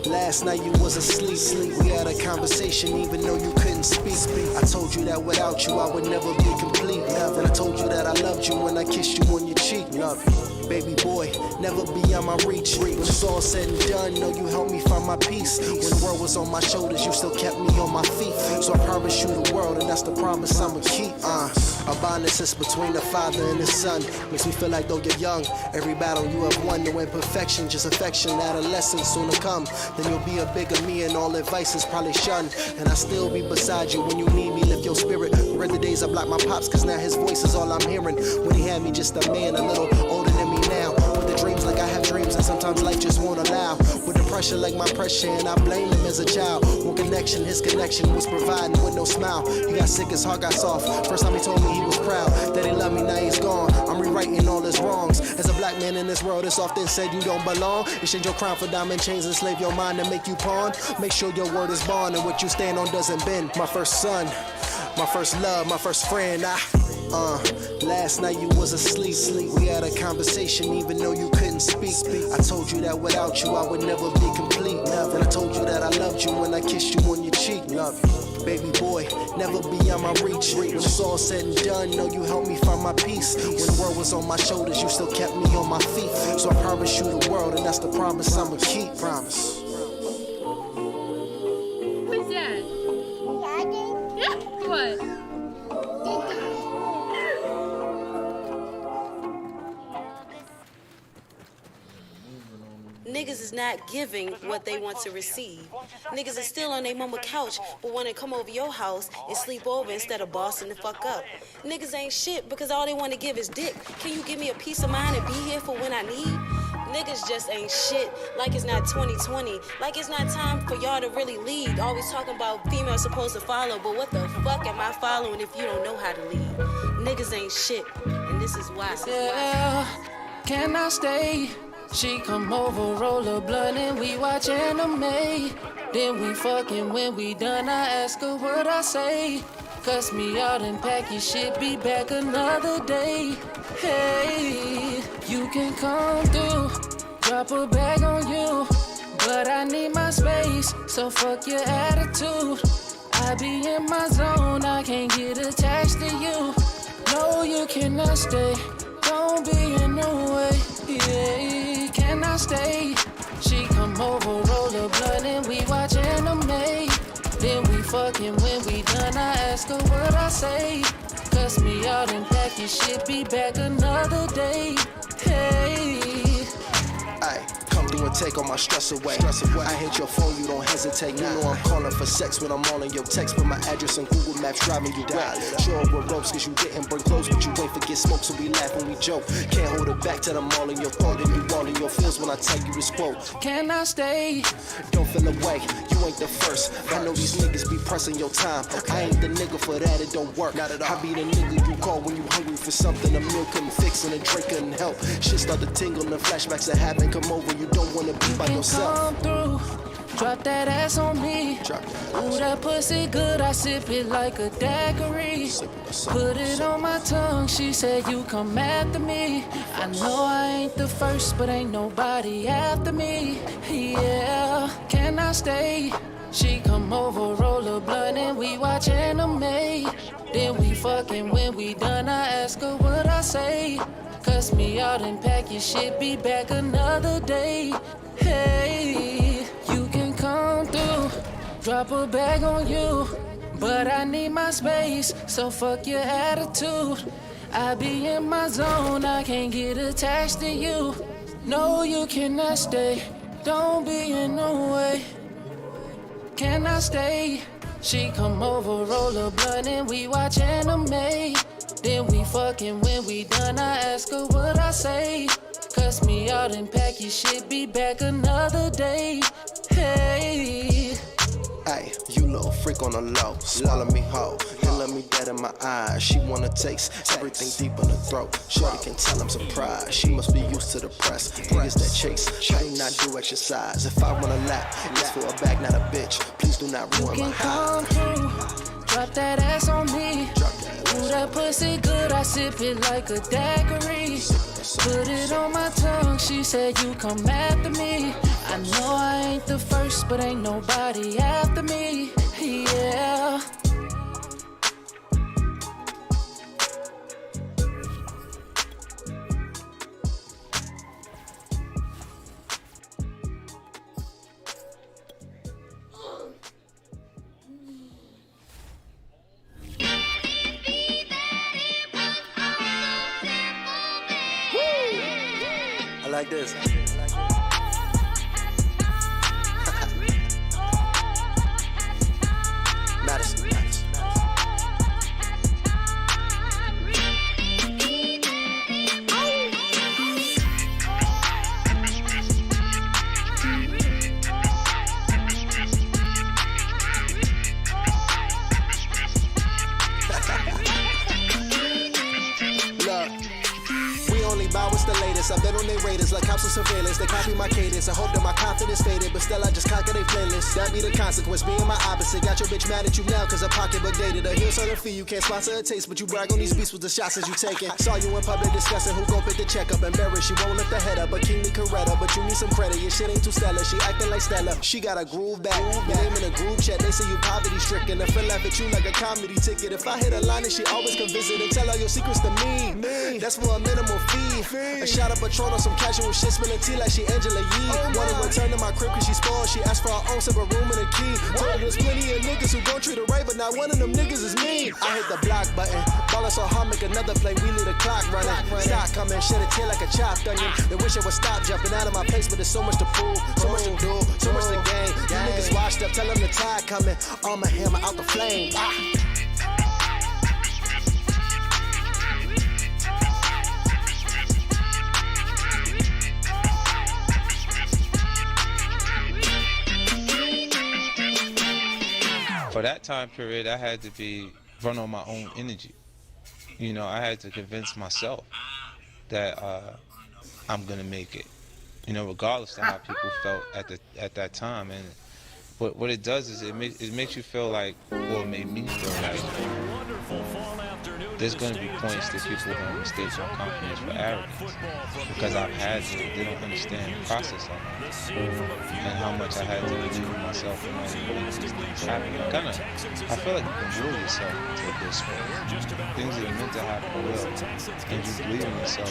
Last night you was asleep. We had a conversation even though you couldn't speak. I told you that without you I would never be complete. And I told you that I loved you when I kissed you on your cheek. Love you. Baby boy, never beyond my reach. When it's all said and done, know you helped me find my peace. When the world was on my shoulders, you still kept me on my feet. So I promise you the world, and that's the promise I'ma keep. A bond that sits between the father and the son makes me feel like though you're young. Every battle you have won, no imperfection, just affection. Adolescence soon to come. Then you'll be a bigger me, and all advice is probably shunned. And I'll still be beside you when you need me. Lift your spirit. Read the days I blocked my pops, cause now his voice is all I'm hearing. When he had me just a man, a little older than me now. With the dreams like I have dreams, and sometimes life just won't allow. With the pressure like my pressure, and I blame him as a child. One connection, his connection was providing with no smile. He got sick, his heart got soft. First time he told me he was proud that he loved me, now he's gone. I'm rewriting all his wrongs. As a black man in this world, it's often said you don't belong. Exchange your crown for diamond chains, enslave your mind and make you pawn. Make sure your word is bond and what you stand on doesn't bend. My first son, my first love, my first friend. Last night you was asleep. We had a conversation even though you couldn't speak. I told you that without you I would never be complete. And I told you that I loved you when I kissed you on your cheek. Love you. Baby boy, never beyond my reach. When it's all said and done, know you helped me find my peace. When the world was on my shoulders, you still kept me on my feet. So I promise you the world, and that's the promise I'ma keep. Promise. Who's that? What? Niggas is not giving what they want to receive. Niggas is still on their mama couch, but wanna come over your house and sleep over instead of bossing the fuck up. Niggas ain't shit because all they wanna give is dick. Can you give me a peace of mind and be here for when I need? Niggas just ain't shit, like it's not 2020, like it's not time for y'all to really lead. Always talking about females supposed to follow, but what the fuck am I following if you don't know how to lead? Niggas ain't shit, and this is why. Yeah, can I stay? She come over, roll a blunt, and we watch anime. Then we fucking, when we done, I ask her what I say. Cuss me out and pack your shit, be back another day. Hey, you can come through, drop a bag on you, but I need my space, so fuck your attitude. I be in my zone, I can't get attached to you. No, you cannot stay, don't be in the way. Yeah, can I stay? She come over, roll a blunt, and we watch anime. Then we fucking, when we done, I ask her what I say. Cuss me out and pack your shit, be back another day. Hey, ay, come through and take all my stress away. I hit your phone, you don't hesitate. You know I'm calling for sex when I'm all in your text. Put my address in Google Maps, driving you wet. Sure with ropes, cause you didn't bring clothes, but you ain't forget smoke, so we laugh and we joke. Can't hold it back till I'm all in your throat, and you all in your feels when I tell you this quote. Can I stay? Don't feel away, you ain't the first. I know these niggas be pressing your time. I ain't the nigga for that, it don't work. Not at all. I be the nigga you call when you hungry for something a meal couldn't fix and a drink couldn't help. Shit start to tingle and the flashbacks that happen come over. You don't wanna be by yourself. Come through, drop that ass on me. Ooh, that pussy good, I sip it like a daiquiri. Put it on my tongue, she said you come after me. I know I ain't the first, but ain't nobody after me. Yeah, can I stay? She come over, roll a blunt, and we watch anime. Then we fucking when we done, I ask her what I say. Cuss me out and pack your shit, be back another day. Hey, you can come through, drop a bag on you, but I need my space, so fuck your attitude. I be in my zone, I can't get attached to you. No, you cannot stay, don't be in the way. Can I stay? She come over, roll a blunt and we watch anime. Then we fucking when we done, I ask her what I say. Cuss me out and pack your shit, be back another day. Hey. Ay, you little freak on the low, swallow me whole, and let me dead in my eyes. She wanna taste everything deep in the throat. Shorty can tell I'm surprised. She must be used to the press. Niggas that chase, I do not do exercise. If I wanna lap, it's for a bag, not a bitch. Please do not ruin my high. Drop that ass on me. Ooh, that pussy good, I sip it like a daiquiri. Put it on my tongue, she said you come after me. I know I ain't the first, but ain't nobody after me. Yeah. I like this. Madison. What's the latest? I've been on their radars like cops and surveillance. They copy my cadence. I hope that my confidence faded, but still I just conquer their playlist. That be the consequence, being my opposite. Got your bitch mad at you now cause her pocketbook dated. A heel certain fee, you can't sponsor a taste, but you brag on these beats with the shots that you taking. Saw you in public discussing who gon' pick the check up. Embarrassed, she won't lift the head up. A kingly Coretta, but you need some credit. Your shit ain't too stellar. She acting like Stella. She got a groove back. Your name in a group chat. They say you poverty stricken. I feel laugh at you like a comedy ticket. If I hit a line, and she always come visit and tell all your secrets to me. That's for a minimal fee. A shot of Patron on some casual shit, spilling tea like she Angela Yee. Wanna return to my crib cause she spoiled. She asked for her own separate room and a key. Told her there's plenty of niggas who gon' treat her right, but not one of them niggas is me. I hit the block button. Ballin' so hard, make another play. We leave the clock running. Stop coming, shed a tail like a chopped onion. They wish I would stop jumping out of my place, but there's so much to prove, so much to do, so much to gain. You niggas washed up, tell them the tide coming. I'ma hammer out the flame. For that time period, I had to run on my own energy. You know, I had to convince myself that I'm gonna make it. You know, regardless of how people felt at that time. And what it does is it makes you feel like, well, it made me feel like there's gonna be points that people are gonna mistake my confidence for arrogance because I've had to. They don't understand the process of it and how much I had to believe in myself in order to make these things happen. I feel like you can rule yourself into a good space. Things that are meant to happen will, and you believe in yourself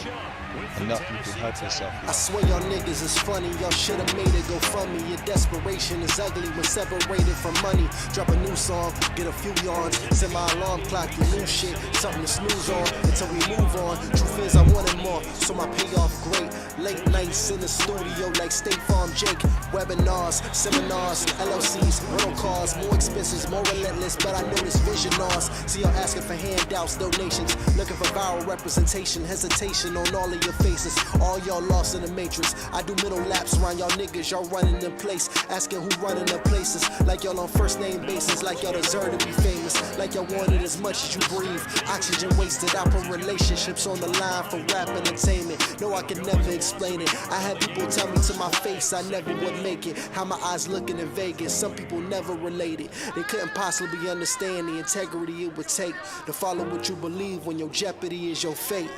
enough, you can help yourself. I swear y'all niggas is funny. Y'all should've made it go from me. Your desperation is ugly when separated from money. Drop a new song, get a few yards. Set my alarm clock, your new shit, something to snooze on until we move on. Truth is I wanted more, so my payoff great. Late nights in the studio like State Farm Jake. Webinars, seminars, LLCs, rental cars, more expenses, more relentless, but I know this vision ours. See y'all asking for handouts, donations, looking for viral representation, hesitation on all of your faces. All y'all lost in the matrix. I do middle laps around y'all niggas, y'all running in place, asking who running the places. Like y'all on first name basis, like y'all deserve to be famous, like y'all wanted as much as you breathe. Oxygen wasted, I put relationships on the line for rap entertainment. No, I could never explain it. I had people tell me to my face I never would make it. How my eyes looking in Vegas, some people never related. They couldn't possibly understand the integrity it would take to follow what you believe when your jeopardy is your fate.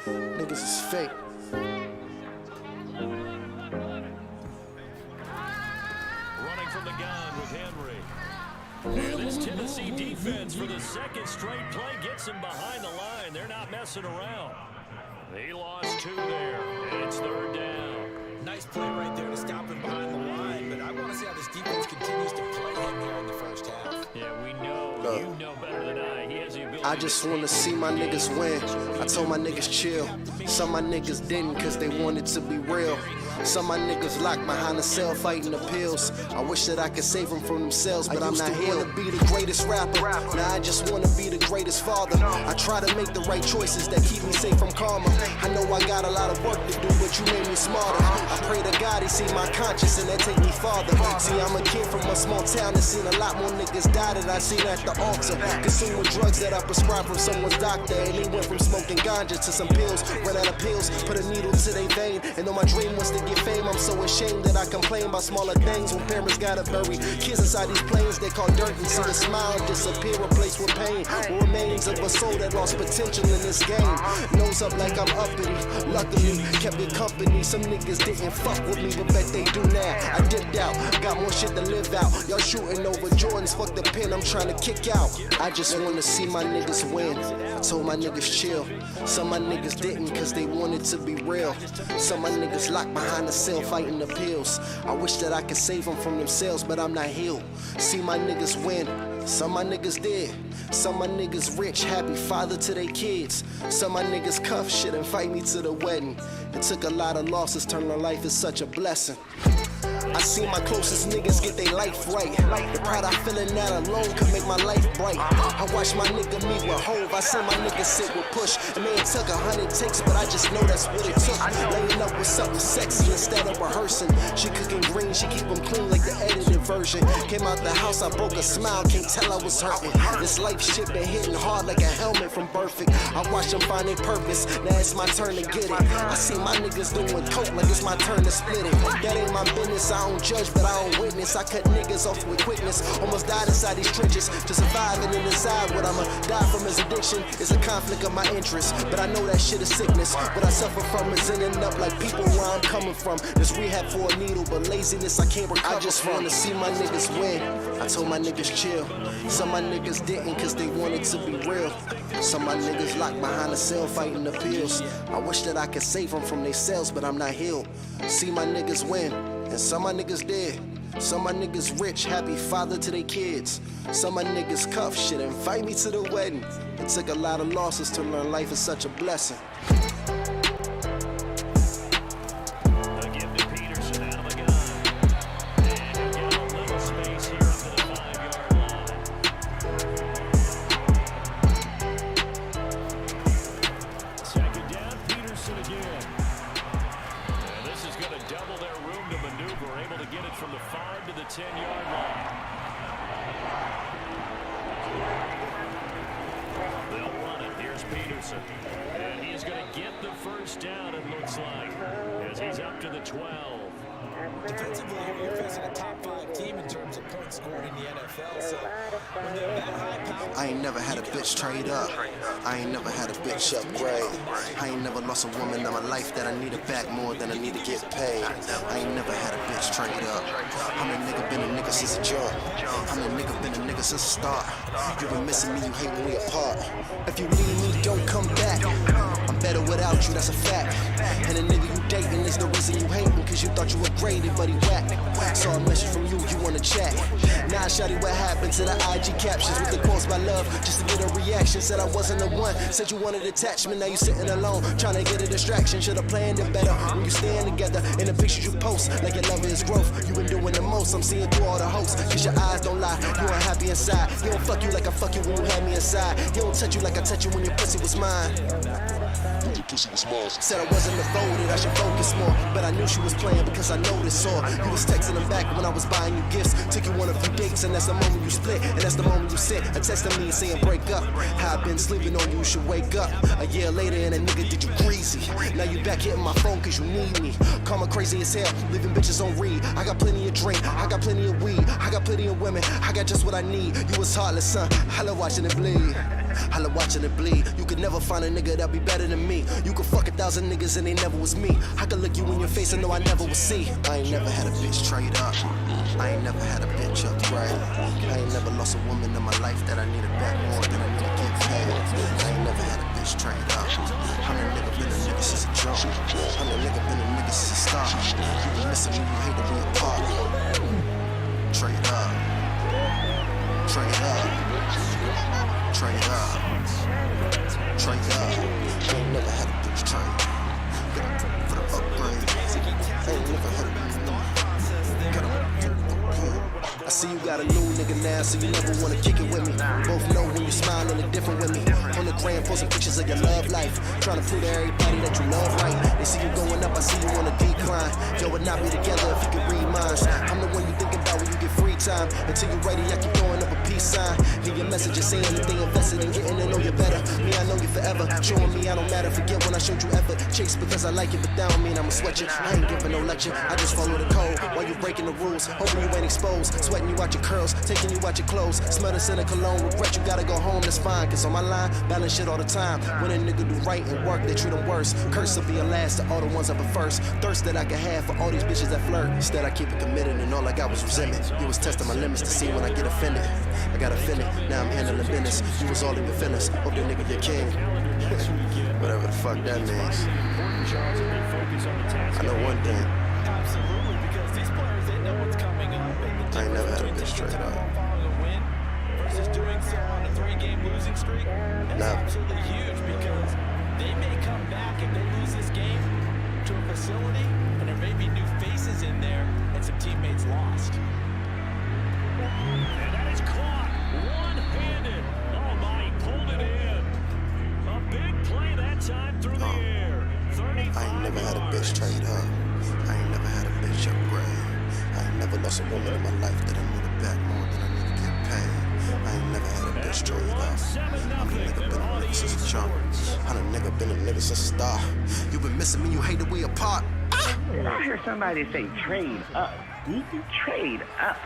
Niggas is fake. Running from the gun with Henry. And this Tennessee defense for the second straight play gets him behind the line. They're not messing around. He lost 2 there, and it's 3rd down. Nice play right there to stop him behind the line, but I want to see how this defense continues to play him here in the first half. Yeah, we know. You know better than I. He has the ability. I just want to see my niggas win. I told my niggas chill. Some of my niggas didn't because they wanted to be real. Some of my niggas locked behind the cell fighting the pills. I wish that I could save them from themselves, but I'm not here to be the greatest rapper. Now I just want to be the greatest father. I try to make the right choices that keep me safe from karma. I know I got a lot of work to do, but you made me smarter. I pray to God he see my conscience and that take me farther. See, I'm a kid from a small town that seen a lot more niggas die than I seen at the altar. Consuming drugs that I prescribed from someone's doctor, and they went from smoking ganja to some pills. Ran out of pills, put a needle to their vein, and though my dream was to get fame, I'm so ashamed that I complain about smaller things when parents gotta bury kids inside these planes they call dirt and see the smile disappear, replaced with pain. What remains of a soul that lost potential in this game? Nose up like I'm uppity, luckily kept it company. Some niggas didn't fuck with me, but bet they do now. I dipped out, got more shit to live out. Y'all shooting over Jordans, fuck the pen, I'm trying to kick out. I just wanna see my niggas win. I told my niggas chill. Some of my niggas didn't cause they wanted to be real. Some of my niggas locked behind the cell fighting the pills. I wish that I could save them from themselves, but I'm not healed. See my niggas win. Some of my niggas did. Some of my niggas rich, happy father to their kids. Some of my niggas cuff shit, invite me to the wedding. It took a lot of losses, turning life is such a blessing. I see my closest niggas get their life right. The pride I feel in that alone could make my life bright. I watch my nigga meet with Hove, I see my nigga sit with Push. And man, it took 100 takes, but I just know that's what it took. Laying up with something sexy instead of rehearsing. She cooking green, she keep them clean like the edited version. Came out the house, I broke a smile, can't tell I was hurting. This life shit been hitting hard like a helmet from Perfect. I watch them find their purpose, now it's my turn to get it. I see my niggas doing coke like it's my turn to split it. That ain't my business, I don't judge, but I don't witness. I cut niggas off with quickness. Almost died inside these trenches to survive, and then decide what I'ma die from is addiction. It's a conflict of my interest, but I know that shit is sickness. What I suffer from is ending up like people where I'm coming from. This rehab for a needle, but laziness I can't recover. I just wanna see my niggas win. I told my niggas chill. Some of my niggas didn't cause they wanted to be real. Some of my niggas locked behind the cell fighting the pills. I wish that I could save them from their cells, but I'm not healed. See my niggas win. And some of my niggas dead. Some of my niggas rich, happy father to their kids. Some of my niggas cuff shit, invite me to the wedding. It took a lot of losses to learn life is such a blessing. From the 5 to the 10-yard line. They'll run it. Here's Peterson. And he's going to get the first down, it looks like, as he's up to the 12. Defensively, you're facing a top 5 team in terms of points scored in the NFL. So when they're that high power, I ain't never had a bitch trade up. I ain't never had a bitch upgrade. I ain't never lost a woman in my life that I need her back more than I need to get paid. I ain't never had a bitch trade up. I'm a nigga, been a nigga since a jump. I'm a nigga, been a nigga since the start. You been missing me, you hate when we apart. If you need me, don't come back. I'm better without you, that's a fact. And the nigga you dating is the reason you hating, cause you thought you upgraded, but he whacked. Saw a message from you wanna chat. Nah, shawty, what happened to the IG captions with the calls by love, just to get a reaction? Said I wasn't the one, said you wanted attachment, now you sitting alone, trying to get a distraction. Should've planned it better when you stand together. In the pictures you post, like your love is growth. You been doing the most, I'm seeing through all the hopes. Cause your eyes don't lie, you unhappy inside. He don't fuck you like I fuck you when you had me inside. He don't touch you like I touch you when your pussy was mine. Said I wasn't devoted, I should focus more. But I knew she was playing because I noticed. Saw you was texting them back when I was buying you gifts. Took you on a few dates and that's the moment you split. And that's the moment you sent a text to me saying break up. How I been sleeping on you, should wake up. A year later and a nigga did you greasy. Now you back hitting my phone cause you need me. Call me crazy as hell, leaving bitches on read. I got plenty of drink, I got plenty of weed. I got plenty of women, I got just what I need. You was heartless, son, I love watching it bleed. I love watching it bleed. You could never find a nigga that be better than me. You could fuck 1,000 niggas and they never was me. I could look you in your face and know I never would see. I ain't never had a bitch trade up. I ain't never had a bitch upgrade. I ain't never lost a woman in my life that I needed back more than I need to get paid. I ain't never had a bitch trade up. I'm a nigga been a nigga since a jump. I'm a nigga been a nigga since a start. You been missing me, you hate to be apart. Trade up. Trade up. Trade up. Trade up. I ain't never had a bitch trade. Get up for the upgrade. I ain't never had a bitch. Get up. I see you got a new nigga now, so you never wanna kick it with me. Both know when you smile and different with me. On the gram, posting pictures of your love life. Trying to prove to everybody that you love right. They see you going up, I see you on a decline. Yo, would not be together if you could read minds. I'm the one you thinking about when you get free time. Until you ready, I keep throwing up a peace sign. Leave your messages saying anything invested in getting to know you better. Me, I know you forever. Showing me I don't matter. Forget when I showed you effort. Chase because I like it, but that don't mean I'ma sweat you. I ain't giving no lecture. I just follow the code while you breaking the rules. Hoping you ain't exposed. Sweating you out your curls, taking you out your clothes. Smell the scent of cologne. Regret you gotta go home. That's fine. Cause on my line, balance shit all the time. When a nigga do right and work, they treat them worse. Curse will be a last to all the ones I put first. Thirst that I can have for all these bitches that flirt. Instead, I keep it committed and all I got was resentment. You was testing my limits to see when I get offended. I got offended, now I'm handling business. You was all in your feelings, hope that nigga your king. Whatever the fuck that means. I know one thing. Absolutely, because these players, they know what's coming up. I ain't never had a bitch straight up. Versus doing so on a 3-game losing streak, that's absolutely huge because they may come back if they lose this game to a facility and there may be new faces in there and some teammates lost. And that is caught one-handed. Oh my, he pulled it in. A big play that time through the air. 35 I ain't never had a bitch trade up. I ain't never had a bitch upgrade. I ain't never lost a woman in my life that I needed back more than I need to get paid. I ain't never had a bitch trade up. I'm a nigga been a nigga since a jump. I'm a nigga been a nigga since a star. You been missing me, you hate that we apart. I heard somebody say trade up. Trade up?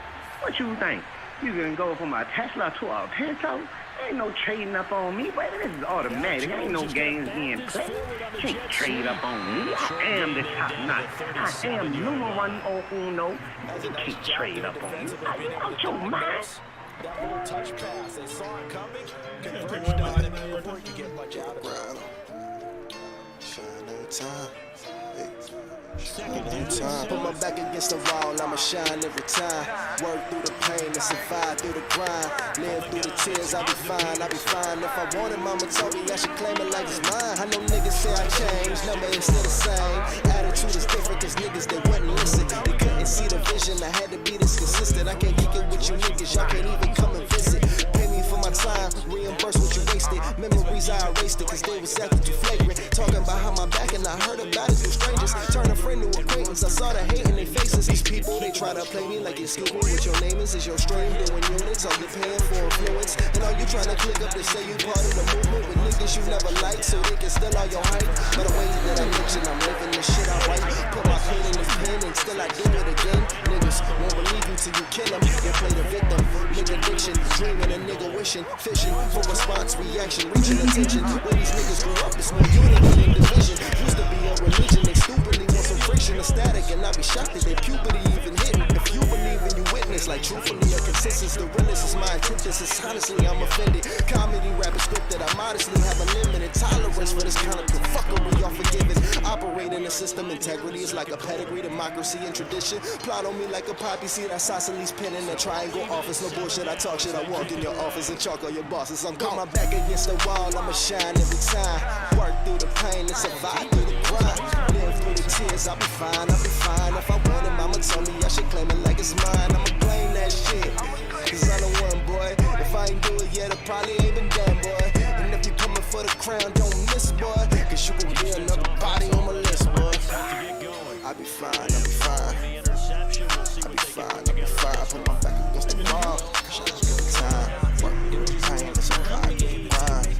What you think? You can go from a Tesla to a Pinto? Ain't no trading up on me, but this is automatic. Ain't no games being played. Can't trade up on me. I am the top notch. I am numero uno. You can't trade up on me. Are you out your mind? That little touch pass, they saw it coming, converged on it before you get much out of it. Shine every time. Put my back against the wall, I'ma shine every time. Work through the pain and survive through the grind. Live through the tears, I'll be fine, I'll be fine. If I want it, mama told me I should claim it like it's mine. I know niggas say I changed, number is still the same. Attitude is different cause niggas, they wouldn't listen. They couldn't see the vision, I had to be this consistent. I can't kick it with you niggas, y'all can't even come and visit. Pay me for my time, reimburse what you wasted. Memories I erased it cause they was acting too flagrant. Talking behind my back and I heard about it through strangers. Turn a friend to acquaintance, I saw the hate in their faces. These people, they try to play me like excuse me. What your name is your stream, doing units. All you paying for influence. And all you trying to click up to say you part of the movement with niggas you never liked so they can steal all your hype. By the way that I mentioned, I'm living this shit I write. Put my pen in the pen and still I do it again. Niggas won't believe you till you kill them. You play the victim, nigga addiction, dreaming a nigga wishing, fishing for response, reaction, reaching attention. When these niggas grew up, it's more unity and division. Used to be a religion, they stupidly want some friction or static, and I be shocked that their puberty even hitting. If you believe and you witness, like truthfully or consensus, the realest is my antithesis. Honestly, I'm offended. Comedy rap is scripted. I modestly have a limited tolerance for this kind of fuckery. Y'all forgiven. Operate in a system, integrity is like a pedigree, democracy and tradition. Plot on me like a poppy seed. I Sicily's pen in a triangle office. No bullshit, I talk shit. I walk in your office and chalk on your bosses. I'm got my back against the wall. I'ma shine every time. Work through the pain and survive through the grind. Live through the tears. I'll be fine. I'll be fine. If I want it, mama told me I should claim it like it's mine. I'ma claim that shit. Cause I'm the one, boy. If I ain't do it yet, I probably ain't been done, boy. And if you coming for the crown, don't miss, boy. Cause you gon' be another body on my list, boy. I'll be fine, I'll be fine. I'll be fine, I'll be fine. Put my back against the wall. Shut up every time. Work through the pain and survive through the grind.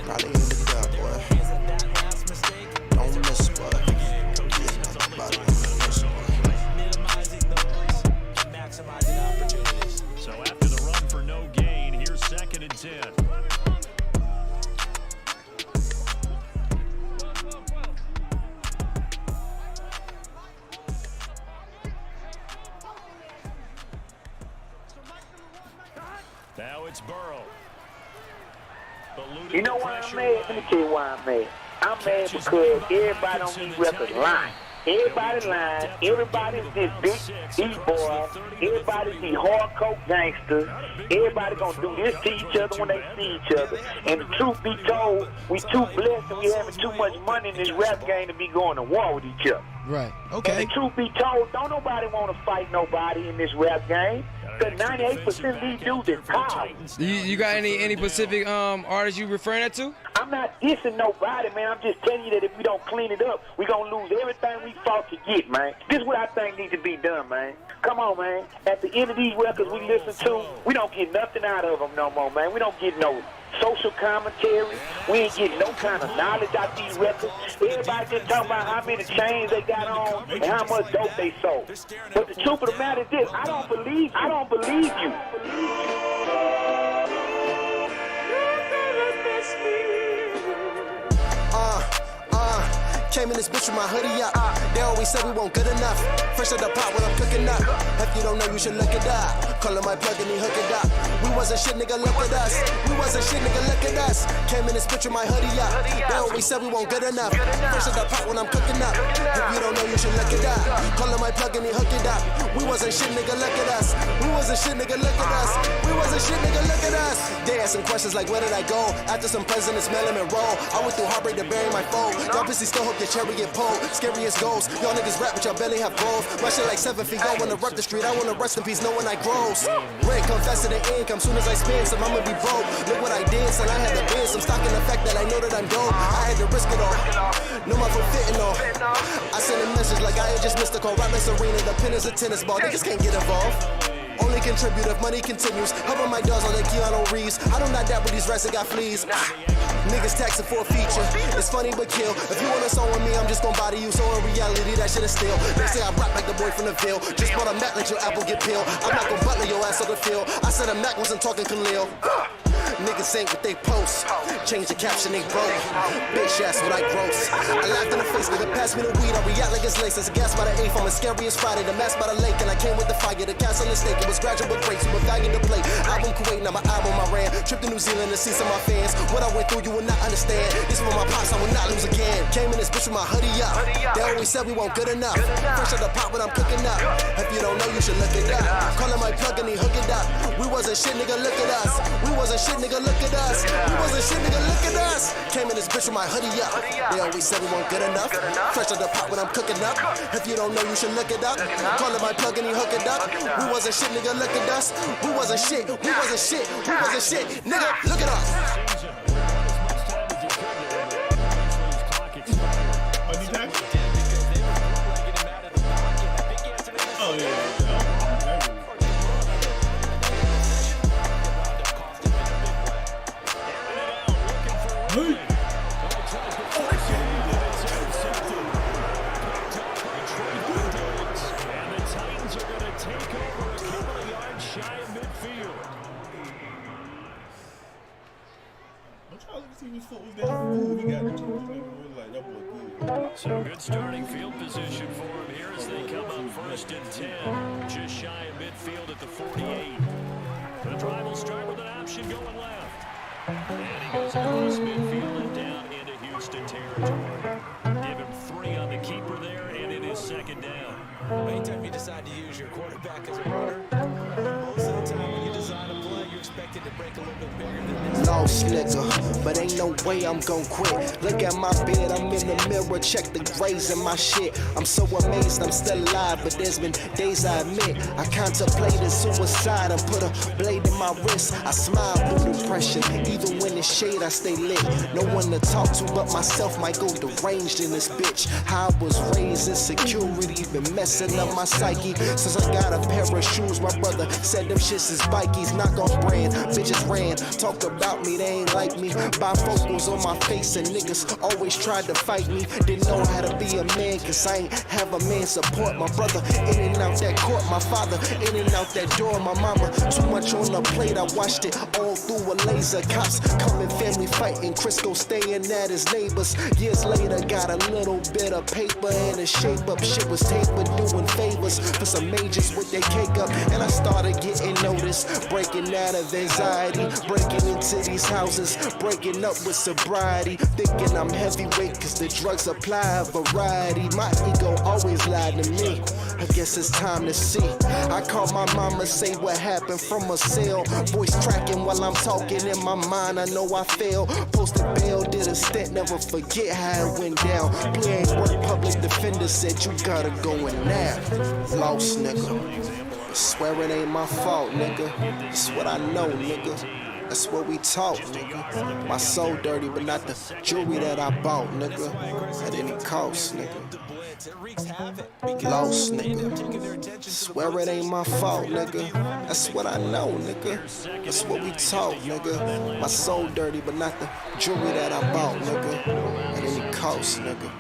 Probably ain't the gut, boy. Don't miss, boy. Get another body on my list, boy. Maximizing opportunities. So after the run for no gain, here's 2nd and 10. Now it's Burrow. You know why I'm mad? Let me tell you why I'm mad. I'm mad because everybody on these records lying. Everybody lying. Everybody's this big E-boy. Everybody's these hardcore gangsters. Everybody gonna do this to each other when they see each other. And the truth be told, we too blessed and we having too much money in this rap game to be going to war with each other. Right. Okay. And the truth be told, don't nobody want to fight nobody in this rap game. Because 98% of these dudes is cowards. You got any specific artists you referring that to? I'm not dissing nobody, man. I'm just telling you that if we don't clean it up, we gonna lose everything we fought to get, man. This is what I think needs to be done, man. Come on, man. At the end of these records we listen to, we don't get nothing out of them no more, man. We don't get no social commentary. We ain't getting no kind of knowledge out these records. Everybody just talking about how many chains they got on and how much dope they sold. But the truth of the matter is this: I don't believe you. Came in this bitch with my hoodie up. They always said we weren't good enough. Fresh out the pot when I'm cooking up. If you don't know, you should look it up. Callin' my plug and he hook it up. We wasn't shit, nigga, look at us. We wasn't shit, nigga, look at us. Came in this bitch with my hoodie up. They always said we weren't good enough. Fresh out the pot when I'm cooking up. If you don't know, you should look it up. Callin' my plug and he hook it up. We wasn't shit, nigga, look at us. We wasn't shit, nigga, look at us. We wasn't shit, nigga, look at us. They asking questions like, where did I go? After some presidents, smell him and roll. I went through heartbreak to bury my foe. Y'all pussy still hope the cherry get pulled. Scary as ghosts. Y'all niggas rap, but y'all barely have goals. My shit like 7 feet. I wanna rep the street. I wanna rest in peace knowing I grows. Rent come faster than income. Soon as I spend some, I'ma be broke. Look what I did, son. I had to bend some stock in the fact that I know that I'm dope. I had to risk it all. No more for fitting all. I sent a message like I had just missed a call. Right next arena, the pin is a tennis ball. Niggas can't get involved. Only contribute if money continues. Helping my dogs on the Keanu Reeves. I do not dap with these rats that got fleas. Niggas taxing for a feature. It's funny but kill. If you want to song with me, I'm just gonna body you. So in reality, that shit is still. They say I rap like the boy from the Ville. Just bought a Mac, let your apple get peeled. I'm not gonna butler your ass on the field. I said a Mac wasn't talking Khalil. Niggas ain't what they post. Change the caption, they broke. Bitch ass what I gross. I laughed in the face, nigga, pass me the weed. I react like it's lace. It's a gas by the 8th. I'm as scary as Friday. The mask by the lake. And I came with the fire. The castle mistake. It was gradual but great. Super value to play. Album Kuwait, now my album I ran. Trip to New Zealand to see some of my fans. What I went through, you will not understand. This for my pops, I will not lose again. Came in this bitch with my hoodie up. They always said we weren't good enough. Fresh out the pot when I'm cooking up. If you don't know, you should look it up. Callin' my plug and he hook it up. We wasn't shit, nigga, look at us. We wasn't shit, nigga, look at us. We wasn't shit, nigga, look at us. Came in this bitch with my hoodie up. They always said we weren't good enough. Fresh out the pot when I'm cooking up. If you don't know, you should look it up. Callin' my plug and he hook it up. We wasn't shit, nigga, look at us. We wasn't shit, we wasn't shit, we wasn't shit. Nigga, look at us. Oh, yeah. So good starting field position for him here as they come up 1st and 10. Just shy of midfield at the 48. The drive will start with an option going left. And he goes across midfield and down into Houston territory. Give him 3 on the keeper there, and it is 2nd down. Anytime you decide to use your quarterback as a runner, most of the time when you design a play, you're expected to break a little bit bigger than this. Lost nigga, but ain't no way I'm gon' quit. Look at my bed, I'm in the mirror, check the grays in my shit. I'm so amazed I'm still alive, but there's been days I admit I contemplated suicide and put a blade in my wrist. I smile through depression, even when it's shade I stay lit. No one to talk to but myself, might go deranged in this bitch. How I was raised, insecurity been messing up my psyche. Since I got a pair of shoes, my brother said them shits is bikies. Knock off brand, bitches ran, talk about me, they ain't like me. Bifocals on my face and niggas always tried to fight me. Didn't know how to be a man, cause I ain't have a man support. My brother in and out that court, my father in and out that door. My mama, too much on the plate, I watched it all through a laser. Cops coming, family fighting, Crisco staying at his neighbors. Years later, got a little bit of paper and a shape up. Shit was tapered, doing favors for some majors with their cake up. And I started getting noticed, breaking out of with anxiety. Breaking into these houses, breaking up with sobriety. Thinking I'm heavyweight cause the drugs apply a variety. My ego always lied to me. I guess it's time to see. I call my mama, say what happened from a cell. Voice tracking while I'm talking in my mind. I know I failed. Posted bail, did a stint, never forget how it went down. Play ain't work, public defender said you gotta go in now. Lost nigga. I swear it ain't my fault, nigga. It's what I know, nigga. That's what we taught, nigga. My soul dirty, but not the jewelry that I bought, nigga. At any cost, nigga. Lost, nigga. Swear it ain't my fault, nigga. That's what I know, nigga. That's what we taught, nigga. My soul dirty, but not the jewelry that I bought, nigga. At any cost, nigga.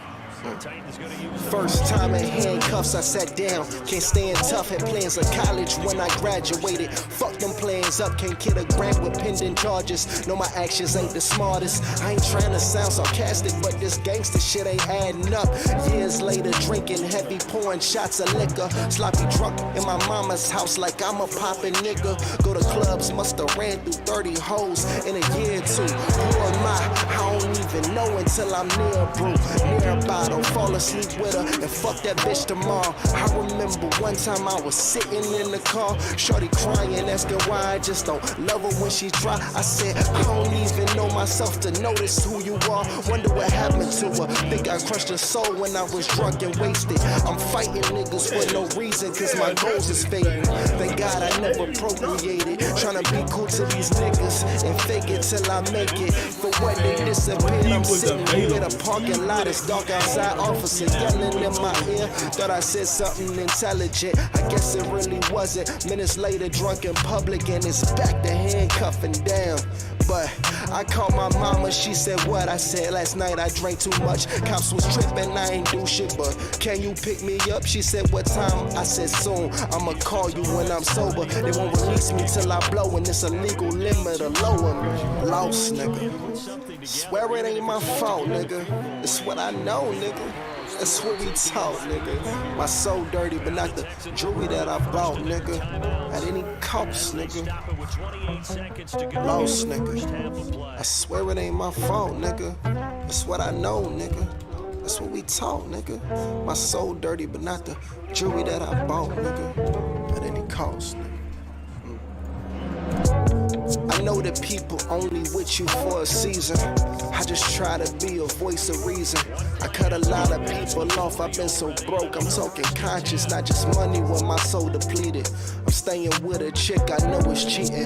First time in handcuffs, I sat down. Can't stand tough, had plans of college when I graduated. Fuck them plans up, can't get a grant with pending charges. No, my actions ain't the smartest. I ain't trying to sound sarcastic, but this gangster shit ain't adding up. Years later, drinking heavy, pouring shots of liquor. Sloppy drunk in my mama's house like I'm a poppin' nigga. Go to clubs, musta ran through 30 hoes in a year or two. Who am I don't even know until I'm near a brew, near a bottle. Fall asleep with her and fuck that bitch tomorrow. I remember one time I was sitting in the car, shorty crying, asking why I just don't love her when she try. I said, I don't even know myself to notice who you are. Wonder what happened to her. Think I crushed her soul when I was drunk and wasted. I'm fighting niggas for no reason, cause my goals is fading. Thank God I never procreated. Trying to be cool to these niggas and fake it till I make it. For what they disappeared, I'm sitting here in a parking lot. It's dark outside. Officer yelling in my ear. Thought I said something intelligent. I guess it really wasn't. Minutes later, drunk in public, and it's back to handcuffing down. But I called my mama, she said what? I said last night I drank too much. Cops was tripping, I ain't do shit, but can you pick me up? She said what time? I said soon. I'ma call you when I'm sober. They won't release me till I blow, and it's a legal limit to lower me. Lost, nigga. Swear it ain't my fault, nigga. It's what I know, nigga. That's what we taught, nigga. My soul dirty, but not the jewelry that I bought, nigga. At any cost, nigga. Lost, nigga. I swear it ain't my fault, nigga. It's what I know, nigga. That's what we taught, nigga. My soul dirty, but not the jewelry that I bought, nigga. At any cost, nigga. I know that people only with you for a season. I just try to be a voice of reason. I cut a lot of people off, I've been so broke. I'm talking conscious, not just money when my soul depleted. I'm staying with a chick I know is cheating.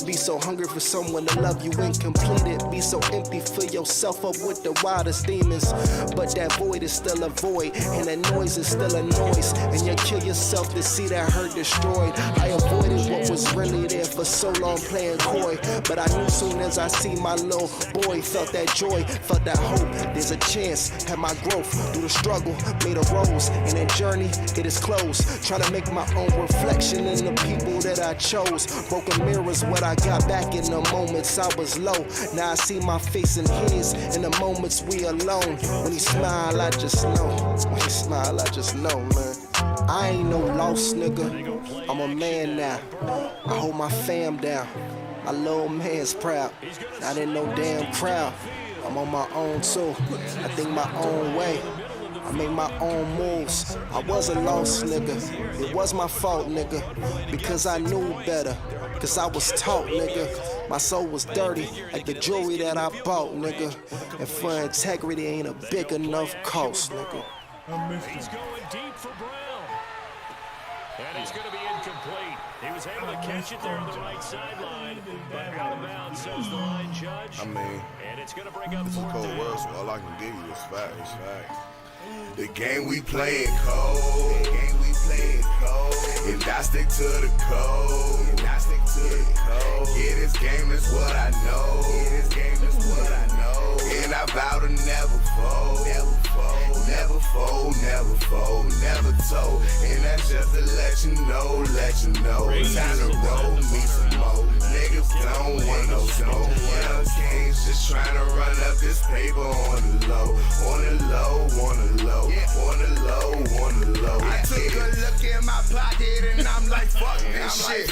Be so hungry for someone to love you incompleted. Be so empty, fill yourself up with the wildest demons. But that void is still a void, and that noise is still a noise. And you kill yourself to see that hurt destroyed. I avoided what was really there for so long, playing coy. But I knew soon as I see my little boy, felt that joy, felt that hope. There's a chance, had my growth through the struggle, made a rose, and that journey, it is closed. Trying to make my own reflection in the people that I chose. Broken mirrors, what I got back in the moments I was low. Now I see my face in his, in the moments we alone. When he smile, I just know. When he smile, I just know, man. I ain't no lost nigga. I'm a man now. I hold my fam down. My little man's proud, not in no damn crowd. I'm on my own too, I think my own way. I make my own moves. I was a lost nigga, it was my fault, nigga. Because I knew better, cause I was taught, nigga. My soul was dirty, like the jewelry that I bought, nigga. And for integrity ain't a big enough cost, nigga. He's going deep for Brown. And he's going to be incomplete. He was able to catch it there on the right sideline, but out of bounds, says the line judge. I mean, and it's going to bring up it's a fourth cold down. word, so all I can give you is facts. The game we playing cold. The game we playing cold. And I stick to the code. And I stick to the code. Yeah, this game is what I know. Yeah, this game is what I know. And I vow to never fold. Never fold. Never fold. Never fold. Never told. And that's just to let you know. Let you know. Time to roll me some more. Niggas don't want no smoke. Yeah, games, just trying to run up this paper on the low, on the low, on the low, on the low, on the low. I took a look in my pocket and I'm like, fuck this shit.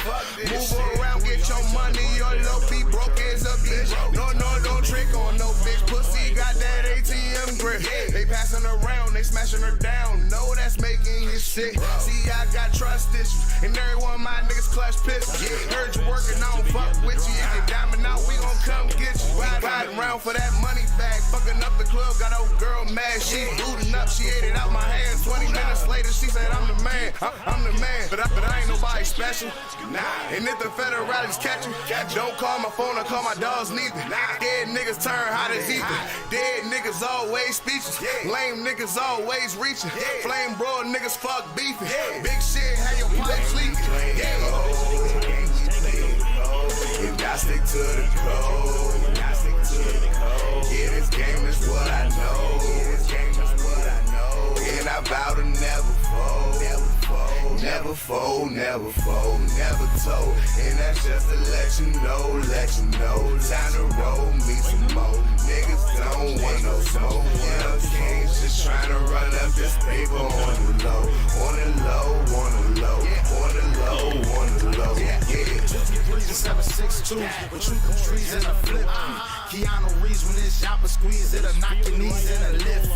Move around, get your money, your low be broke as a bitch. No, don't trick on no bitch. Pussy got that ATM grip. They passing around, they smashing her down. No, that's making you sick. See, I got trust issues, and every one of my niggas clutch pistols. Heard you working, I don't fuck with you. If you diamond out, we gon' come get you. Riding around for that money bag, fucking up the club, got old girl mad. She booting up, she ate it out my hand. 20 minutes later, she said, I'm the man. I'm the man, but I ain't nobody special. Nah, and if the federalists catch you, don't call my phone or call my dogs neither. Dead niggas turn hot as ether. Dead niggas always speechless. Lame niggas always reaching. Flame broad niggas fuck beefing. Big shit, have your pipes leaking. And I stick to the code. Yeah, this game is what I know. And I vow to never fold. Never fold, never fold, never told. And that's just to let you know. Time to roll me some more. Niggas don't want no smoke. Young kings just trying to run up this paper on the low. On the low, on the low, on the low, on the low. Yeah. 53s and 7.62 with truth and trees and a flip. Keanu Reeves when this yapper squeeze, it'll knock your knees and a lift.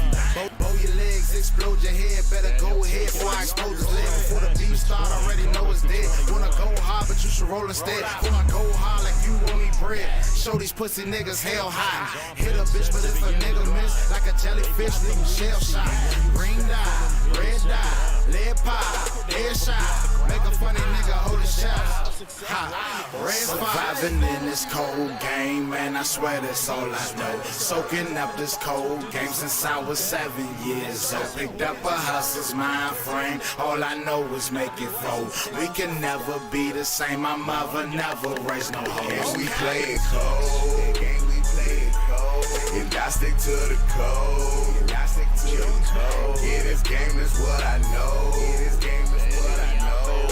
Bow your legs, explode your head. Better go ahead before I expose his leg. Before the beef start, already know it's dead. Wanna go hard, but you should roll instead. Wanna go hard like you owe me bread. Show these pussy niggas hell high. Hit a bitch, but if a nigga miss, like a jellyfish, leave him shell shot. Green dye, red dye, lead pie, head shot. Make a funny nigga hold his shots. Surviving in this cold game, man, I swear that's all I know. Soaking up this cold game since I was 7 years old. Picked up a hustler's mind frame, all I know is make it fold. We can never be the same, my mother never raised no hoes. And we play it cold, and I stick to the code. Yeah, this game is what I know.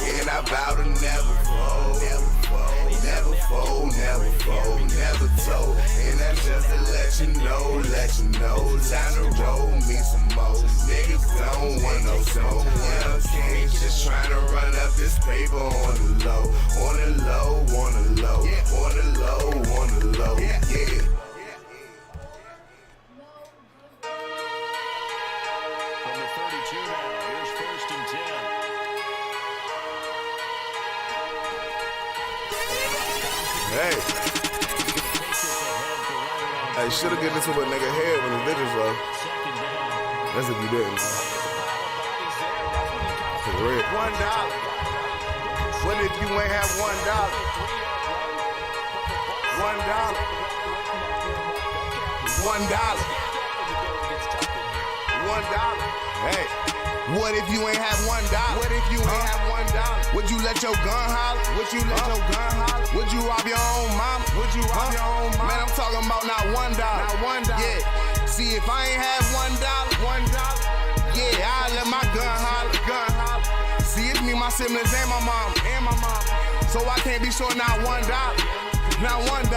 And I vow to never fold. Never fold, never fold, never told. And that's just to let you know. Time to roll me some more. Niggas don't want no smoke. Young kings just trying to run up this paper on the low. On the low, on the low, on the low, on the low. Yeah. From the 32 now, here's 1st and 10. Hey, should've given this to a nigga head when the bitches low. That's if you didn't. For real. $1. What if you ain't have $1? $1. Hey, what if you ain't have $1? What if you ain't have $1? Would you let your gun holler? Would you rob your own mama? Man, I'm talking about not $1. Yeah. See, if I ain't have $1, yeah, I'll let my gun holler. See, it's me, my siblings, and my mom. So I can't be short not $1. Not $1.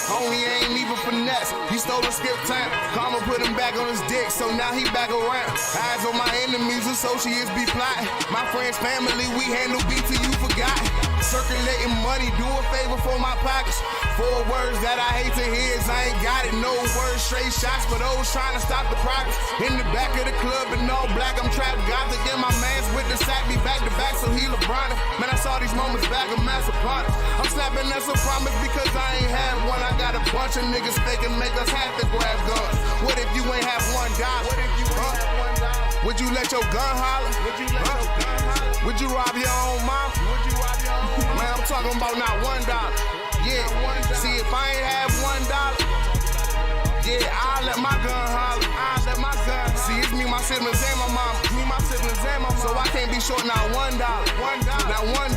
Homie ain't even finesse. He stole a skip time. Karma put him back on his dick, so now he back around. Eyes on my enemies, associates be plotting. My friends, family, we handle beat till you forgot. Circulating money, do a favor for my pockets. 4 words that I hate to hear is I ain't got it. No words, straight shots for those trying to stop the progress. In the back of the club in all black, I'm trapped. Got to get my mans with the sack, be back to back, so he LeBron. Man, I saw these moments back, a massive part. I'm snapping that's a promise because I ain't had one. I got a bunch of niggas faking, make us have to grab guns. What if you ain't have $1? Would you let your gun holler? Would you rob your own mom? Man, I'm talking about not $1. Yeah, see if I ain't have $1, yeah, I'll let my gun holler. See, it's me, my siblings, and my mama. So I can't be short not $1. Not $1.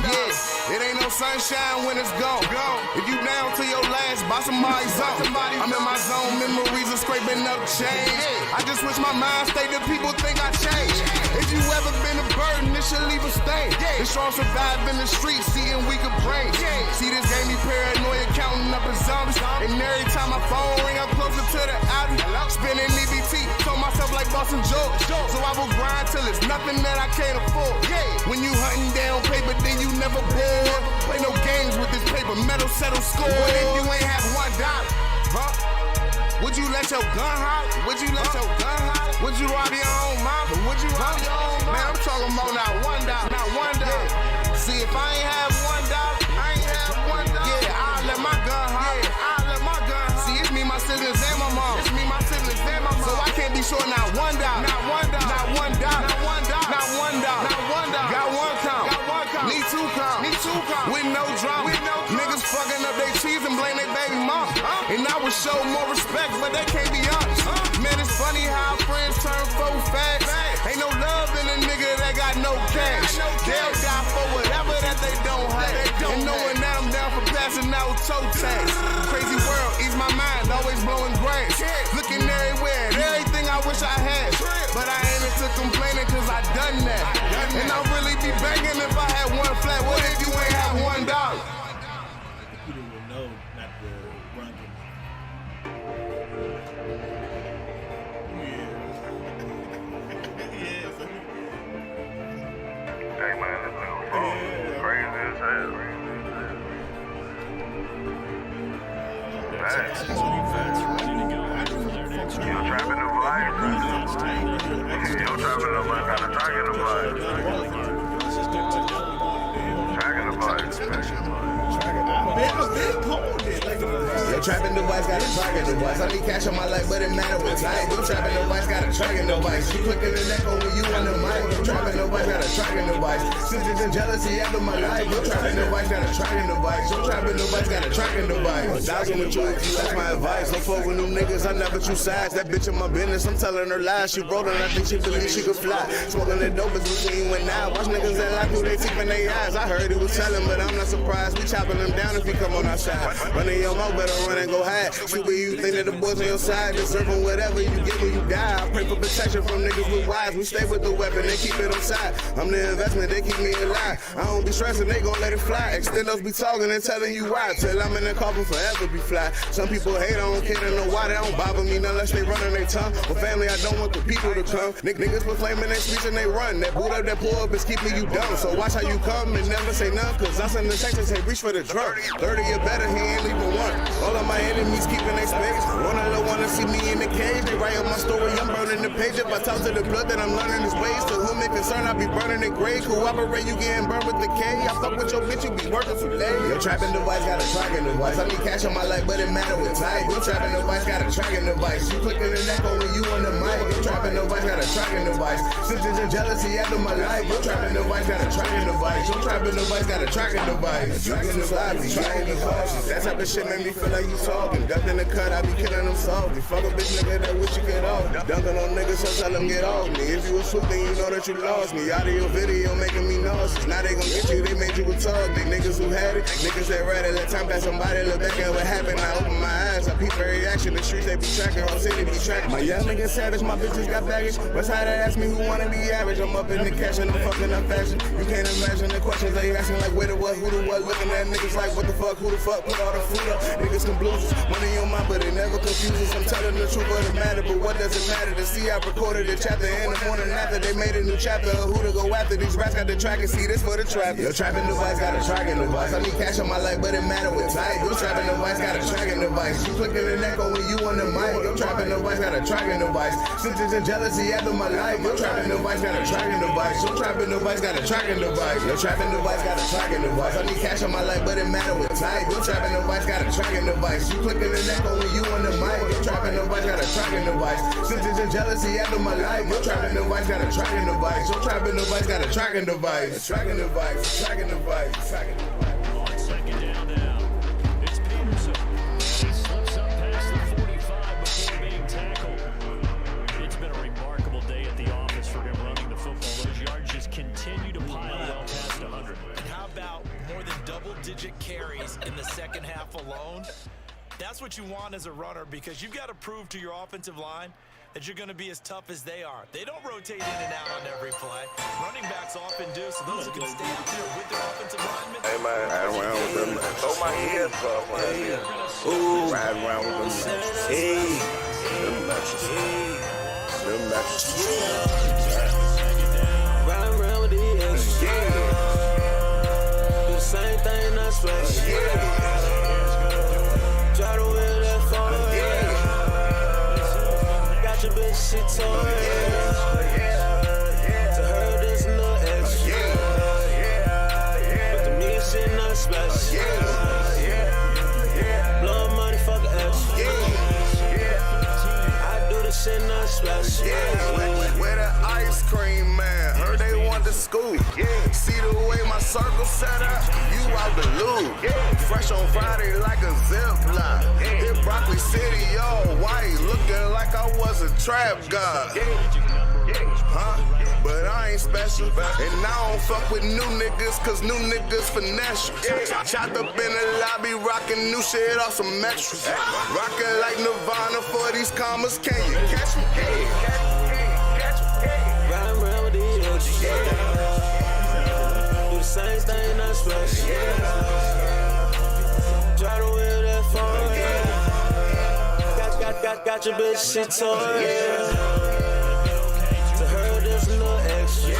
Yeah, it ain't no sunshine when it's gone. If you down to your last, buy somebody's zone. I'm in my zone, memories are scraping up change. I just wish my mind stayed that people think I changed. If you ever been a burden, it should leave a stain. The strong survive in the streets, seeing weaker brains. See this game, you paranoia, counting up a zombie. And every time my phone ring, I'm closer to the alley. Spinning EBT, told myself like Boston Joe. So I will grind till it's nothing that I can't afford. When you hunting down paper, then you never bored. Play no games with this paper, metal settle score. What if you ain't have $1? Huh? Would you let your gun hop? Would you let your gun hop? Would you rob your own mom? Would you rob your own mom? Man, I'm talking about not $1, not $1. See, if I ain't have $1, I ain't have $1. Yeah, I'll let my gun hop. Yeah, I'll let my gun hop. See, it's me, my siblings, and my mom. It's me, my siblings, and my mom. So I can't be short not $1, not $1, not $1, not $1, not $1, not $1. Got one count, need two count, with no drama. Niggas fucking up they cheese and blame they baby mom. And I would show more respect, but they can't be honest. Man, it's funny how friends turn foe fast. Ain't no love in a nigga that got no cash. They'll die for whatever that they don't have. And knowing that I'm down for passing out toe tags. Crazy world, ease my mind, always blowing grass. Looking everywhere, everything I wish I had. But I ain't into complaining cause I done that. And I'll really be banging if I had one flat. What if you ain't have $1? People will know not to run them. Hey man, this nigga phone crazy as hell. Yo, trapping the vibe. Yo, trapping the vibe. Got a tracking the vibe. Tracking the vibe. Yo, trapping device got a tracking device. I need cash on my life, but it matter what type. Yo, trapping device got a tracking device. You clicking the neck over you on the mic. Yo, trapping device got a tracking device. Sisters and jealousy after my life. Yo, trapping device got a tracking device. Yo, trapping device got a tracking device. Thousand with you, that's my advice. Don't fuck with new niggas, I never choose sides. That bitch in my business, I'm telling her lies. She rolling, I think she believe she could fly. Smoking the dope is between you and now. Watch niggas that lie through their teeth and their eyes. I heard he was telling, but I'm not surprised. We chopping them down if he come on our side. Running your mouth, better run and go hide. Stupid, you think that the boys on your side deserving whatever you get when you die. I pray for protection from niggas with wives. We stay with the weapon, they keep it on side. I'm the investment, they keep me alive. I don't be stressing, they gon' let it fly. Extendos be talking and telling you why. Till I'm in the coffin forever be fly. Some people hate, I don't care to know why. They don't bother me unless they running their tongue. But family, I don't want the people to come. Niggas proclaiming their speech and they run. That boot up, that pull up is keeping you dumb. So watch how you come and never say none. Cause I send the text and say reach for the drug. 30 or better, he ain't leaving one. All of my enemies keeping their space. Wanna see me in the cage. They write on my story, I'm burning the page. If I talk to the blood, then I'm learning his ways. To whom it concerned, I be burning the grave. Cooperate, you getting burned with the K. I fuck with your bitch, you be working for days. Yo, trapping device got a tracking device. I need cash on my life, but it matter with type. Yo, trapping device got a tracking device. You clicking the neck over you on the mic. Yo, trapping device got a tracking device. Sisters and jealousy after my life. Yo, trapping device got a tracking device. Yo, trapping device got a tracking device. Tracking device, be tracking device. That type of shit make me feel like you talking. Ducked in the cut, I be killing them softly. Fuck a bitch nigga that wish you get off. Dunking on niggas, so tell them get off me. If you a swoop, then you know that you lost me. Out of your video making me nauseous. Now they gon' get you, they made you a target. They niggas who had it, niggas that read it. Let time pass somebody look back at what happened. I open my eyes, I peep every reaction. The streets they be tracking, whole city be tracking. My young niggas savage, my bitches got baggage. What's how they ask me who wanna be average? I'm up in the cash and I'm fucking up fashion. You can't imagine the questions they asking like where the what, who the what. Looking at niggas like what the fuck, who the fuck, put all the food up. Niggas can blues, money on my but it never confuses. I'm telling the truth of the matter, but what does it matter? To see I recorded a chapter in the morning after they made a new chapter of who to go after. These rats got the track and see this for the trap. Yo, trapping device got a tracking device. I need cash on my life, but it matter with type. Yo, trapping device got a tracking device. You clicking the neck over you on the mic. Yo, trapping device got a tracking device. Sisters and jealousy after my life. Yo, trapping device got a tracking device. Yo, trapping device got a tracking device. Yo, trapping device got a tracking device. I need cash on my life, but it matter with type. Yo, trapping device got a tracking device. You clicking the neck over you on the mic. Yo, trapping device got a tracking device. Sisters and jealousy after my life. Yo, trapping device got a tracking device. Yo, trapping device got a tracking device. A tracking device. Tracking device. Tracking device. Second down now. It's Peterson. He slips up past the 45 before being tackled. It's been a remarkable day at the office for him running the football. Those yards just continue to pile well past 100. And how about more than double-digit carries in the second half alone? That's what you want as a runner because you've got to prove to your offensive line that you're going to be as tough as they are. They don't rotate in and out on every play. Running backs often do, so those who can stay out there with their offensive linemen. Hey, man, ride around with them. Throw my ears up, man. Ooh, ride around with them. Hey, them matches. Them matches. Ride around with the ex. Yeah. Do the same thing, not splash. Try to wear that phone. Got your bitch, she told to her, this little extra. But to me, shit not special. Blow money, fuck extra. I do the shit not special. Where the ice cream, man? Heard they want to school. See the way my circle set up? You out the loop. Fresh on Friday like a zip line. Hit Broccoli City all white, looking like I was a trap god. Huh? But I ain't special. And I don't fuck with new niggas, cause new niggas finesse you. Chopped up in the lobby, rocking new shit off some metros. Rocking like Nirvana for these commas, can you catch me? Ride around with the ex. Do the same thing, not special. Try to wear that phone. Got your bitch, she told to her, there's no extra.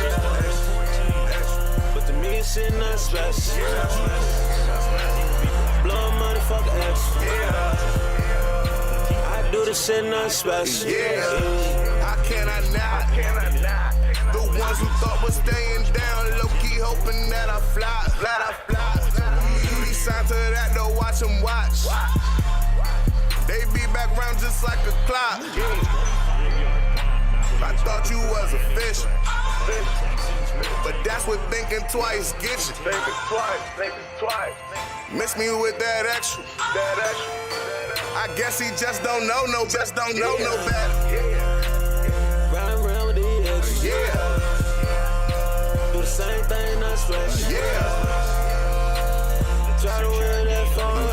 But to me, shit not special. Blow money, fuck extra. I do the shit not special. How can I not? The ones who thought was staying down, low-key hoping that I fly. He signed to that, though, watch him watch. They be back round just like a clock. I thought you was a fish, but that's what thinking twice gets you. Thinking twice. Miss me with that extra. I guess he just don't know no better. Ride around with the ex. Do the same thing, not special. Try to wear that phone.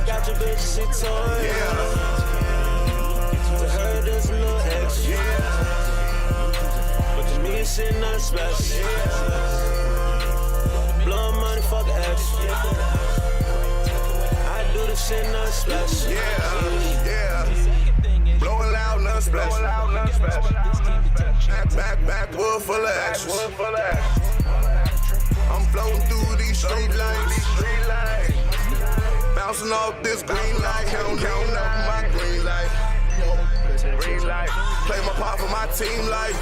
Got your bitch, she told to her, there's no extra. But to me, shit not special. Blow money, fuck extra. I do the shit not special. Blowing loud, none special. Backwood full of action. I'm floating through these street lights. Bouncing off this green light. Counting up my green light. Play my part for my team like.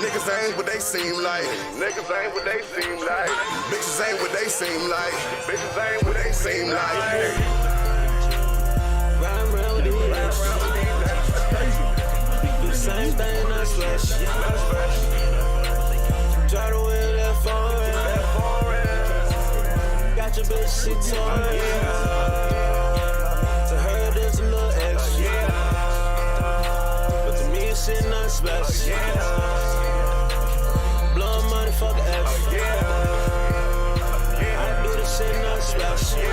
Niggas ain't what they seem like. Bitches ain't what they seem like. Ride around with the ex. Do the same thing, not special. Try to wear that phone. Got your bitch, she told to her, there's a little extra. But to me, shit not special. Blow money, fuck extra. I do the shit not special.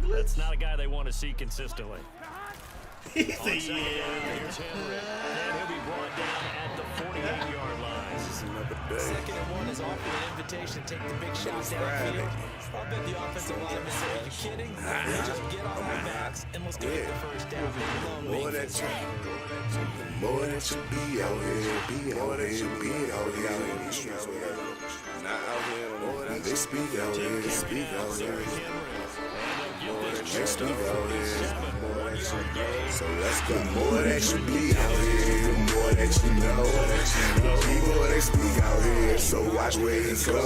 That's not a guy they want to see consistently. He's a Here's Henry, and he'll be brought down at the 48-yard line. Second and one is often an invitation to take the big shot downfield. I bet the offensive lineman said, are you kidding? Just get on your backs and let's go get the first down. The more that you be out here, in these streets. Not out here, they speak out here, So let's go. The more that you be out here, the more that you know. People, they speak out here, so watch where you go.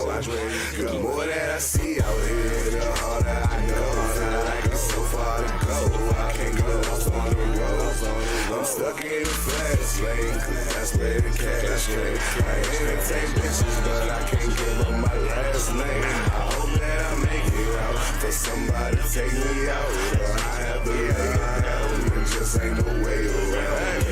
The more that I see out here, the harder I know. Like it's so far to go, I can't go lost on the road. I'm stuck in the fast lane, cause that's where the cash came. I entertain bitches, but I can't give up my last name. I hope that I make it out. For somebody to take me out, I have to lay it down. Just ain't no way around.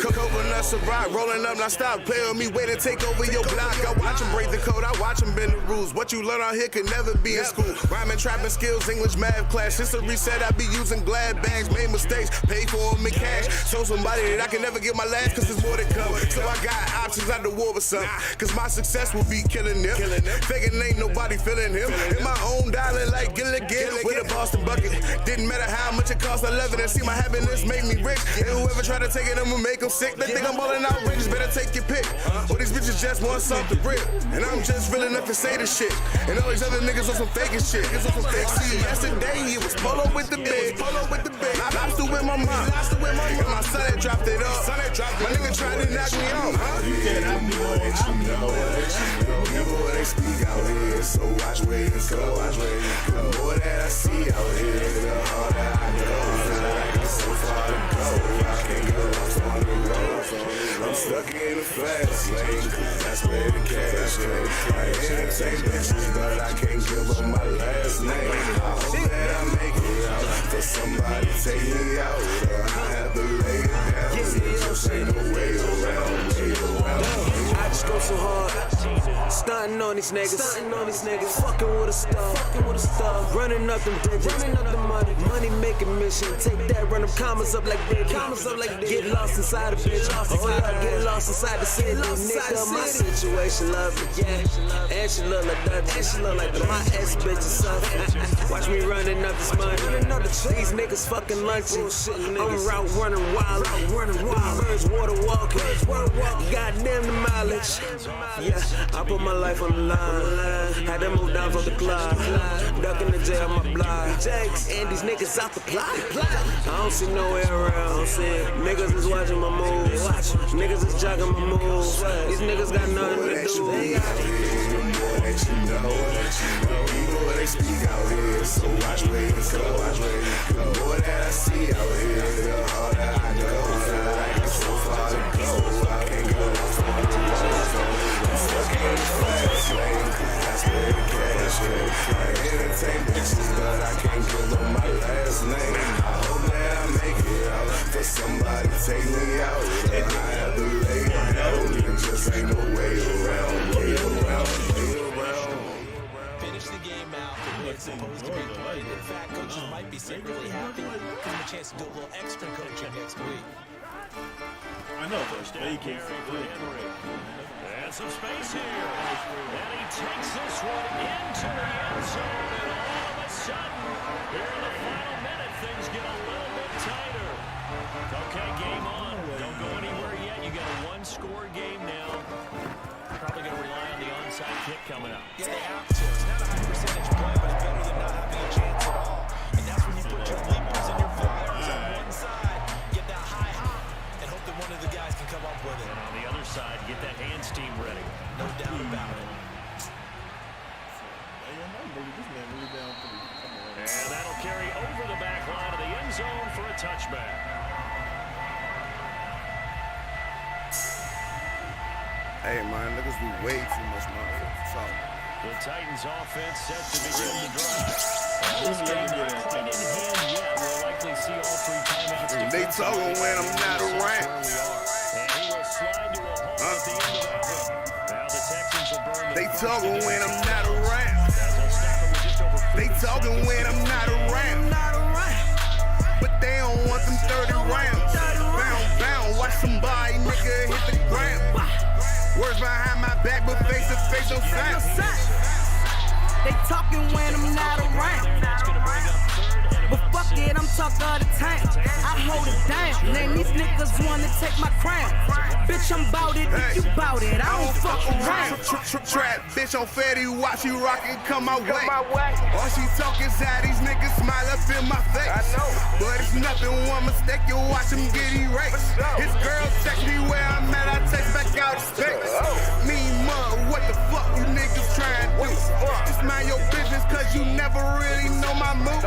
Coconut survive, rolling up, now stop. Play with me, wait and take over your block. I watch them break the code, I watch them bend the rules. What you learn out here could never be in school. Rhyming, trapping skills, English, math class. It's a reset, I be using glad bags. Made mistakes, paid for them in cash. So somebody that I can never get my last, cause there's more to come. So I got options out the war with some. Cause my success will be killing them. Faking ain't nobody feeling him. In my own dialing like Gilligan with a Boston bucket. Didn't matter how much it cost, I love it. And see my happiness make me rich. And whoever try to take it, I'ma make them sick. They think I'm balling outrageous, better take your pick. All these bitches just want something real. And I'm just real enough to say the shit. And all these other niggas on some faking shit. See, yesterday he was polo with the big. Lobster with my mom. And my son that dropped it up. My nigga tried to knock me off. People they speak out here, so watch where you go. The more that I see out here, the harder I go. I got so far to go, I can't get lost on the road. I'm stuck in the fast lane, that's where the cash goes. I entertain bitches, but I can't give up my last name. I hope that I make it out, for somebody to take me out. I have to lay it down, just ain't no way around. I just go so hard, stunting on these niggas, fucking with a star, running up them digits, money making mission, take that, run them commas up like Diddy, get lost inside a bitch, get lost inside the city, nigga, my situation love me, yeah, and she look like that, my ex bitch is something, watch me running up this money, these niggas fucking lunching, I'm out running wild, birds water walking, goddamn the mileage, yeah, I put my life on the line, had to move down from the clock, ducking the jail on my block, and these niggas out the plot, I don't see nowhere around, niggas is watching my moves, niggas is jogging my moves, these niggas got nothing to do. People they speak out here, so watch where you go. The more that I see out here, the harder I go. I got so far to go, I can't go lost on the road. I'm stuck in the fast lane, that's where the cash goes. I entertain bitches, but I can't give them my last name. I hope that I make it out, for somebody to take me out. I have to lay it down, just ain't no way around. Finish the game out the way it's supposed to be played. In fact, coaches might be secretly happy. Give them a chance to do a little extra coaching next week. I know, but they can't figure it And some space here. And he takes this one into the end zone. And all of a sudden, here in the final minute, things get a little bit tighter. Okay, game on. Don't go anywhere yet. You got a one-score game now. Probably going to rely on the onside kick coming up. Yeah, they have to. It's not a high percentage play, but it's better than not having a chance at all. And that's when you put your leapers and your flyers on one side, get that high hop, and hope that one of the guys can come up with it. And on the other side, get that hands team ready. No doubt about it. And that'll carry over the back line of the end zone for a touchback. Hey, man, niggas do way too much motherfucking talk. The Titans offense set to begin the drive. This game not quite in hand yet. We'll likely see all three timeouts. They talking when I'm not around. And he will slide to a hole at the end of that one. Now the Texans will burn the They talking when I'm not around. They talking when I'm not around. But they don't want them 30 rounds. Bound, watch somebody, nigga, hit the ground. Words behind my back, but face to face, no sound. They talking when I'm not around. But fuck it, I'm talking all the time. I hold it down. Name these niggas wanna take my crown. Bitch, I'm bout it, if you bout it, I don't fuck around. Trap, bitch on fatty, watch you rockin', come my way. All she talking side, these niggas smile up in my face. I know, but it's nothing, one mistake, you watch them get erased. His girl text me where I'm at, I text back out of space. Mean mug, what the fuck you niggas trying to do? Just mind your business, cause you never really know my move.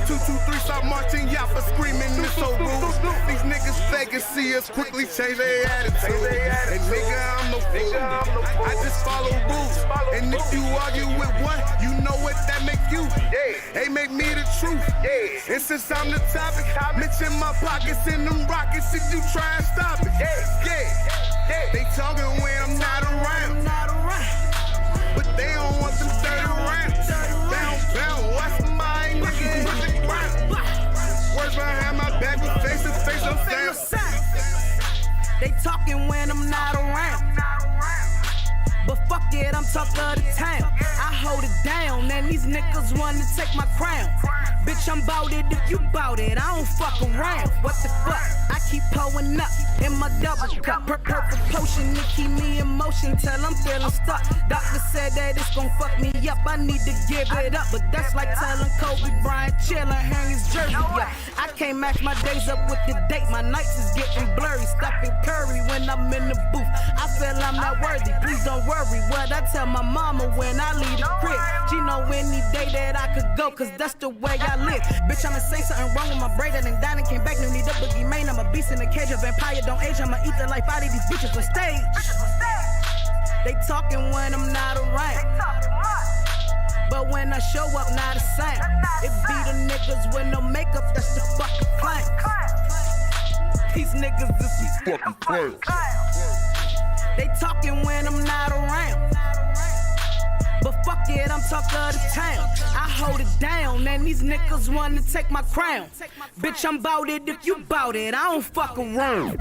2, 2, 3, start marching, y'all for screaming, this so rude. These niggas fake and see us quickly change their attitude. And nigga, I'm no fool. I just follow rules. And if you argue with one, you know what that make you. They make me the truth. And since I'm the topic, mention my pockets in them rockets if you try and stop it. They talking when I'm not around. But they don't want them 30 rounds. Bound, watch my nigga hit the ground. Words behind my back, but face to face, no sound. They talking when I'm not around. But fuck it, I'm talk of the town. I hold it down, and these niggas wanna take my crown. Bitch, I'm bout it if you bout it. I don't fuck around. What the fuck? I keep pulling up in my double cup. Purple potion to keep me in motion till I'm feeling stuck. Doctor said that it's gon' fuck me up. I need to give it up, but that's like telling Kobe Bryant chillin', hang his jersey up. I can't match my days up with the date. My nights is getting blurry. Stephen Curry when I'm in the booth. I feel I'm not worthy. Please don't worry what I tell my mama when I leave the crib. She know any day that I could go, cause that's the way I live. Bitch, I'ma say something wrong with my brain that ain't down and came back. No need a boogie man. I'm a beast in a cage. A vampire don't age. I'ma eat the life out of these bitches on stage. They talking when I'm not around. But when I show up, not a sound. It be the niggas with no makeup, that's the fucking plan. These niggas is these fucking players. They talking when I'm not around. But fuck it, I'm talk of the town. I hold it down, and these niggas wanna take my crown. Bitch, I'm bout it if you bout it. I don't fuck around.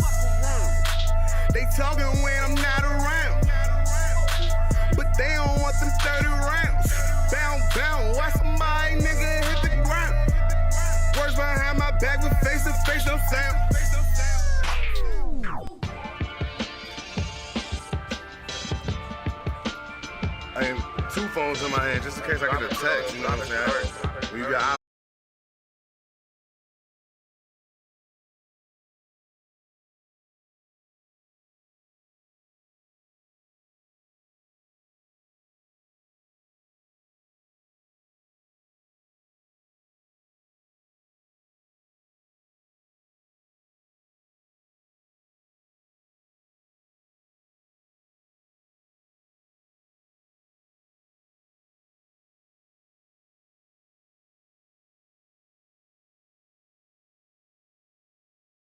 They talking when I'm not around. But they don't want them 30 rounds. Bound, watch my nigga hit the ground. Words behind my back, but face to face, no sound. I have 2 phones in my hand just in case I get a text, you know what I'm saying? When you got